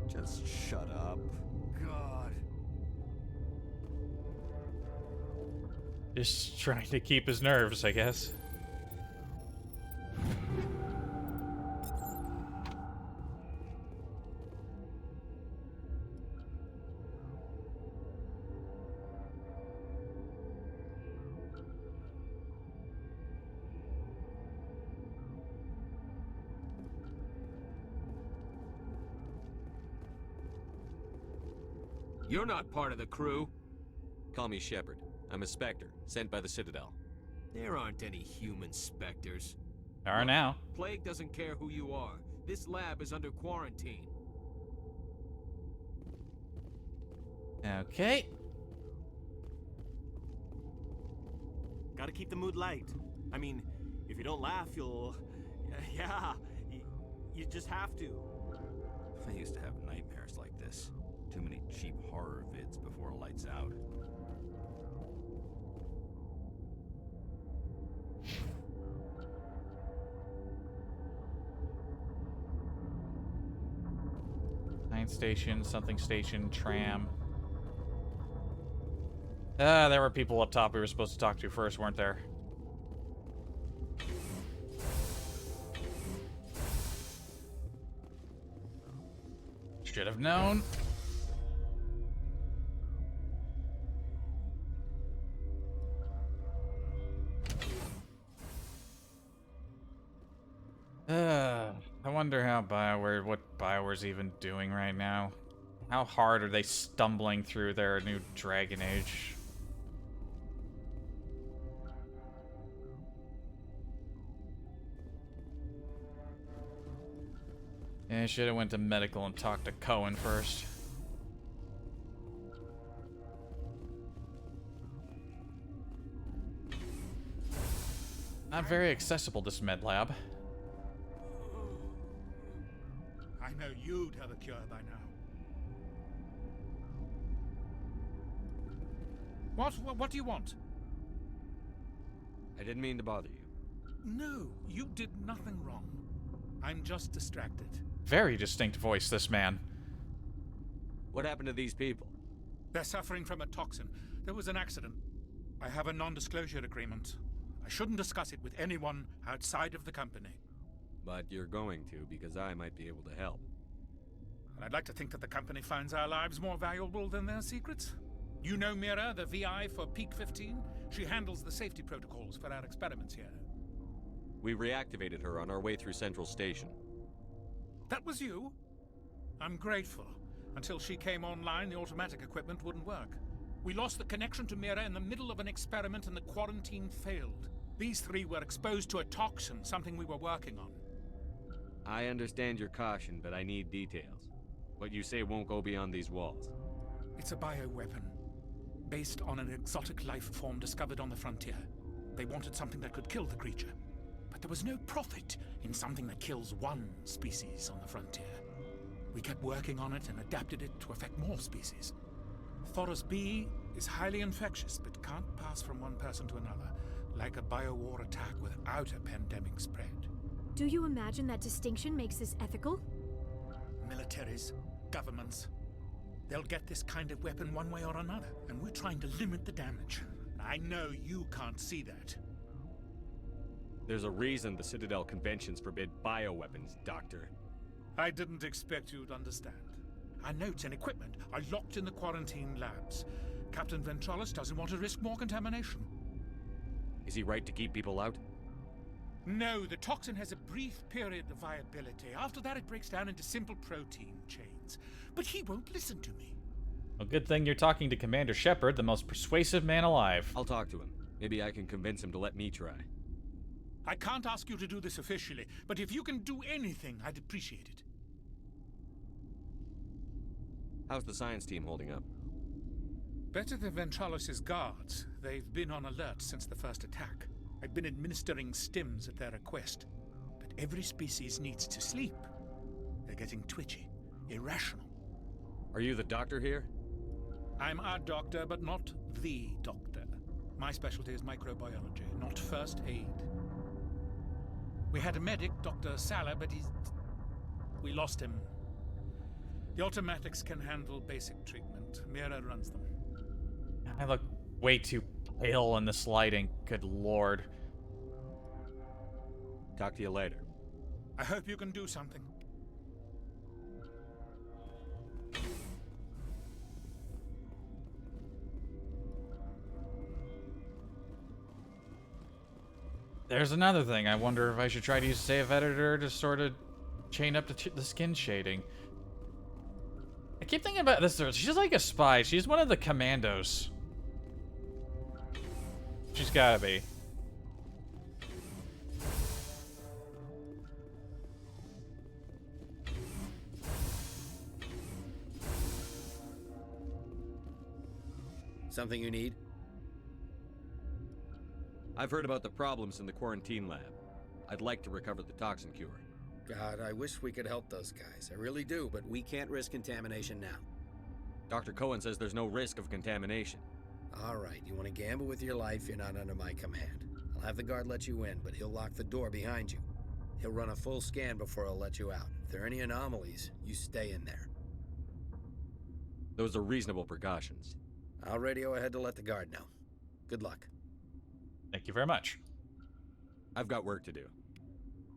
Just shut up. God. Just trying to keep his nerves, I guess. You're not part of the crew. Call me Shepard. I'm a Spectre, sent by the Citadel. There aren't any human specters. There are now. Plague doesn't care who you are. This lab is under quarantine. Okay. Gotta keep the mood light. I mean, if you don't laugh, you'll... Yeah, you just have to. I used to have nightmares like this. Too many cheap horror vids before lights out. Science station, something station, tram. There were people up top we were supposed to talk to first, weren't there? Should have known. I wonder what BioWare's even doing right now. How hard are they stumbling through their new Dragon Age? Yeah, I should have went to medical and talked to Cohen first. Not very accessible, this med lab. I know you'd have a cure by now. What do you want? I didn't mean to bother you. No, you did nothing wrong. I'm just distracted. Very distinct voice, this man. What happened to these people? They're suffering from a toxin. There was an accident. I have a non-disclosure agreement. I shouldn't discuss it with anyone outside of the company. But you're going to, because I might be able to help. And I'd like to think that the company finds our lives more valuable than their secrets. You know Mira, the VI for Peak 15? She handles the safety protocols for our experiments here. We reactivated her on our way through Central Station. That was you? I'm grateful. Until she came online, the automatic equipment wouldn't work. We lost the connection to Mira in the middle of an experiment and the quarantine failed. These three were exposed to a toxin, something we were working on. I understand your caution, but I need details. What you say won't go beyond these walls. It's a bioweapon, based on an exotic life form discovered on the frontier. They wanted something that could kill the creature. But there was no profit in something that kills one species on the frontier. We kept working on it and adapted it to affect more species. Feros B is highly infectious, but can't pass from one person to another, like a biowar attack without a pandemic spread. Do you imagine that distinction makes this ethical? Militaries, governments, they'll get this kind of weapon one way or another, and we're trying to limit the damage. I know you can't see that. There's a reason the Citadel conventions forbid bioweapons, Doctor. I didn't expect you'd understand. Our notes and equipment are locked in the quarantine labs. Captain Ventralis doesn't want to risk more contamination. Is he right to keep people out? No, the toxin has a brief period of viability. After that, it breaks down into simple protein chains. But he won't listen to me. Well, good thing you're talking to Commander Shepard, the most persuasive man alive. I'll talk to him. Maybe I can convince him to let me try. I can't ask you to do this officially, but if you can do anything, I'd appreciate it. How's the science team holding up? Better than Ventralis' guards. They've been on alert since the first attack. I've been administering stims at their request. But every species needs to sleep. They're getting twitchy, irrational. Are you the doctor here? I'm a doctor, but not the doctor. My specialty is microbiology, not first aid. We had a medic, Dr. Salah, but we lost him. The automatics can handle basic treatment. Mira runs them. I look way too pale in this lighting. Good lord. Talk to you later. I hope you can do something. There's another thing. I wonder if I should try to use save editor to sort of chain up the skin shading. I keep thinking about this. She's like a spy. She's one of the commandos. She's gotta be. Something you need? I've heard about the problems in the quarantine lab. I'd like to recover the toxin cure. God, I wish we could help those guys. I really do, but We can't risk contamination now. Dr. Cohen says there's no risk of contamination. all right, you want to gamble with your life, you're not under my command. I'll have the guard let you in, but he'll lock the door behind you. He'll run a full scan before he'll let you out. If there are any anomalies, you stay in there. Those are reasonable precautions. I'll radio ahead to let the guard know. Good luck. Thank you very much. I've got work to do.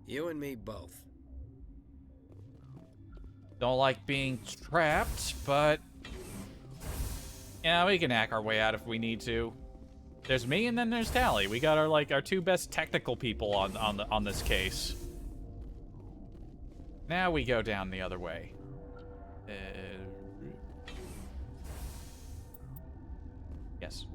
You and me both. Don't like being trapped, but yeah, we can hack our way out if we need to. There's me and then there's Tally. We got our two best technical people on this case. Now we go down the other way. Yes.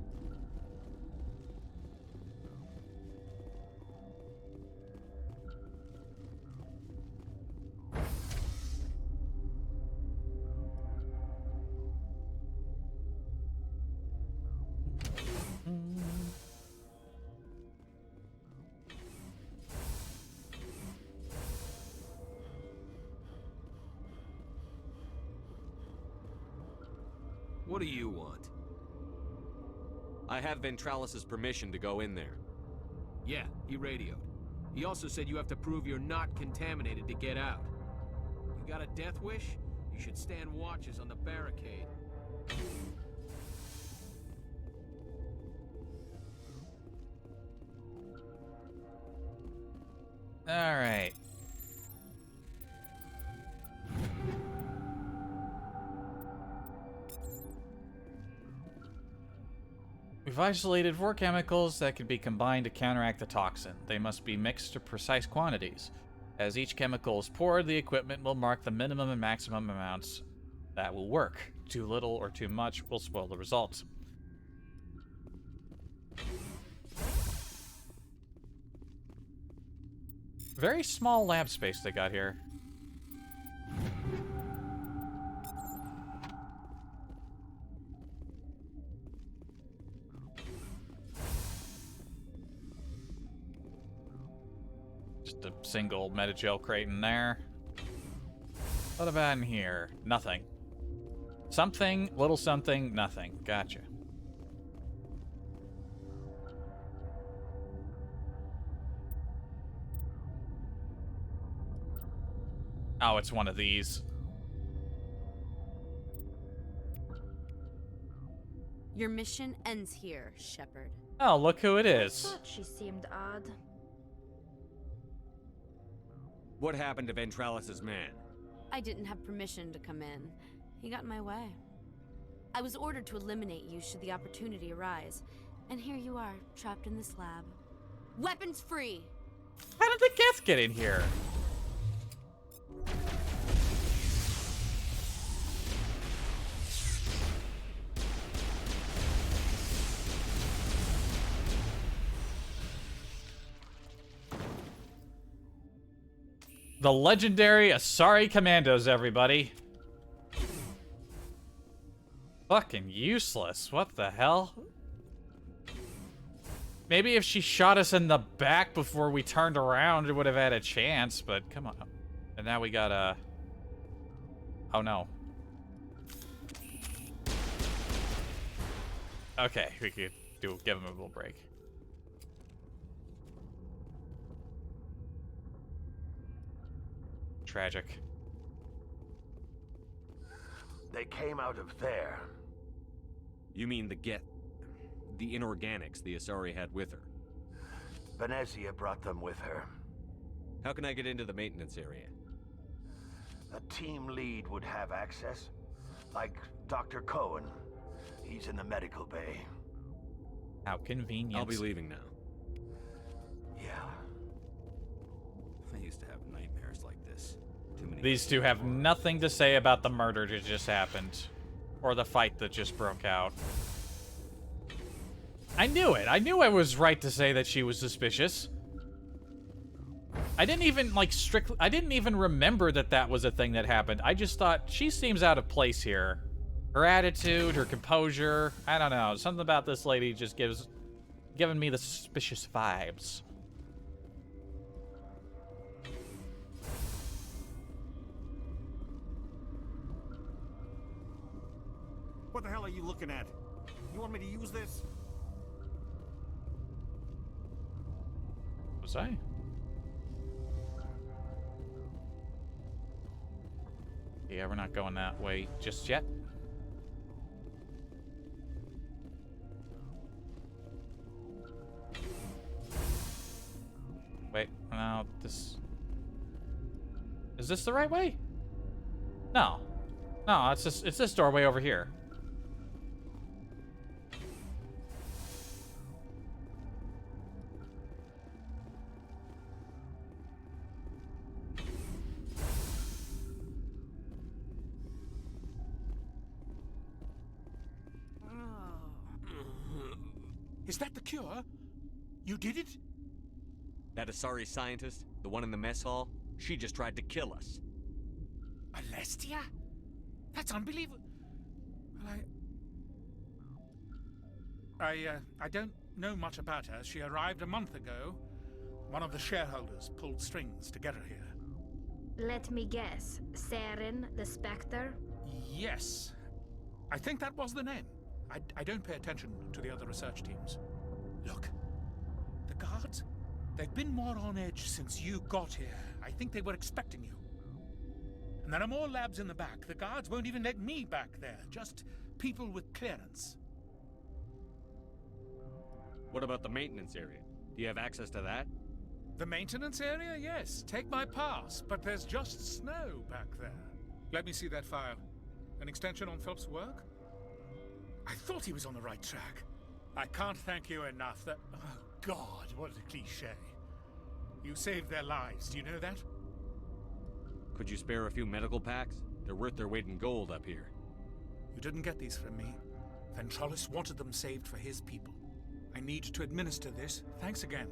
What do you want? I have Ventralis's permission to go in there. Yeah, he radioed. He also said you have to prove you're not contaminated to get out. You got a death wish? You should stand watches on the barricade. All right. We've isolated 4 chemicals that can be combined to counteract the toxin. They must be mixed to precise quantities. As each chemical is poured, the equipment will mark the minimum and maximum amounts that will work. Too little or too much will spoil the results. Very small lab space they got here. Just a single metagel crate in there. What about in here? Nothing. Something, little something, nothing. Gotcha. Oh, it's one of these. Your mission ends here, Shepard. Oh, look who it I is. thought she seemed odd. What happened to Ventralis's man? I didn't have permission to come in. He got in my way. I was ordered to eliminate you should the opportunity arise. And here you are, trapped in this lab. Weapons free! How did the Geth get in here? The legendary Asari Commandos, everybody. Fucking useless. What the hell? Maybe if she shot us in the back before we turned around, it would have had a chance, but come on. And now we got a... Oh, no. Okay, we could give him a little break. Tragic. They came out of there. You mean the inorganics the Asari had with her? Venezia brought them with her. How can I get into the maintenance area? A team lead would have access. Like Dr. Cohen. He's in the medical bay. How convenient. I'll be leaving now. Yeah. I used to have nightmares like this. Too many. These two have nothing to say about the murder that just happened. Or the fight that just broke out. I knew it. I knew I was right to say that she was suspicious. I didn't even, like, I didn't even remember that that was a thing that happened. I just thought, she seems out of place here. Her attitude, her composure, I don't know. Something about this lady just giving me the suspicious vibes. What the hell are you looking at? You want me to use this? Was I? Yeah, we're not going that way just yet. Wait, no, this... Is this the right way? No. No, it's this doorway over here. Is that the cure? You did it? That Asari scientist, the one in the mess hall, she just tried to kill us. Alestia? That's unbelievable. Well, I don't know much about her. She arrived a month ago. One of the shareholders pulled strings to get her here. Let me guess. Saren, the Spectre? Yes. I think that was the name. I don't pay attention to the other research teams. Look, the guards, they've been more on edge since you got here. I think they were expecting you. And there are more labs in the back. The guards won't even let me back there. Just people with clearance. What about the maintenance area? Do you have access to that? The maintenance area? Yes. Take my pass. But there's just snow back there. Let me see that file. An extension on Phelps' work? I thought he was on the right track. I can't thank you enough that... Oh, God, what a cliche. You saved their lives, do you know that? Could you spare a few medical packs? They're worth their weight in gold up here. You didn't get these from me. Ventrolis wanted them saved for his people. I need to administer this. Thanks again.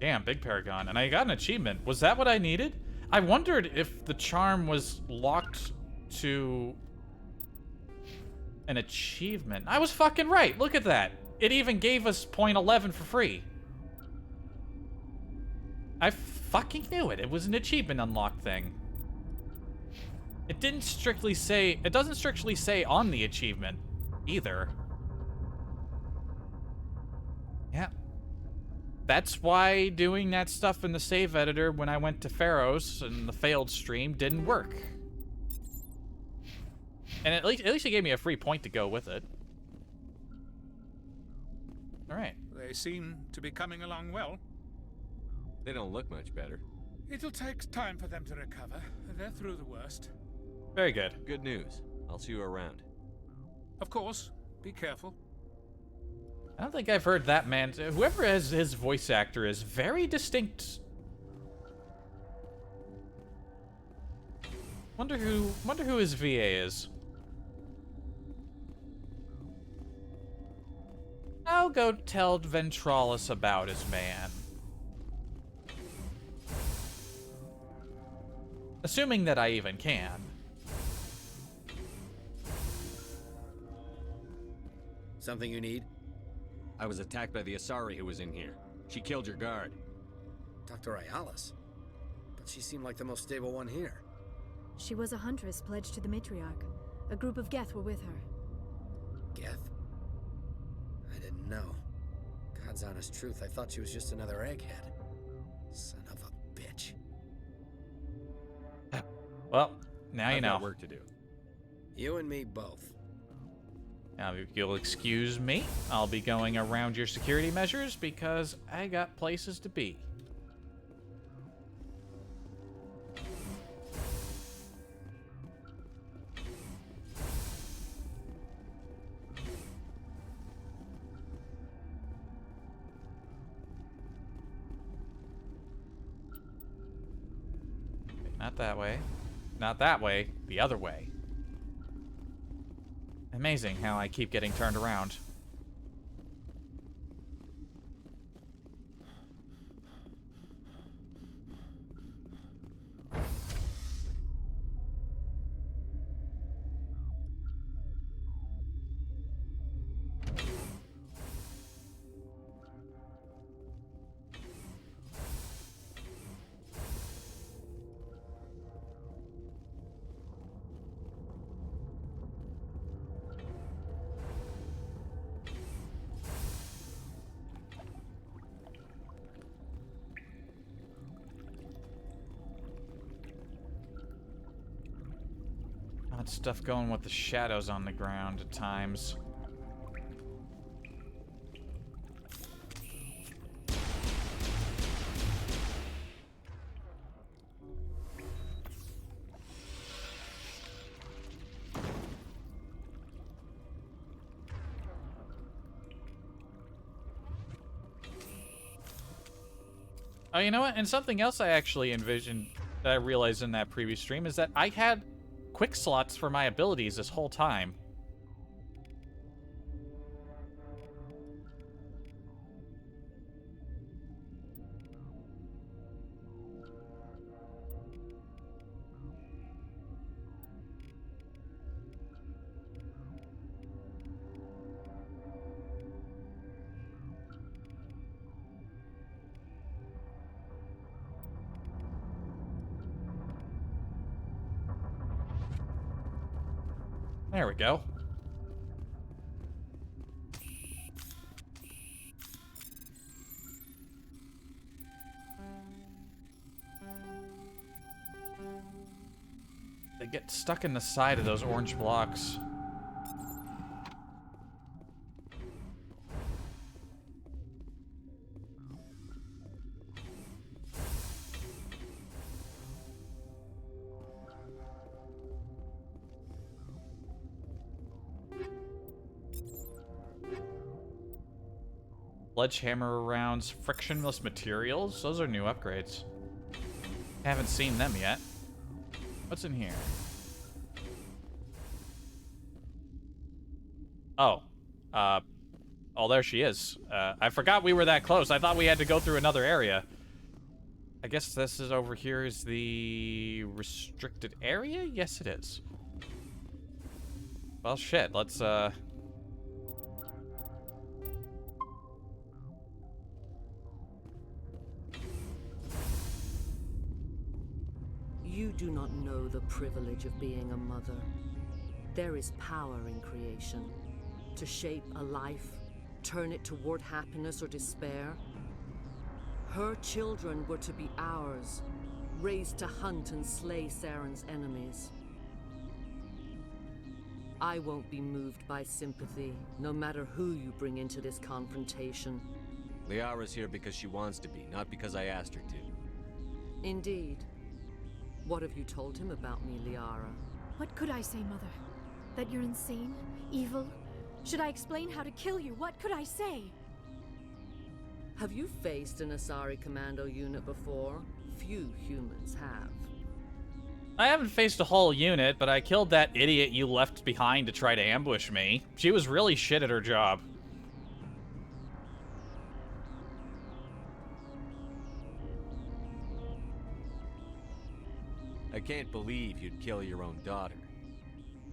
Damn, big Paragon. And I got an achievement. Was that what I needed? I wondered if the charm was locked to an achievement. I was fucking right. Look at that. It even gave us .11 for free. I fucking knew it. It was an achievement unlock thing. It didn't strictly say... It doesn't strictly say on the achievement either. Yeah. That's why doing that stuff in the save editor when I went to Feros and the failed stream didn't work. And at least it gave me a free point to go with it. All right. They seem to be coming along well. They don't look much better. It'll take time for them to recover. They're through the worst. Very good. Good news. I'll see you around. Of course. Be careful. I don't think I've heard that man. Whoever his voice actor is very distinct. Wonder who his VA is. I'll go tell Ventrolis about his man. Assuming that I even can. Something you need? I was attacked by the Asari who was in here. She killed your guard. Dr. Ayalis? But she seemed like the most stable one here. She was a huntress pledged to the matriarch. A group of Geth were with her. Geth? I didn't know. God's honest truth, I thought she was just another egghead. Son of a bitch. Well, now you I've know. got work to do. You and me both. Now, if you'll excuse me, I'll be going around your security measures because I got places to be. Not that way. Not that way. The other way. Amazing how I keep getting turned around. Odd stuff going with the shadows on the ground at times. Oh, you know what? And something else I actually envisioned that I realized in that previous stream is that I had quick slots for my abilities this whole time. There we go. They get stuck in the side of those orange blocks. Sledgehammer rounds, frictionless materials. Those are new upgrades. Haven't seen them yet. What's in here? Oh. Oh, there she is. I forgot we were that close. I thought we had to go through another area. I guess this is over here is the restricted area? Yes, it is. Well, shit. Let's, You do not know the privilege of being a mother. There is power in creation. To shape a life, turn it toward happiness or despair. Her children were to be ours, raised to hunt and slay Saren's enemies. I won't be moved by sympathy, no matter who you bring into this confrontation. Liara's here because she wants to be, not because I asked her to. Indeed. What have you told him about me, Liara? What could I say, Mother? That you're insane? Evil? Should I explain how to kill you? What could I say? Have you faced an Asari commando unit before? Few humans have. I haven't faced a whole unit, but I killed that idiot you left behind to try to ambush me. She was really shit at her job. I can't believe you'd kill your own daughter.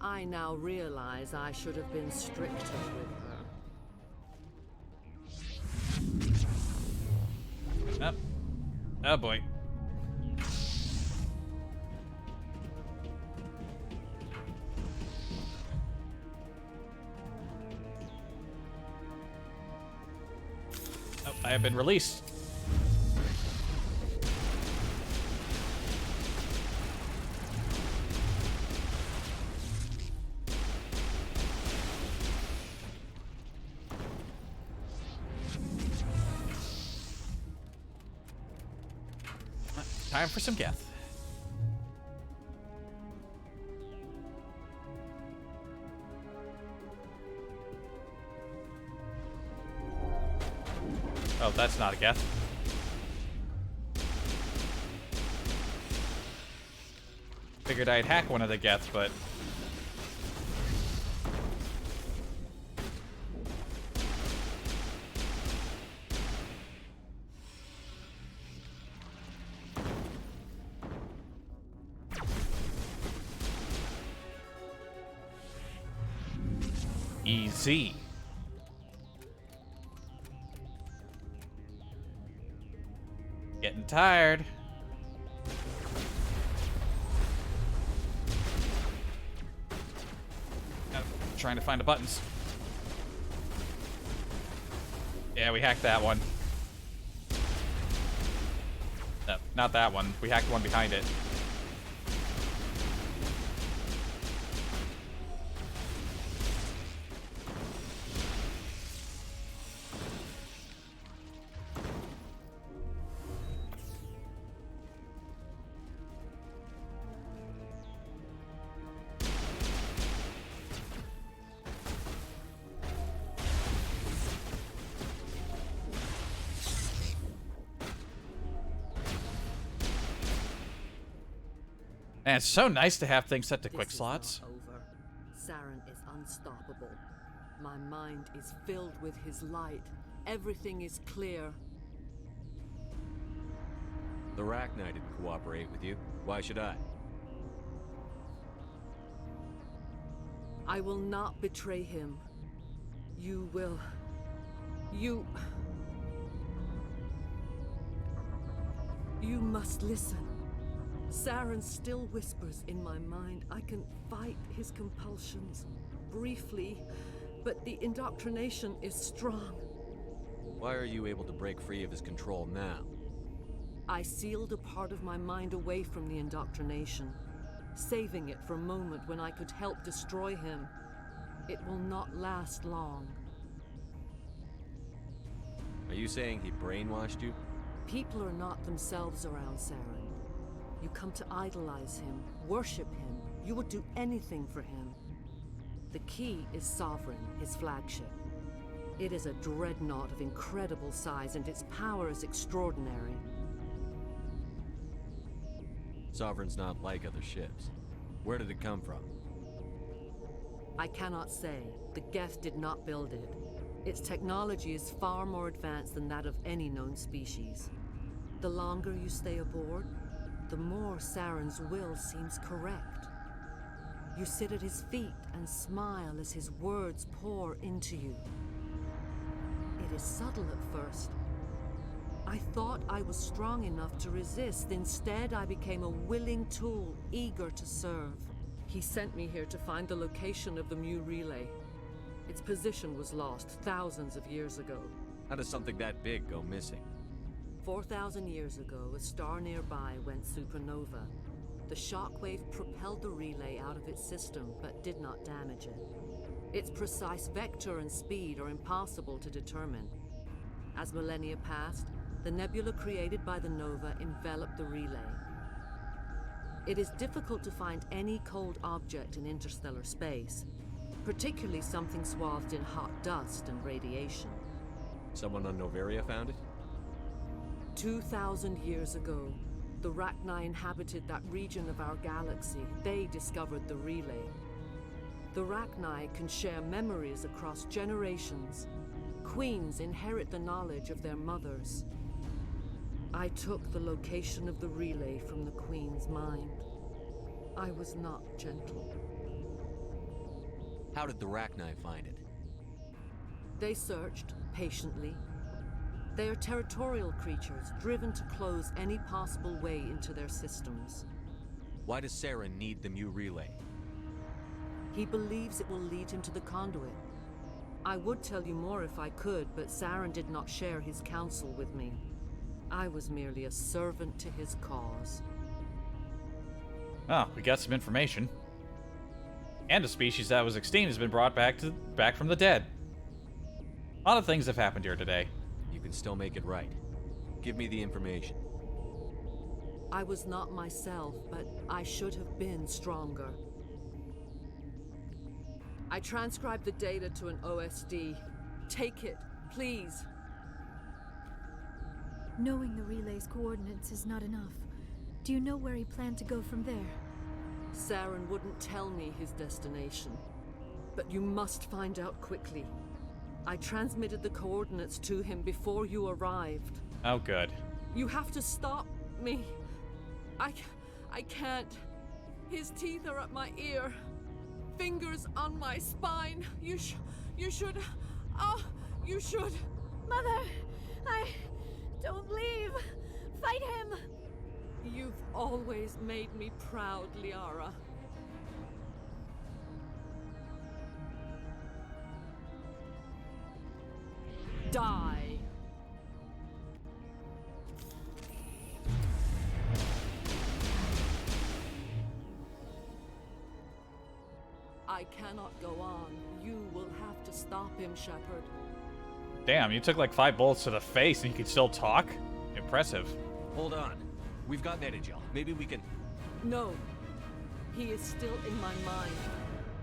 I now realize I should have been stricter with her. Oh, oh boy. Oh, I have been released. Time for some Geth. Oh, that's not a Geth. Figured I'd hack one of the Geths, but... Easy. Getting tired. Trying to find the buttons. Yeah, we hacked that one. No, not that one. We hacked one behind it. And it's so nice to have things set to quick This is slots. not over. Saren is unstoppable. My mind is filled with his light. Everything is clear. The Rachni didn't cooperate with you. Why should I? I will not betray him. You will. You must listen. Saren still whispers in my mind. I can fight his compulsions briefly, but the indoctrination is strong. Why are you able to break free of his control now? I sealed a part of my mind away from the indoctrination, saving it for a moment when I could help destroy him. It will not last long. Are you saying he brainwashed you? People are not themselves around Saren. You come to idolize him, worship him. You would do anything for him. The key is Sovereign, his flagship. It is a dreadnought of incredible size, and its power is extraordinary. Sovereign's not like other ships. Where did it come from? I cannot say. The Geth did not build it. Its technology is far more advanced than that of any known species. The longer you stay aboard, the more Saren's will seems correct. You sit at his feet and smile as his words pour into you. It is subtle at first. I thought I was strong enough to resist. Instead, I became a willing tool, eager to serve. He sent me here to find the location of the Mu relay. Its position was lost thousands of years ago. How does something that big go missing? 4,000 years ago, a star nearby went supernova. The shockwave propelled the relay out of its system, but did not damage it. Its precise vector and speed are impossible to determine. As millennia passed, the nebula created by the nova enveloped the relay. It is difficult to find any cold object in interstellar space, particularly something swathed in hot dust and radiation. Someone on Noveria found it? 2,000 years ago, the Rachni inhabited that region of our galaxy. They discovered the relay. The Rachni can share memories across generations. Queens inherit the knowledge of their mothers. I took the location of the relay from the Queen's mind. I was not gentle. How did the Rachni find it? They searched, patiently. They are territorial creatures, driven to close any possible way into their systems. Why does Saren need the Mu relay? He believes it will lead him to the conduit. I would tell you more if I could, but Saren did not share his counsel with me. I was merely a servant to his cause. Oh, we got some information. And a species that was extinct has been brought back from the dead. A lot of things have happened here today. You can still make it right. Give me the information. I was not myself, but I should have been stronger. I transcribed the data to an OSD. Take it, please. Knowing the relay's coordinates is not enough. Do you know where he planned to go from there? Saren wouldn't tell me his destination. But you must find out quickly. I transmitted the coordinates to him before you arrived. Oh, good. You have to stop me. I can't. His teeth are at my ear. Fingers on my spine. You should. Oh, you should. Mother, don't leave. Fight him. You've always made me proud, Liara. Die. I cannot go on. You will have to stop him, Shepard. Damn, you took like 5 bullets to the face and you can still talk? Impressive. Hold on. We've got Metagel. Maybe we can... No. He is still in my mind.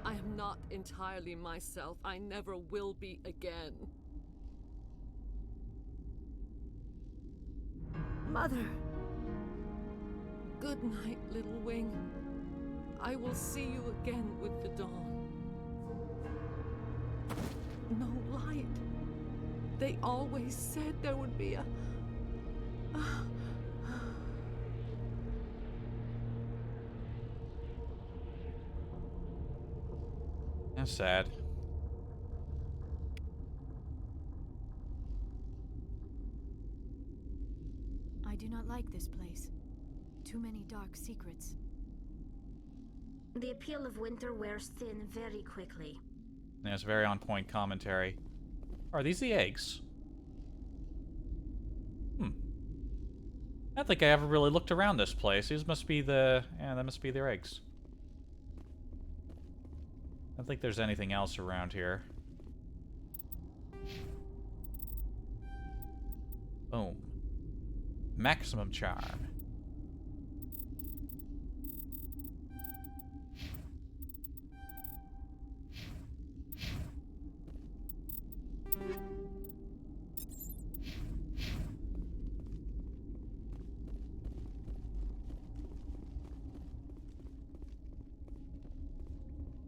I am not entirely myself. I never will be again. Mother. Good night, little wing. I will see you again with the dawn. No light. They always said there would be a... That's sad. I do not like this place. Too many dark secrets. The appeal of winter wears thin very quickly. Yeah, it's very on point commentary. Are these the eggs? I don't think I ever really looked around this place. These must be the... yeah, that must be their eggs. I don't think there's anything else around here. Boom. Maximum charm.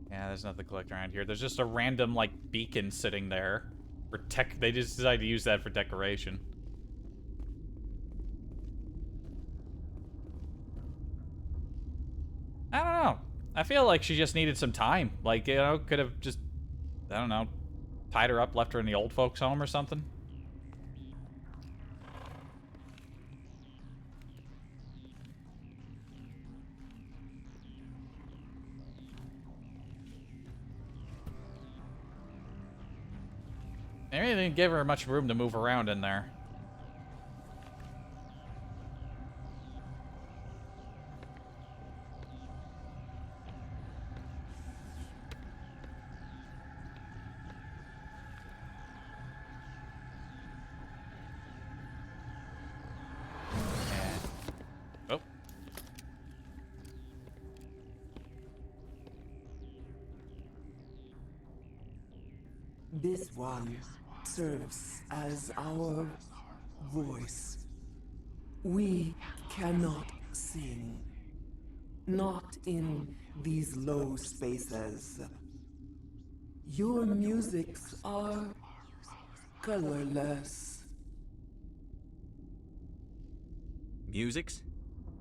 Yeah, there's nothing to collect around here. There's just a random, like, beacon sitting there. For they just decided to use that for decoration. I don't know. I feel like she just needed some time. Like, you know, could have just, I don't know, tied her up, left her in the old folks' home or something. Maybe they didn't give her much room to move around in there. Oh. This one serves as our voice. We cannot sing. Not in these low spaces. Your musics are colorless. Musics?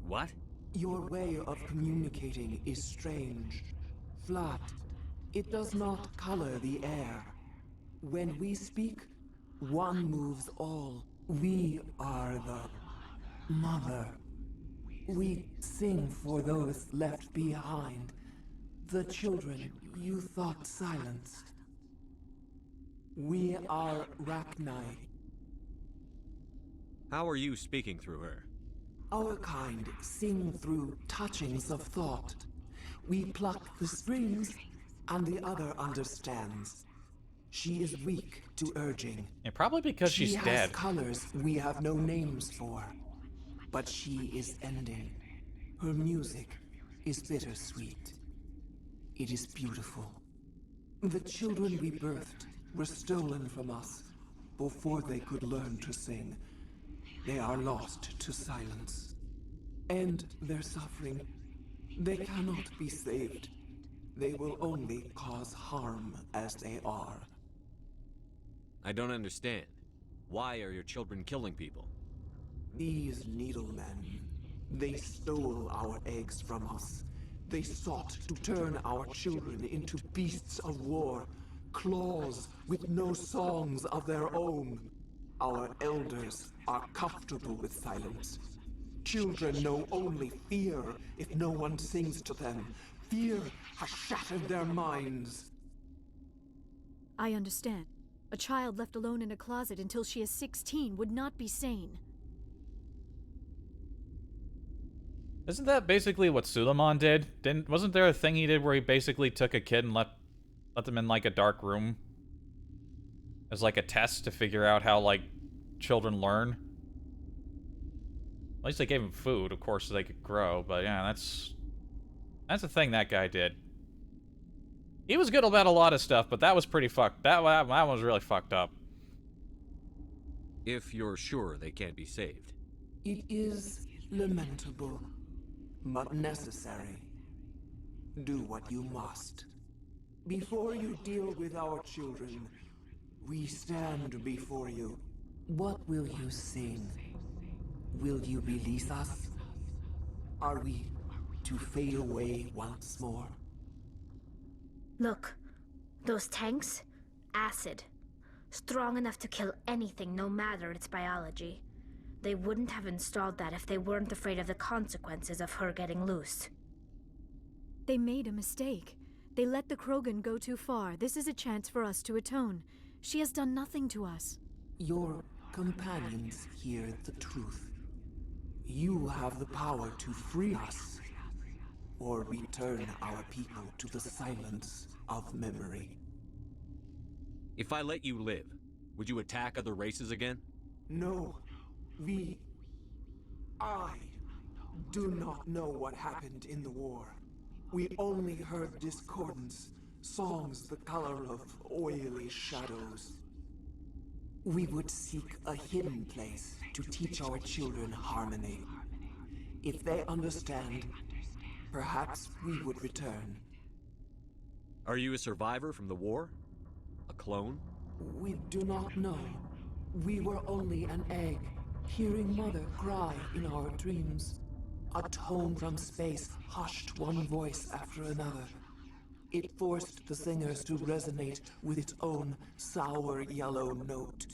What? Your way of communicating is strange. Flat. It does not color the air. When we speak, one moves all. We are the mother. We sing for those left behind. The children you thought silenced. We are Rachni. How are you speaking through her? Our kind sing through touchings of thought. We pluck the strings, and the other understands. She is weak to urging. Yeah, probably because she's She dead. has colors we have no names for. But she is ending. Her music is bittersweet. It is beautiful. The children we birthed were stolen from us before they could learn to sing. They are lost to silence. And their suffering, they cannot be saved. They will only cause harm as they are. I don't understand. Why are your children killing people? These needlemen, they stole our eggs from us. They sought to turn our children into beasts of war, claws with no songs of their own. Our elders are comfortable with silence. Children know only fear if no one sings to them. Fear has shattered their minds. I understand. A child left alone in a closet until she is 16 would not be sane. Isn't that basically what Suleiman did? Wasn't there a thing he did where he basically took a kid and let them in like a dark room as like a test to figure out how like children learn? At least they gave him food, of course, so they could grow. But yeah, that's the thing that guy did. He was good about a lot of stuff, but that was pretty fucked. That one was really fucked up. If you're sure they can't be saved. It is lamentable, but necessary. do what you must. Before you deal with our children, we stand before you. What will you sing? Will you release us? Are we to fade away once more? Look, those tanks? Acid. Strong enough to kill anything, no matter its biology. They wouldn't have installed that if they weren't afraid of the consequences of her getting loose. They made a mistake. They let the Krogan go too far. This is a chance for us to atone. She has done nothing to us. Your companions hear the truth. You have the power to free us, or return our people to the silence of memory. If I let you live, would you attack other races again? No, I do not know what happened in the war. We only heard discordance, songs the color of oily shadows. We would seek a hidden place to teach our children harmony. If they understand, perhaps we would return. Are you a survivor from the war? A clone? We do not know. We were only an egg, hearing Mother cry in our dreams. A tone from space hushed one voice after another. It forced the singers to resonate with its own sour yellow note.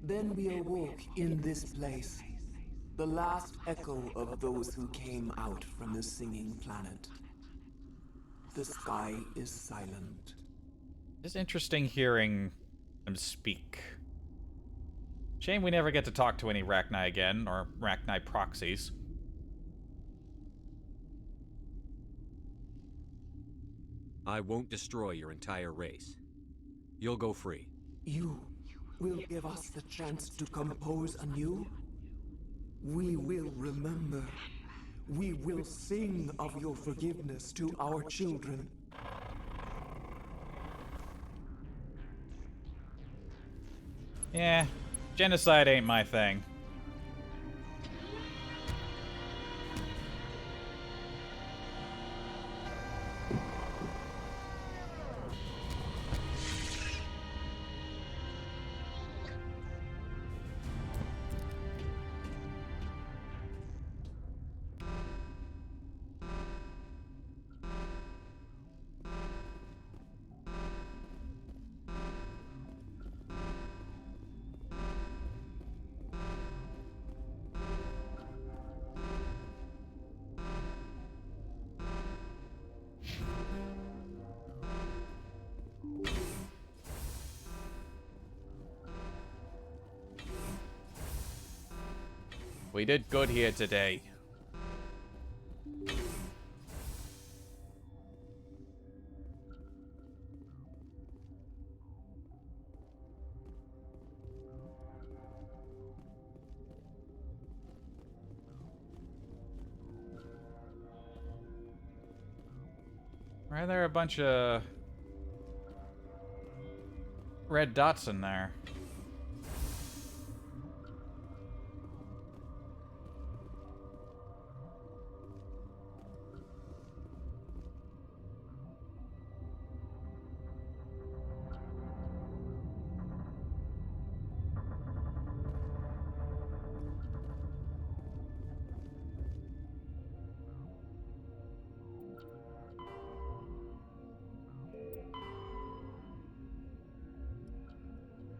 Then we awoke in this place, the last echo of those who came out from the singing planet. The sky is silent. It's interesting hearing them speak. Shame we never get to talk to any Rachni again, or Rachni proxies. I won't destroy your entire race. You'll go free. You will give us the chance to compose anew? We will remember. We will sing of your forgiveness to our children. Yeah, genocide ain't my thing. We did good here today. Why are there a bunch of red dots in there?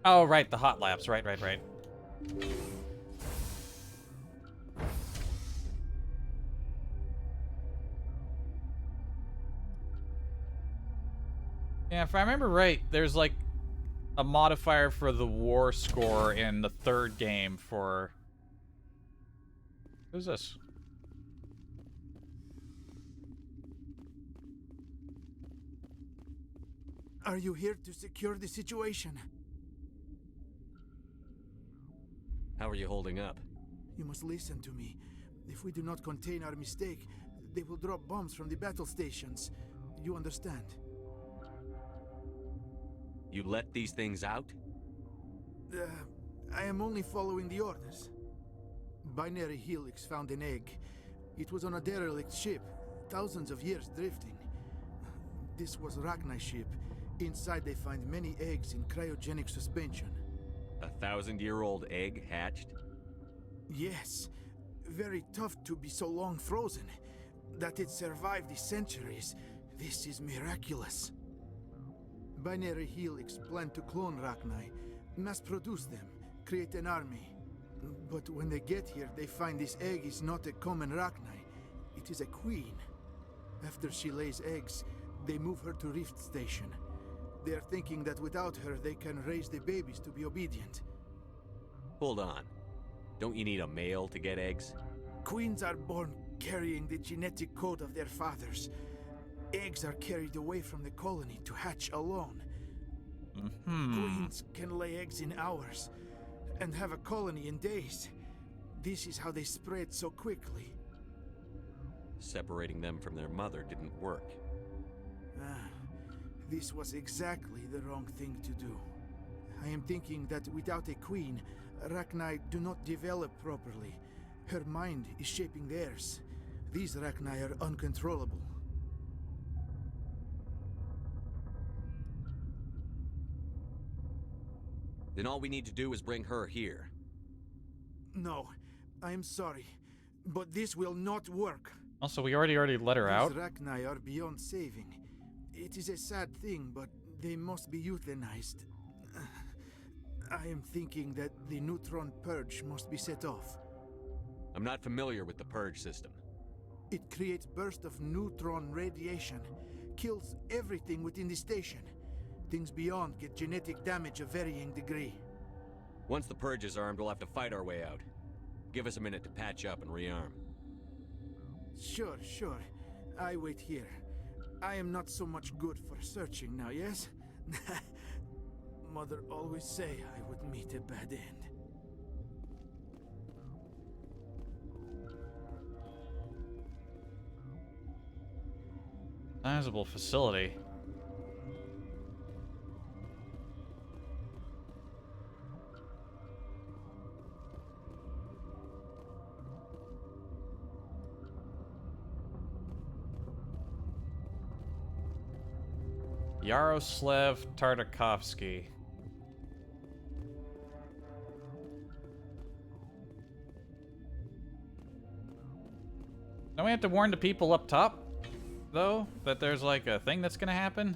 Oh, right, the hot labs. Right. Yeah, if I remember right, there's like a modifier for the war score in the third game for... Who's this? Are you here to secure the situation? How are you holding up? You must listen to me. If we do not contain our mistake, they will drop bombs from the battle stations. You understand? You let these things out? I am only following the orders. Binary Helix found an egg. It was on a derelict ship, thousands of years drifting. This was Rachni's ship. Inside they find many eggs in cryogenic suspension. 1,000-year-old egg hatched? Yes. Very tough to be so long frozen. That it survived the centuries, this is miraculous. Binary Helix plan to clone Rachni, mass produce them, create an army. But when they get here, they find this egg is not a common Rachni. It is a queen. After she lays eggs, they move her to Rift Station. They are thinking that without her, they can raise the babies to be obedient. Hold on. Don't you need a male to get eggs? Queens are born carrying the genetic code of their fathers. Eggs are carried away from the colony to hatch alone. Queens can lay eggs in hours and have a colony in days. This is how they spread so quickly. Separating them from their mother didn't work. This was exactly the wrong thing to do. I am thinking that without a queen, Rachni do not develop properly. Her mind is shaping theirs. These Rachni are uncontrollable. Then all we need to do is bring her here. No, I am sorry, but this will not work. Also, we already let her out. These Rachni are beyond saving. It is a sad thing, but they must be euthanized. I am thinking that the neutron purge must be set off. I'm not familiar with the purge system. It creates bursts of neutron radiation, kills everything within the station. Things beyond get genetic damage of varying degree. Once the purge is armed, we'll have to fight our way out. Give us a minute to patch up and rearm. Sure. I wait here. I am not so much good for searching now, yes? Mother always say I would meet a bad end. Sizable facility. Yaroslav Tartakovsky. Don't we have to warn the people up top, though, that there's like a thing that's gonna happen?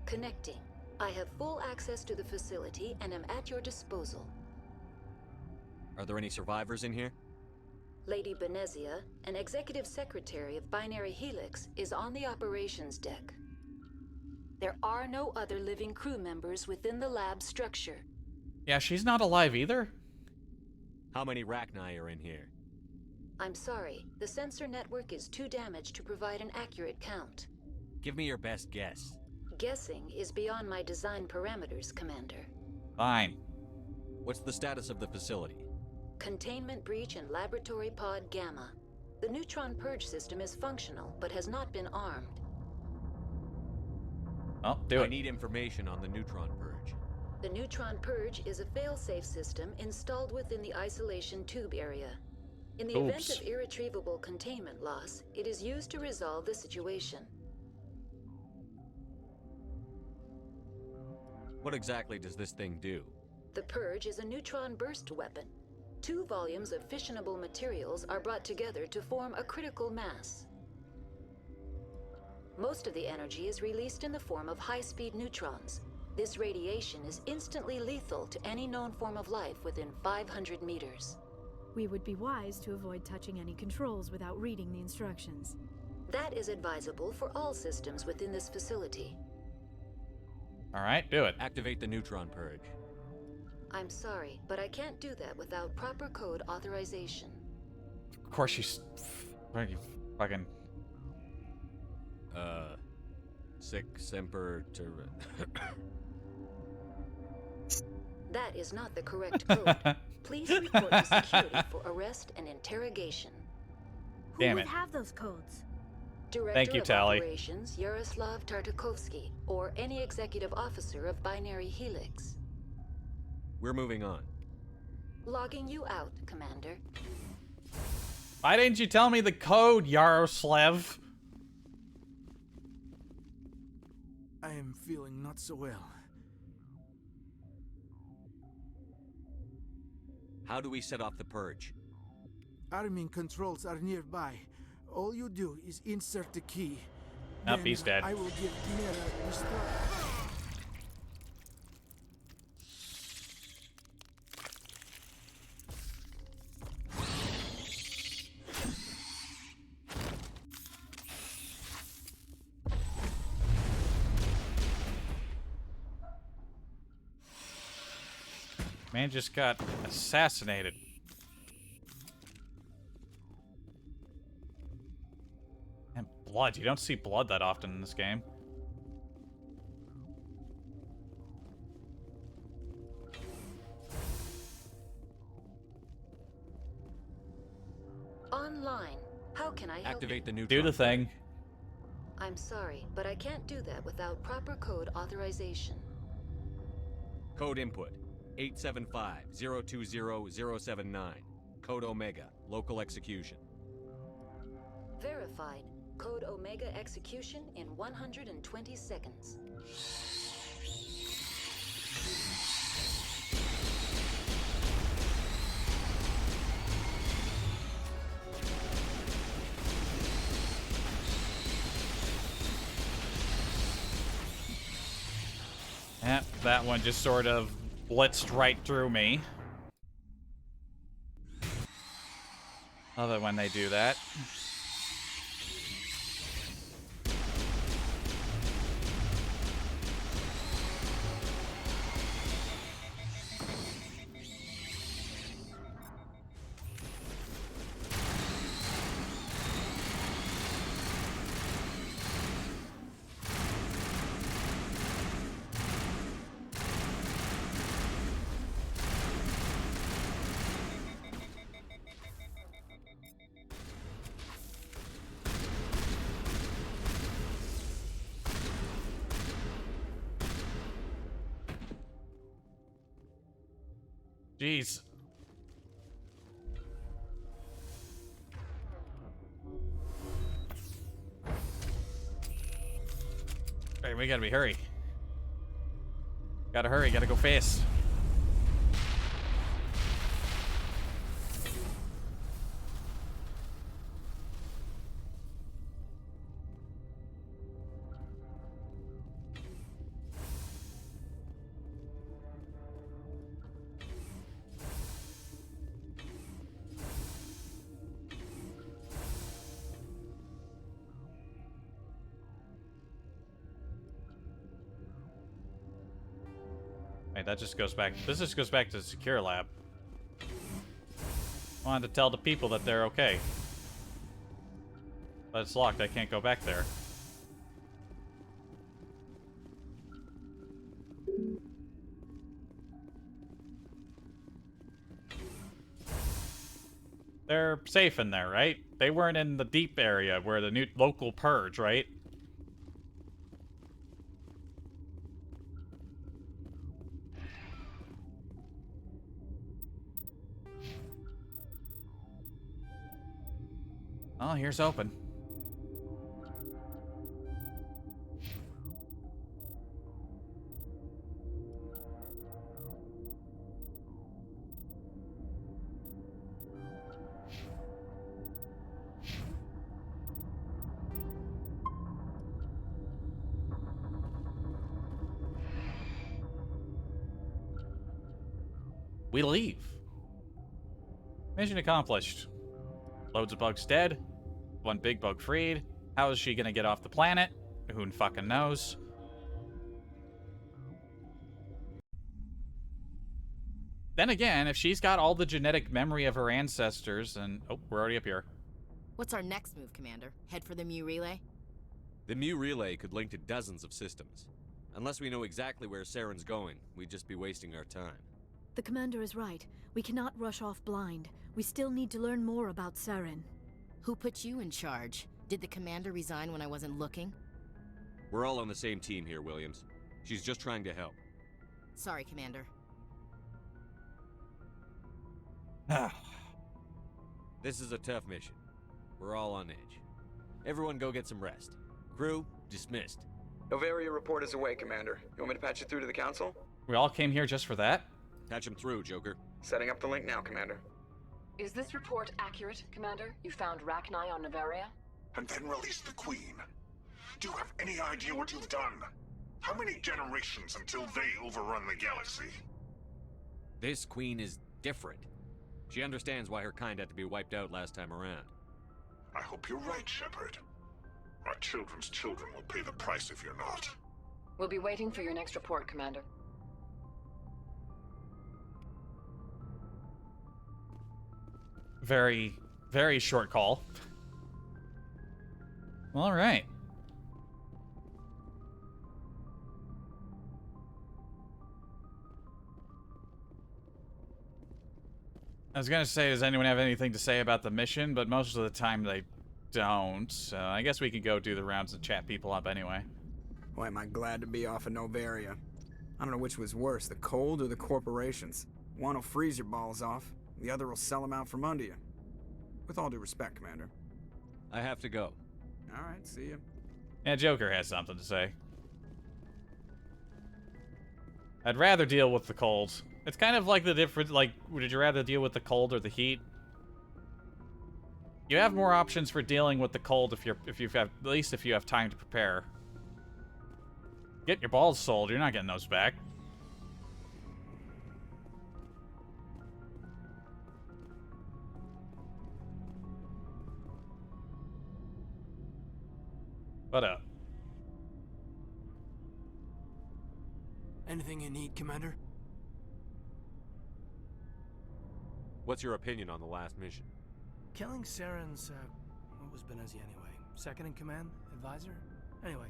Connecting. I have full access to the facility and am at your disposal. Are there any survivors in here? Lady Benezia, an executive secretary of Binary Helix, is on the operations deck. There are no other living crew members within the lab structure. Yeah, she's not alive either? How many Rachni are in here? I'm sorry, the sensor network is too damaged to provide an accurate count. Give me your best guess. Guessing is beyond my design parameters, Commander. Fine. What's the status of the facility? Containment breach in Laboratory Pod Gamma. The neutron purge system is functional, but has not been armed. Oh, do it. I need information on the neutron purge. The neutron purge is a fail-safe system installed within the isolation tube area. In the event of irretrievable containment loss, it is used to resolve the situation. What exactly does this thing do? The purge is a neutron burst weapon. 2 volumes of fissionable materials are brought together to form a critical mass. Most of the energy is released in the form of high-speed neutrons. This radiation is instantly lethal to any known form of life within 500 meters. We would be wise to avoid touching any controls without reading the instructions. That is advisable for all systems within this facility. Alright, do it. Activate the neutron purge. I'm sorry, but I can't do that without proper code authorization. Of course she's fucking... Sic semper That is not the correct code. Please report to security for arrest and interrogation. Damn Who it. would have those codes? Director Thank you, of Tally. Operations Yaroslav Tartakovsky, or any executive officer of Binary Helix. We're moving on. Logging you out, Commander. Why didn't you tell me the code, Yaroslav? I am feeling not so well. How do we set off the purge? Arming controls are nearby. All you do is insert the key. Nope, Then he's dead. I will give Mira the start. Man just got assassinated. And blood. You don't see blood that often in this game. Online. How can I help Activate the you? neutron. Do the thing. I'm sorry, but I can't do that without proper code authorization. Code input 875-020-079. Code Omega. Local execution. Verified. Code Omega execution in 120 seconds. Yep, that one just sort of blitzed right through me. Love it when they do that. Jeez. Alright, we gotta hurry. Gotta hurry, gotta go fast. Wait, that just goes back. This just goes back to the secure lab. I wanted to tell the people that they're okay. But it's locked, I can't go back there. They're safe in there, right? They weren't in the deep area where the new local purge, right? Oh, here's open. We leave. Mission accomplished. Loads of bugs dead. One big bug freed. How is she gonna get off the planet? Who fucking knows? Then again, if she's got all the genetic memory of her ancestors, and oh, we're already up here. What's our next move, Commander? Head for the Mu relay? The Mu relay could link to dozens of systems. Unless we know exactly where Saren's going, we'd just be wasting our time. The commander is right. We cannot rush off blind. We still need to learn more about Saren. Who put you in charge? Did the commander resign when I wasn't looking? We're all on the same team here, Williams. She's just trying to help. Sorry, Commander. This is a tough mission. We're all on edge. Everyone go get some rest. Crew, dismissed. Noveria report is away, Commander. You want me to patch it through to the Council? We all came here just for that? Patch him through, Joker. Setting up the link now, Commander. Is this report accurate, Commander? You found Rachni on Noveria? And then released the Queen. Do you have any idea what you've done? How many generations until they overrun the galaxy? This Queen is different. She understands why her kind had to be wiped out last time around. I hope you're right, Shepard. Our children's children will pay the price if you're not. We'll be waiting for your next report, Commander. Very, very short call. All right. I was gonna say, does anyone have anything to say about the mission? But most of the time they don't. So I guess we could go do the rounds and chat people up anyway. Boy, am I glad to be off of Noveria. I don't know which was worse, the cold or the corporations. One will freeze your balls off, the other will sell them out from under you. With all due respect, Commander. I have to go. All right, see you. Yeah, Joker has something to say. I'd rather deal with the cold. It's kind of like the difference, like, would you rather deal with the cold or the heat? You have more options for dealing with the cold if you have, at least if you have time to prepare. Get your balls sold, you're not getting those back. What up? Anything you need, Commander? What's your opinion on the last mission? Killing Saren's, what was Benezi anyway? Second in command? Advisor? Anyway,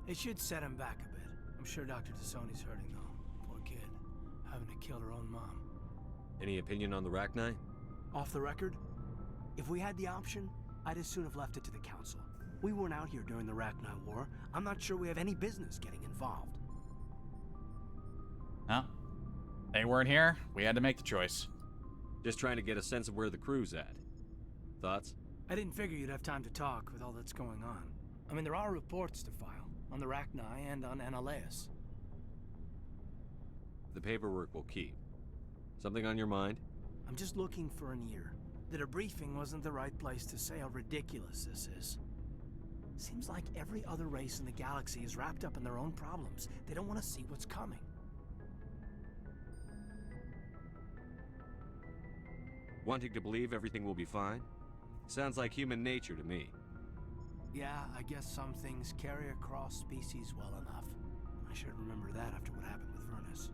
it should set him back a bit. I'm sure Dr. Tassoni's hurting though. Poor kid. Having to kill her own mom. Any opinion on the Rachni? Off the record? If we had the option, I'd as soon have left it to the Council. We weren't out here during the Rachni War. I'm not sure we have any business getting involved. No. They weren't here. We had to make the choice. Just trying to get a sense of where the crew's at. Thoughts? I didn't figure you'd have time to talk with all that's going on. I mean, there are reports to file, on the Rachni and on Annaleus. The paperwork will keep. Something on your mind? I'm just looking for an ear. The debriefing wasn't the right place to say how ridiculous this is. Seems like every other race in the galaxy is wrapped up in their own problems. They don't want to see what's coming. Wanting to believe everything will be fine? Sounds like human nature to me. Yeah, I guess some things carry across species well enough. I should remember that after what happened with Vernus.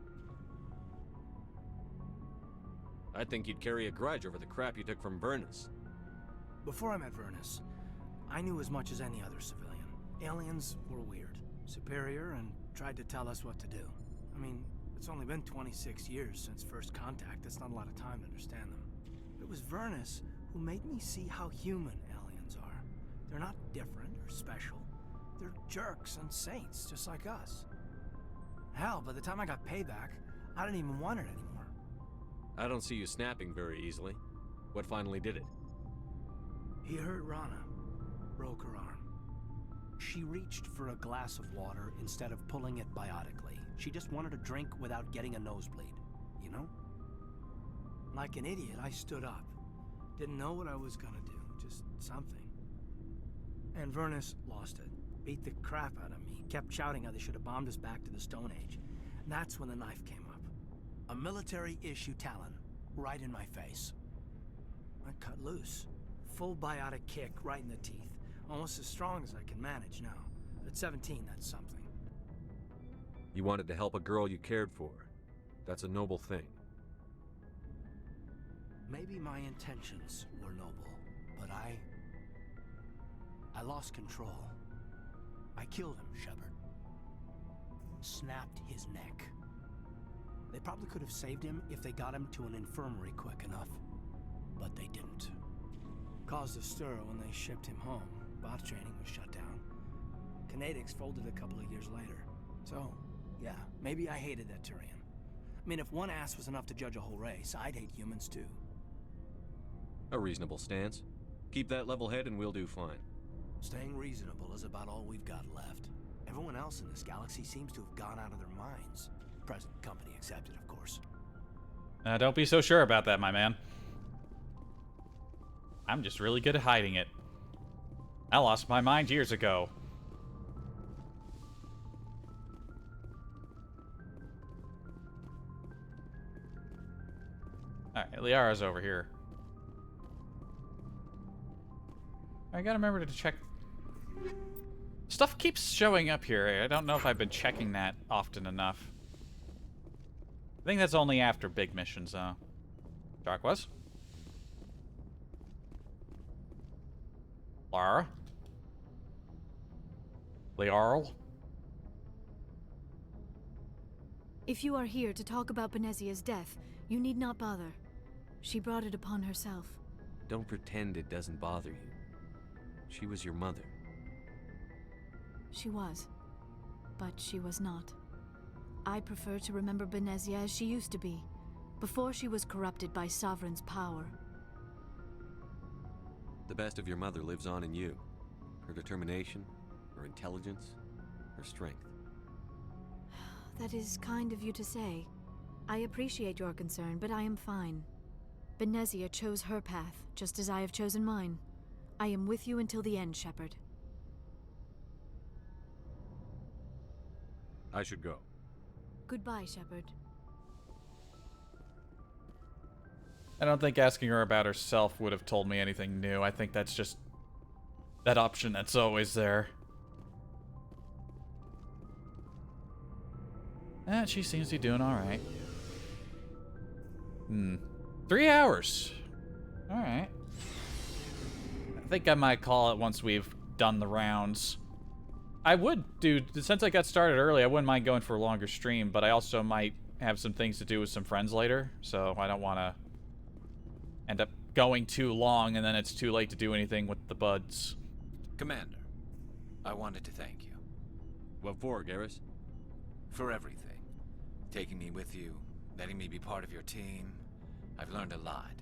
I'd think you'd carry a grudge over the crap you took from Vernus. Before I met Vernus, I knew as much as any other civilian. Aliens were weird, superior, and tried to tell us what to do. I mean, it's only been 26 years since first contact. That's not a lot of time to understand them. It was Vernus who made me see how human aliens are. They're not different or special. They're jerks and saints, just like us. Hell, by the time I got payback, I didn't even want it anymore. I don't see you snapping very easily. What finally did it? He hurt Rana. Broke her arm. She reached for a glass of water instead of pulling it biotically. She just wanted a drink without getting a nosebleed, you know? Like an idiot, I stood up. Didn't know what I was gonna do, just something. And Vernus lost it. Beat the crap out of me. Kept shouting how they should have bombed us back to the Stone Age. And that's when the knife came up. A military-issue talon, right in my face. I cut loose. Full biotic kick right in the teeth. Almost as strong as I can manage now. At 17, that's something. You wanted to help a girl you cared for. That's a noble thing. Maybe my intentions were noble, but I lost control. I killed him, Shepard. Snapped his neck. They probably could have saved him if they got him to an infirmary quick enough, but they didn't. Caused a stir when they shipped him home. Bot training was shut down. Kinetics folded a couple of years later. So, yeah, maybe I hated that Turian. I mean, if one ass was enough to judge a whole race, I'd hate humans too. A reasonable stance. Keep that level head and we'll do fine. Staying reasonable is about all we've got left. Everyone else in this galaxy seems to have gone out of their minds. Present company accepted, of course. Don't be so sure about that, my man. I'm just really good at hiding it. I lost my mind years ago. Alright, Liara's over here. I gotta remember to check. Stuff keeps showing up here. I don't know if I've been checking that often enough. I think that's only after big missions, though. Darkwas? Lara? Liarl? If you are here to talk about Benezia's death, you need not bother. She brought it upon herself. Don't pretend it doesn't bother you. She was your mother. She was. But she was not. I prefer to remember Benezia as she used to be, before she was corrupted by Sovereign's power. The best of your mother lives on in you. Her determination, her intelligence, her strength. That is kind of you to say. I appreciate your concern, but I am fine. Benezia chose her path, just as I have chosen mine. I am with you until the end, Shepard. I should go. Goodbye, Shepard. I don't think asking her about herself would have told me anything new. I think that's just that option that's always there. She seems to be doing alright. 3 hours. Alright. I think I might call it once we've done the rounds. I would do, since I got started early, I wouldn't mind going for a longer stream, but I also might have some things to do with some friends later, so I don't want to end up going too long and then it's too late to do anything with the buds. Commander, I wanted to thank you. What for, Garrus? For everything. Taking me with you, letting me be part of your team. I've learned a lot.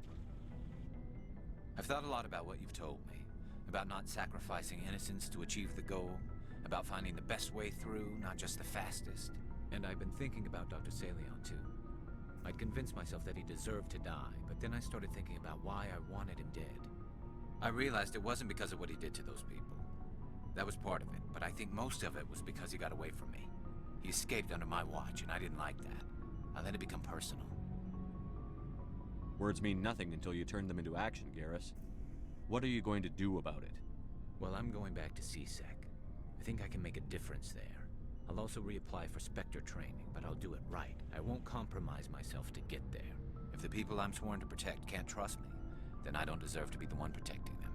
I've thought a lot about what you've told me, about not sacrificing innocence to achieve the goal, about finding the best way through, not just the fastest. And I've been thinking about Dr. Saleon, too. I'd convinced myself that he deserved to die, but then I started thinking about why I wanted him dead. I realized it wasn't because of what he did to those people. That was part of it, but I think most of it was because he got away from me. He escaped under my watch, and I didn't like that. I let it become personal. Words mean nothing until you turn them into action, Garrus. What are you going to do about it? Well, I'm going back to CSEC. I think I can make a difference there. I'll also reapply for Spectre training, but I'll do it right. I won't compromise myself to get there. If the people I'm sworn to protect can't trust me, then I don't deserve to be the one protecting them.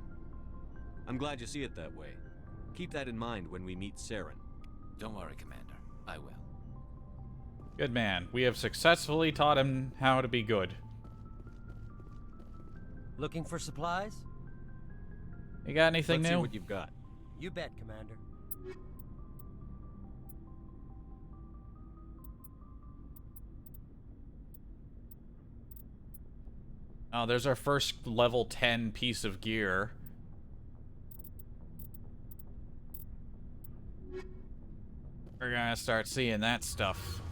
I'm glad you see it that way. Keep that in mind when we meet Saren. Don't worry, Commander. I will. Good man. We have successfully taught him how to be good. Looking for supplies? You got anything Let's new? see what you've got. You bet, Commander. Oh, there's our first level 10 piece of gear. We're gonna start seeing that stuff.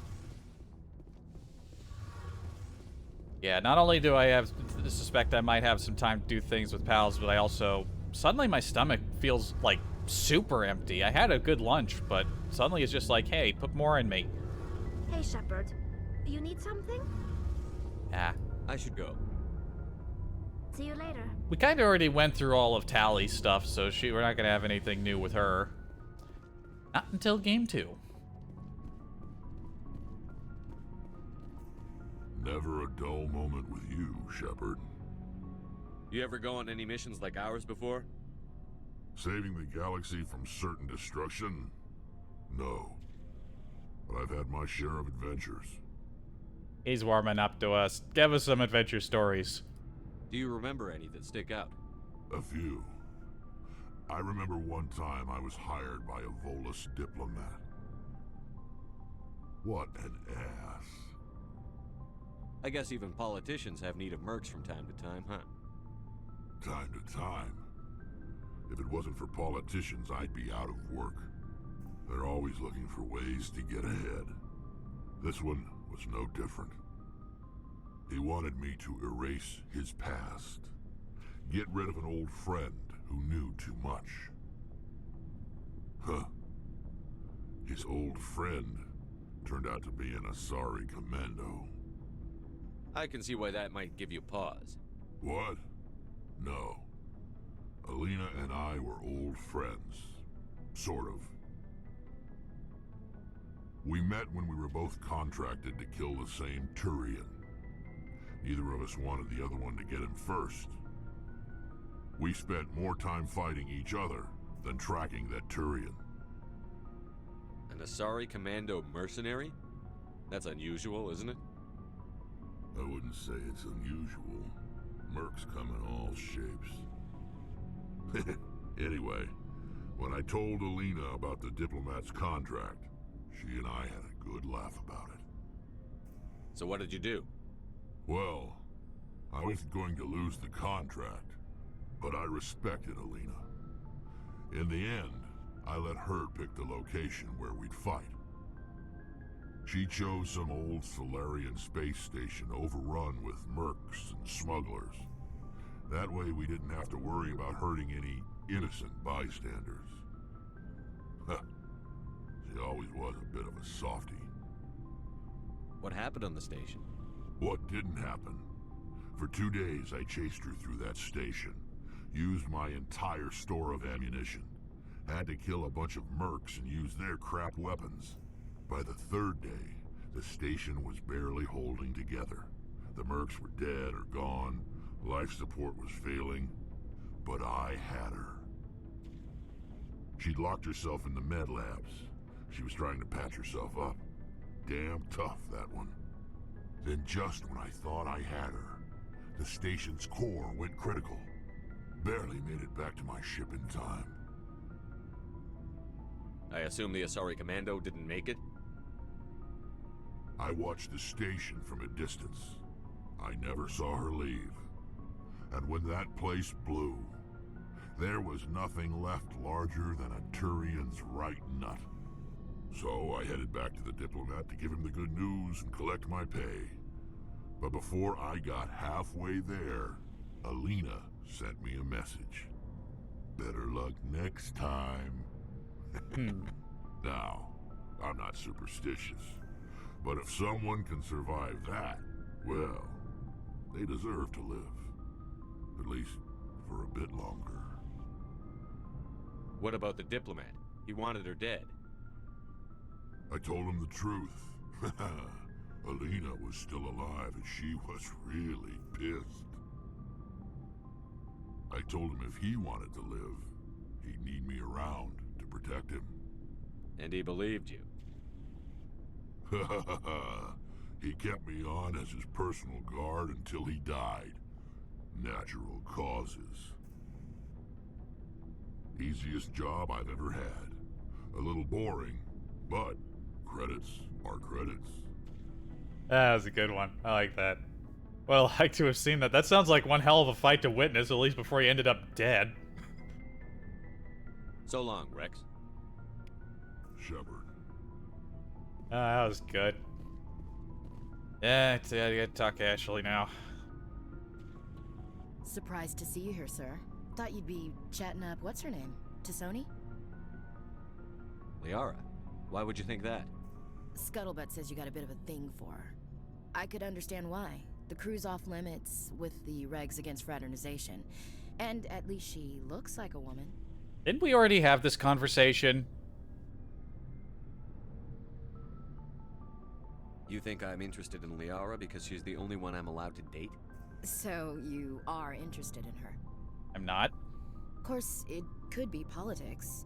Yeah, not only do I have suspect I might have some time to do things with pals, but I also suddenly my stomach feels like super empty. I had a good lunch, but suddenly it's just like, hey, put more in me. Hey, Shepard. You need something? Ah. I should go. See you later. We kind of already went through all of Tally's stuff, so we're not going to have anything new with her. Not until game 2. Never a dull moment with you, Shepard. You ever go on any missions like ours before? Saving the galaxy from certain destruction? No. But I've had my share of adventures. He's warming up to us. Give us some adventure stories. Do you remember any that stick out? A few. I remember one time I was hired by a Volus diplomat. What an ass. I guess even politicians have need of mercs from time to time, huh? time to time. If it wasn't for politicians, I'd be out of work. They're always looking for ways to get ahead. This one was no different. He wanted me to erase his past. Get rid of an old friend who knew too much. Huh. His old friend turned out to be an Asari commando. I can see why that might give you pause. What? No. Alina and I were old friends. Sort of. We met when we were both contracted to kill the same Turian. Neither of us wanted the other one to get him first. We spent more time fighting each other than tracking that Turian. An Asari commando mercenary? That's unusual, isn't it? I wouldn't say it's unusual. Mercs come in all shapes. Anyway, when I told Alina about the diplomat's contract, she and I had a good laugh about it. So what did you do? Well, I was going to lose the contract, but I respected Alina. In the end, I let her pick the location where we'd fight. She chose some old Solarian space station overrun with mercs and smugglers. That way we didn't have to worry about hurting any innocent bystanders. Huh. She always was a bit of a softie. What happened on the station? What didn't happen? For 2 days I chased her through that station. Used my entire store of ammunition. Had to kill a bunch of mercs and use their crap weapons. By the 3rd day, the station was barely holding together. The mercs were dead or gone. Life support was failing. But I had her. She'd locked herself in the med labs. She was trying to patch herself up. Damn tough, that one. Then just when I thought I had her, the station's core went critical. Barely made it back to my ship in time. I assume the Asari commando didn't make it? I watched the station from a distance. I never saw her leave. And when that place blew, there was nothing left larger than a Turian's right nut. So I headed back to the diplomat to give him the good news and collect my pay. But before I got halfway there, Alina sent me a message. Better luck next time. Now, I'm not superstitious, but if someone can survive that, well, they deserve to live. At least for a bit longer. What about the diplomat? He wanted her dead. I told him the truth. Alina was still alive and she was really pissed. I told him if he wanted to live, he'd need me around to protect him. And he believed you. He kept me on as his personal guard until he died. Natural causes. Easiest job I've ever had. A little boring, but credits are credits. That was a good one. I like that. Well, I'd like to have seen that. That sounds like one hell of a fight to witness, at least before he ended up dead. So long, Rex. Shepard. That was good. Yeah, I gotta talk to Ashley now. Surprised to see you here, sir. Thought you'd be chatting up, what's her name? Tassoni? Liara, why would you think that? Scuttlebutt says you got a bit of a thing for her. I could understand why. The crew's off limits with the regs against fraternization. And at least she looks like a woman. Didn't we already have this conversation? You think I'm interested in Liara because she's the only one I'm allowed to date? So you are interested in her? I'm not. Of course, it could be politics.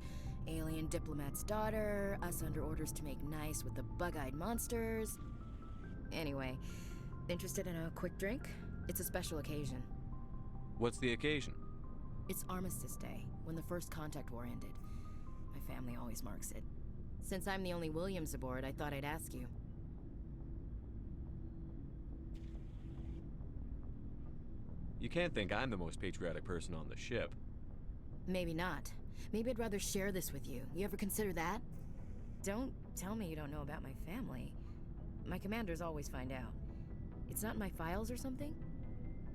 Alien diplomat's daughter, us under orders to make nice with the bug-eyed monsters. Anyway, interested in a quick drink? It's a special occasion. What's the occasion? It's Armistice Day, when the first contact war ended. My family always marks it. Since I'm the only Williams aboard, I thought I'd ask you. You can't think I'm the most patriotic person on the ship. Maybe not. Maybe I'd rather share this with you. You ever consider that? Don't tell me you don't know about my family. My commanders always find out. It's not in my files or something?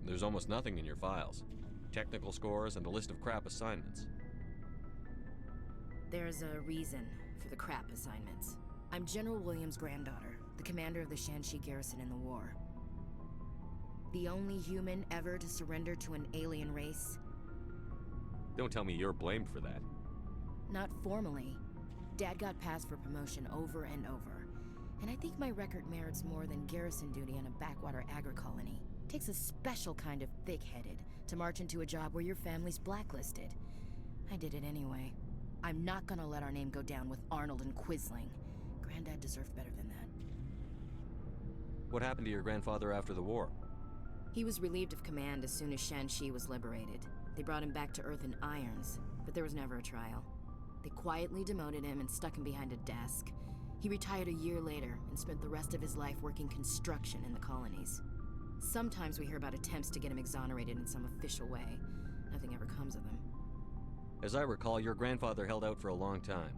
There's almost nothing in your files. Technical scores and a list of crap assignments. There's a reason for the crap assignments. I'm General Williams' granddaughter, the commander of the Shanxi garrison in the war. The only human ever to surrender to an alien race. Don't tell me you're blamed for that. Not formally. Dad got passed for promotion over and over. And I think my record merits more than garrison duty on a backwater agri-colony. Takes a special kind of thick-headed to march into a job where your family's blacklisted. I did it anyway. I'm not gonna let our name go down with Arnold and Quisling. Granddad deserved better than that. What happened to your grandfather after the war? He was relieved of command as soon as Shanxi was liberated. They brought him back to Earth in irons, but there was never a trial. They quietly demoted him and stuck him behind a desk. He retired a year later and spent the rest of his life working construction in the colonies. Sometimes we hear about attempts to get him exonerated in some official way. Nothing ever comes of them. As I recall, your grandfather held out for a long time.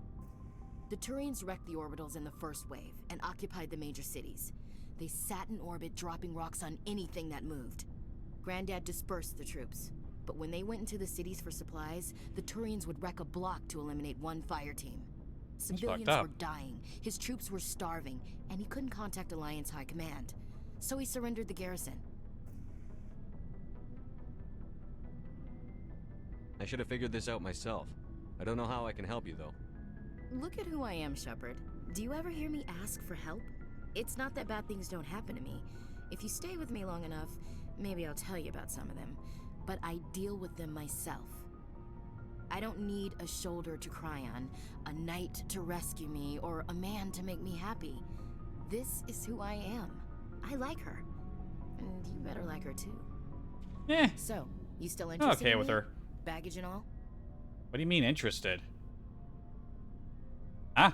The Turians wrecked the orbitals in the first wave and occupied the major cities. They sat in orbit, dropping rocks on anything that moved. Granddad dispersed the troops, but when they went into the cities for supplies, the Turians would wreck a block to eliminate one fire team. Civilians were dying, his troops were starving, and he couldn't contact Alliance High Command. So he surrendered the garrison. I should have figured this out myself. I don't know how I can help you, though. Look at who I am, Shepard. Do you ever hear me ask for help? It's not that bad things don't happen to me. If you stay with me long enough, maybe I'll tell you about some of them. But I deal with them myself. I don't need a shoulder to cry on, a knight to rescue me, or a man to make me happy. This is who I am. I like her. And you better like her too. Eh. So, you still interested okay in with me? her. Baggage and all? What do you mean interested? Huh?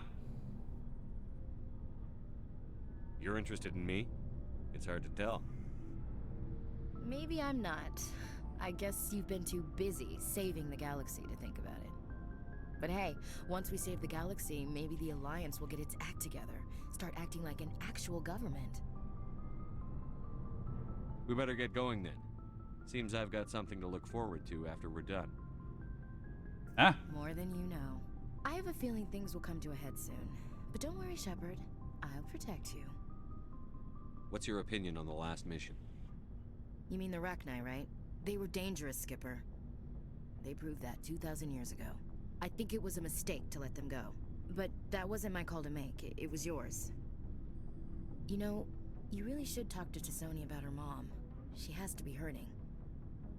You're interested in me? It's hard to tell. Maybe I'm not. I guess you've been too busy saving the galaxy to think about it. But hey, once we save the galaxy, maybe the Alliance will get its act together. Start acting like an actual government. We better get going then. Seems I've got something to look forward to after we're done. Huh? More than you know. I have a feeling things will come to a head soon. But don't worry, Shepard. I'll protect you. What's your opinion on the last mission? You mean the Rachni, right? They were dangerous, Skipper. They proved that 2,000 years ago. I think it was a mistake to let them go. But that wasn't my call to make. It was yours. You know, you really should talk to T'Soni about her mom. She has to be hurting.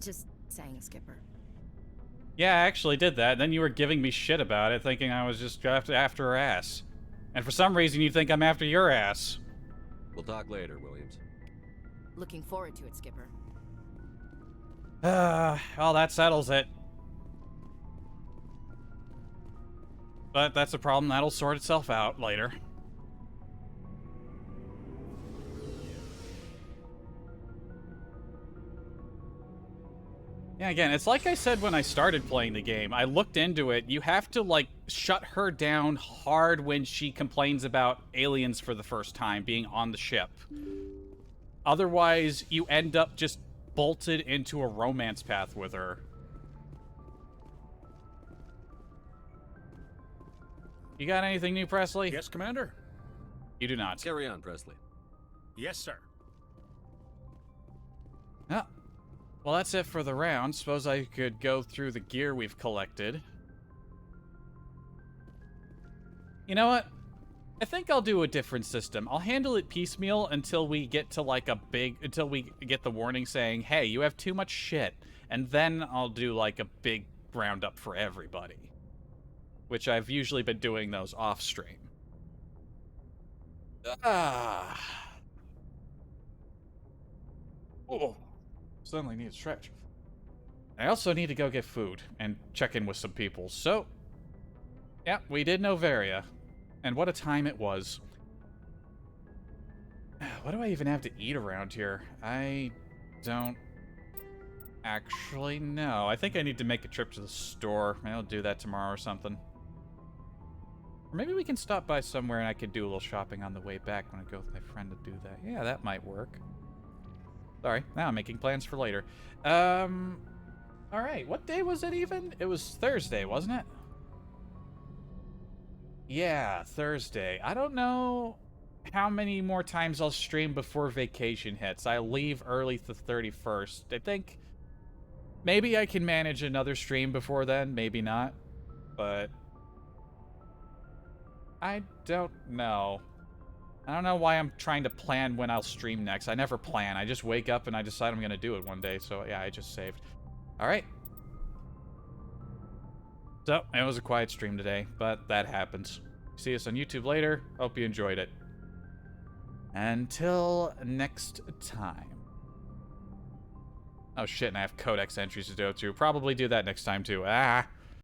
Just saying, Skipper. Yeah, I actually did that. Then you were giving me shit about it, thinking I was just after her ass. And for some reason you think I'm after your ass. We'll talk later, Williams. Looking forward to it, Skipper. Well, that settles it. But that's a problem that'll sort itself out later. Yeah, again, it's like I said when I started playing the game. I looked into it. You have to, like, shut her down hard when she complains about aliens for the first time being on the ship. Otherwise, you end up just bolted into a romance path with her. You got anything new, Presley? Yes, Commander. You do not. Carry on, Presley. Yes, sir. Oh. Well, that's it for the round. Suppose I could go through the gear we've collected. You know what? I think I'll do a different system. I'll handle it piecemeal until we get to like until we get the warning saying, hey, you have too much shit. And then I'll do like a big roundup for everybody. Which I've usually been doing those off stream. Oh, suddenly need a stretch. I also need to go get food and check in with some people. So, yeah, we did Noveria. And what a time it was. What do I even have to eat around here? I don't Actually, no. I think I need to make a trip to the store. Maybe I'll do that tomorrow or something. Or maybe we can stop by somewhere and I could do a little shopping on the way back when I go with my friend to do that. Yeah, that might work. Sorry, now I'm making plans for later. Alright, what day was it even? It was Thursday, wasn't it? Yeah, Thursday. I don't know how many more times I'll stream before vacation hits. I leave early the 31st. I think maybe I can manage another stream before then, maybe not. But I don't know. I don't know why I'm trying to plan when I'll stream next. I never plan. I just wake up and I decide I'm going to do it one day. So, yeah, I just saved. All right. So, it was a quiet stream today, but that happens. See us on YouTube later. Hope you enjoyed it. Until next time. Oh, shit, and I have codex entries to do too. Probably do that next time, too. Ah.